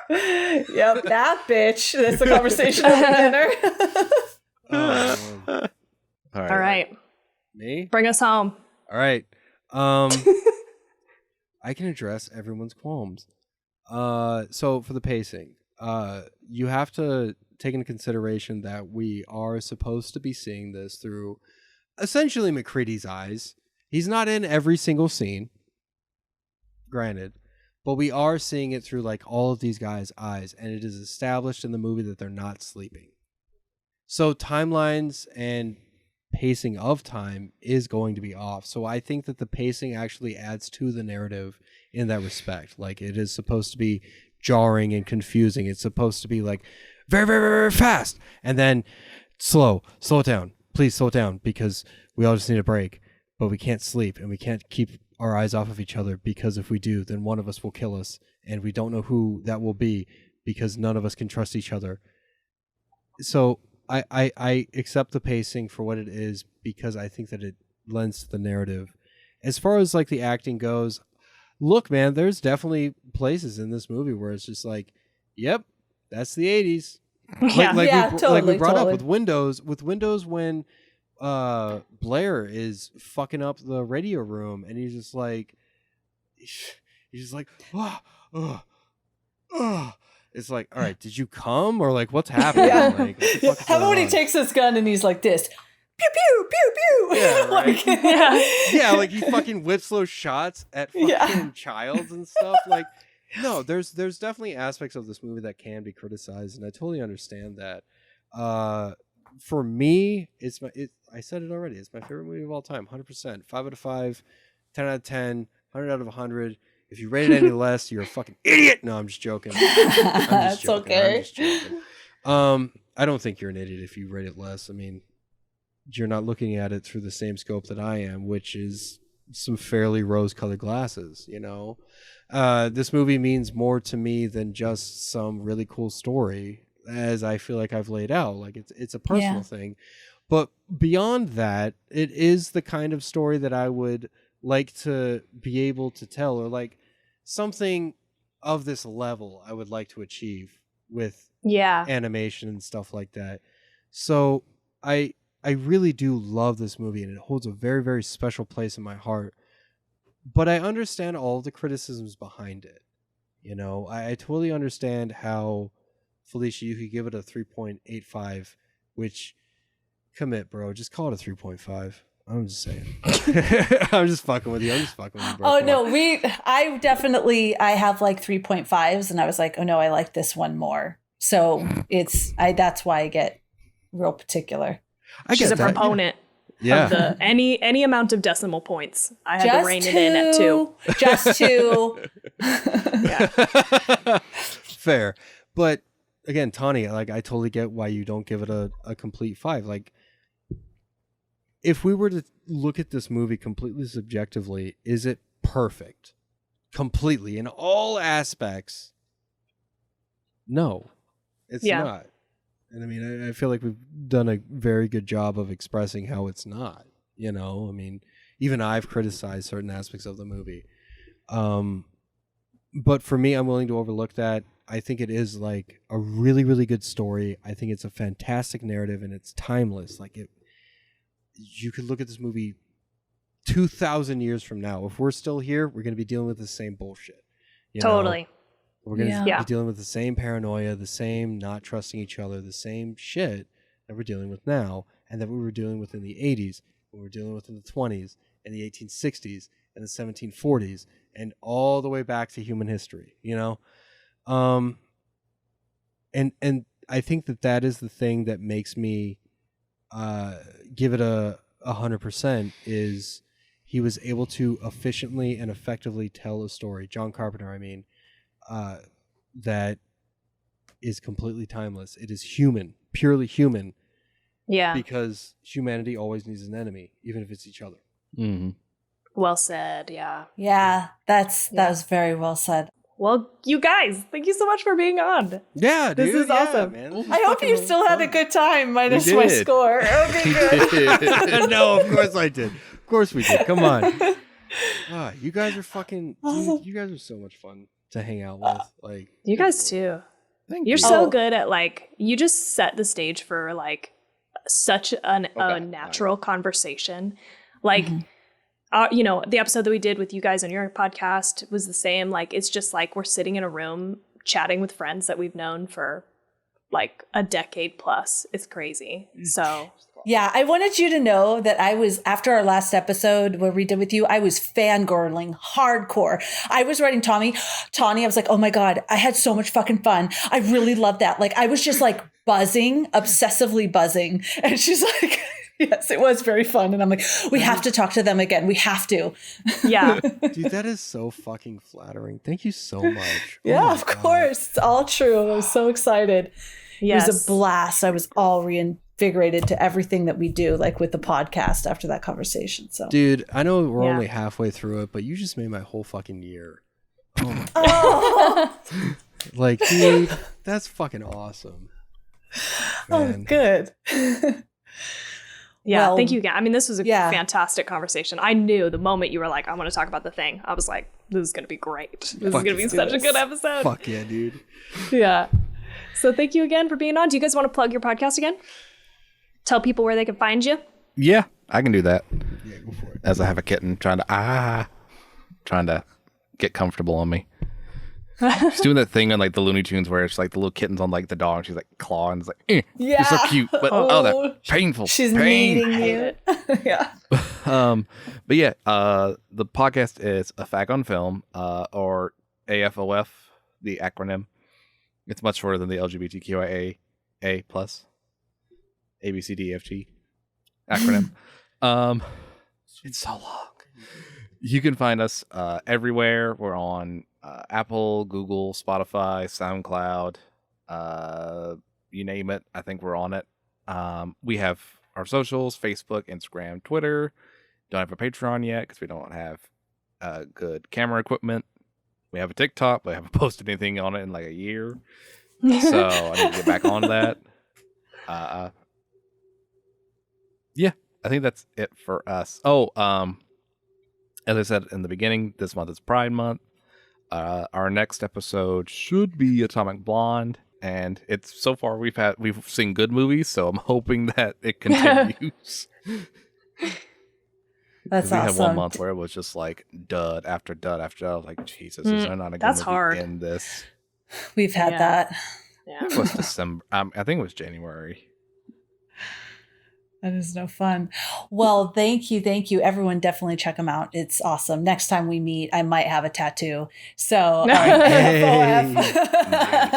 Yep, that bitch. That's the conversation over dinner. All right. Me? Bring us home. All right. I can address everyone's qualms. So for the pacing, you have to take into consideration that we are supposed to be seeing this through essentially McCready's eyes. He's not in every single scene, granted, but we are seeing it through like all of these guys' eyes, and it is established in the movie that they're not sleeping. So timelines and pacing of time is going to be off. So I think that the pacing actually adds to the narrative in that respect. Like, it is supposed to be jarring and confusing. It's supposed to be like very, very, very fast, and then slow it down. Please slow it down, because we all just need a break. But we can't sleep, and we can't keep our eyes off of each other, because if we do, then one of us will kill us, and we don't know who that will be, because none of us can trust each other. So I accept the pacing for what it is, because I think that it lends to the narrative. As far as like the acting goes, look, man, there's definitely places in this movie where it's just like, yep, that's the 80s. Like we brought up with Windows when Blair is fucking up the radio room, and he's just like, it's like, all right, did you come, or like what's happening? Yeah. Like, what the fuck is How about going when he on? takes his gun and he's like this, pew pew pew pew. Yeah, Like, Yeah, like he fucking whips those shots at fucking childs and stuff. Like, no, there's definitely aspects of this movie that can be criticized, and I totally understand that. For me, I said it already. It's my favorite movie of all time, 100%. 5 out of 5, 10 out of 10, 100 out of 100. If you rate it any less, you're a fucking idiot. No, I'm just joking. That's okay. I'm just joking. I don't think you're an idiot if you rate it less. I mean, you're not looking at it through the same scope that I am, which is some fairly rose-colored glasses, you know? This movie means more to me than just some really cool story, as I feel like I've laid out. Like, it's a personal thing. But beyond that, it is the kind of story that I would like to be able to tell, or like something of this level I would like to achieve with animation and stuff like that. So I really do love this movie, and it holds a very, very special place in my heart. But I understand all the criticisms behind it. You know, I totally understand how, Felicia, you could give it a 3.85, which, commit, bro. Just call it a 3.5. I'm just saying. I'm just fucking with you. Bro. Oh, no, I have like 3.5s, and I was like, oh no, I like this one more. So that's why I get real particular. She's a proponent of the any amount of decimal points. I had to rein it in at 2. Just 2. Fair. But again, Tawny, like, I totally get why you don't give it a complete 5. Like, if we were to look at this movie completely subjectively, is it perfect? Completely, in all aspects? No, it's not. And I mean, I feel like we've done a very good job of expressing how it's not. You know, I mean, even I've criticized certain aspects of the movie. But for me, I'm willing to overlook that. I think it is like a really, really good story. I think it's a fantastic narrative, and it's timeless. Like, you could look at this movie 2,000 years from now. If we're still here, we're going to be dealing with the same bullshit. Totally. We're going to be dealing with the same paranoia, the same not trusting each other, the same shit that we're dealing with now, and that we were dealing with in the 80s, we were dealing with in the 20s, and the 1860s, and the 1740s, and all the way back to human history, you know? And I think that is the thing that makes me give it a 100%, is he was able to efficiently and effectively tell a story. John Carpenter, I mean, that is completely timeless. It is human, purely human. Yeah. Because humanity always needs an enemy, even if it's each other. Mm-hmm. Well said. Yeah. Yeah, that was very well said. Well, you guys, thank you so much for being on. Yeah, dude. This is awesome. Man. This is I hope you still had a good time, minus my score. Okay, good. No, of course I did. Of course we did. Come on. You guys are fucking. Dude, you guys are so much fun to hang out with. Like you guys too. You're so good at you just set the stage for such a natural conversation. The episode that we did with you guys on your podcast was the same. It's just we're sitting in a room chatting with friends that we've known for a decade plus. It's crazy. So yeah, I wanted you to know that I was, after our last episode where we did with you, I was fangirling hardcore. I was writing Tawny. I was like, oh my God, I had so much fucking fun. I really loved that. I was just buzzing, obsessively buzzing. And she's like, yes, it was very fun. And I'm like, we have to talk to them again. We have to. Yeah. Dude, that is so fucking flattering. Thank you so much. Yeah, of course. It's all true. I was so excited. Yes. It was a blast. I was all reinvigorated to everything that we do, with the podcast after that conversation. So, dude, I know we're only halfway through it, but you just made my whole fucking year. Oh, dude, that's fucking awesome. Man. Oh, good. Yeah, thank you again. I mean, this was a fantastic conversation. I knew the moment you were like, I want to talk about the thing, I was like, this is going to be great. This is going to be such a good episode. Fuck yeah, dude. Yeah. So thank you again for being on. Do you guys want to plug your podcast again? Tell people where they can find you? Yeah, I can do that. Yeah, go for it. As I have a kitten trying to get comfortable on me. She's doing that thing on the Looney Tunes where it's the little kitten's on the dog and she's clawing. It's yeah, you're so cute, but that's painful. She's pain. needing you. Yeah. But yeah, the podcast is A Fag on Film, or AFOF, the acronym. It's much shorter than the LGBTQIA plus ABCDEFG acronym. It's so long. You can find us everywhere. We're on Apple, Google, Spotify, SoundCloud, you name it. I think we're on it. We have our socials, Facebook, Instagram, Twitter. Don't have a Patreon yet because we don't have good camera equipment. We have a TikTok, but I haven't posted anything on it in a year. So I need to get back on that. Yeah, I think that's it for us. As I said in the beginning, this month is Pride Month. Our next episode should be Atomic Blonde, and it's so far we've seen good movies, so I'm hoping that it continues. That's we awesome. had one month where it was just dud after dud after dud. I was like, Jesus, is there not a good that's movie hard. in this? We've had that. Yeah. It was December. I think it was January. That is no fun. Well, thank you. Everyone definitely check them out. It's awesome. Next time we meet, I might have a tattoo. So,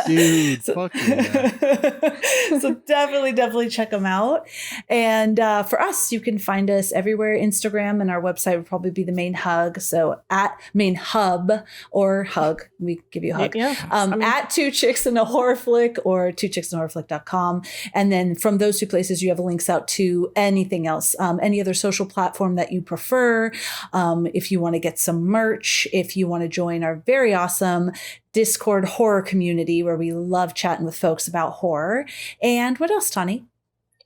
dude, fuck yeah. So definitely check them out. And for us, you can find us everywhere. Instagram and our website would probably be the main hub. So at main hub or hug, we give you a hug. Yeah. At 2 Chicks in a Horror Flick or 2chicksandahorrorflick.com. And then from those two places, you have links out to anything else, any other social platform that you prefer. If you want to get some merch, if you want to join our very awesome Discord horror community where we love chatting with folks about horror. And what else, Tawny?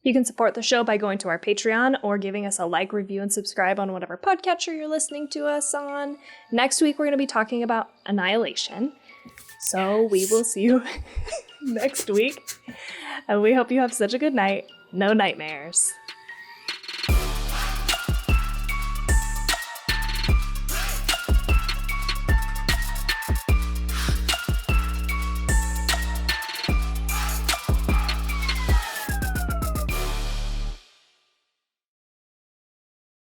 You can support the show by going to our Patreon or giving us a review, and subscribe on whatever podcatcher you're listening to us on. Next week, we're going to be talking about Annihilation. So we will see you next week. And we hope you have such a good night. No nightmares.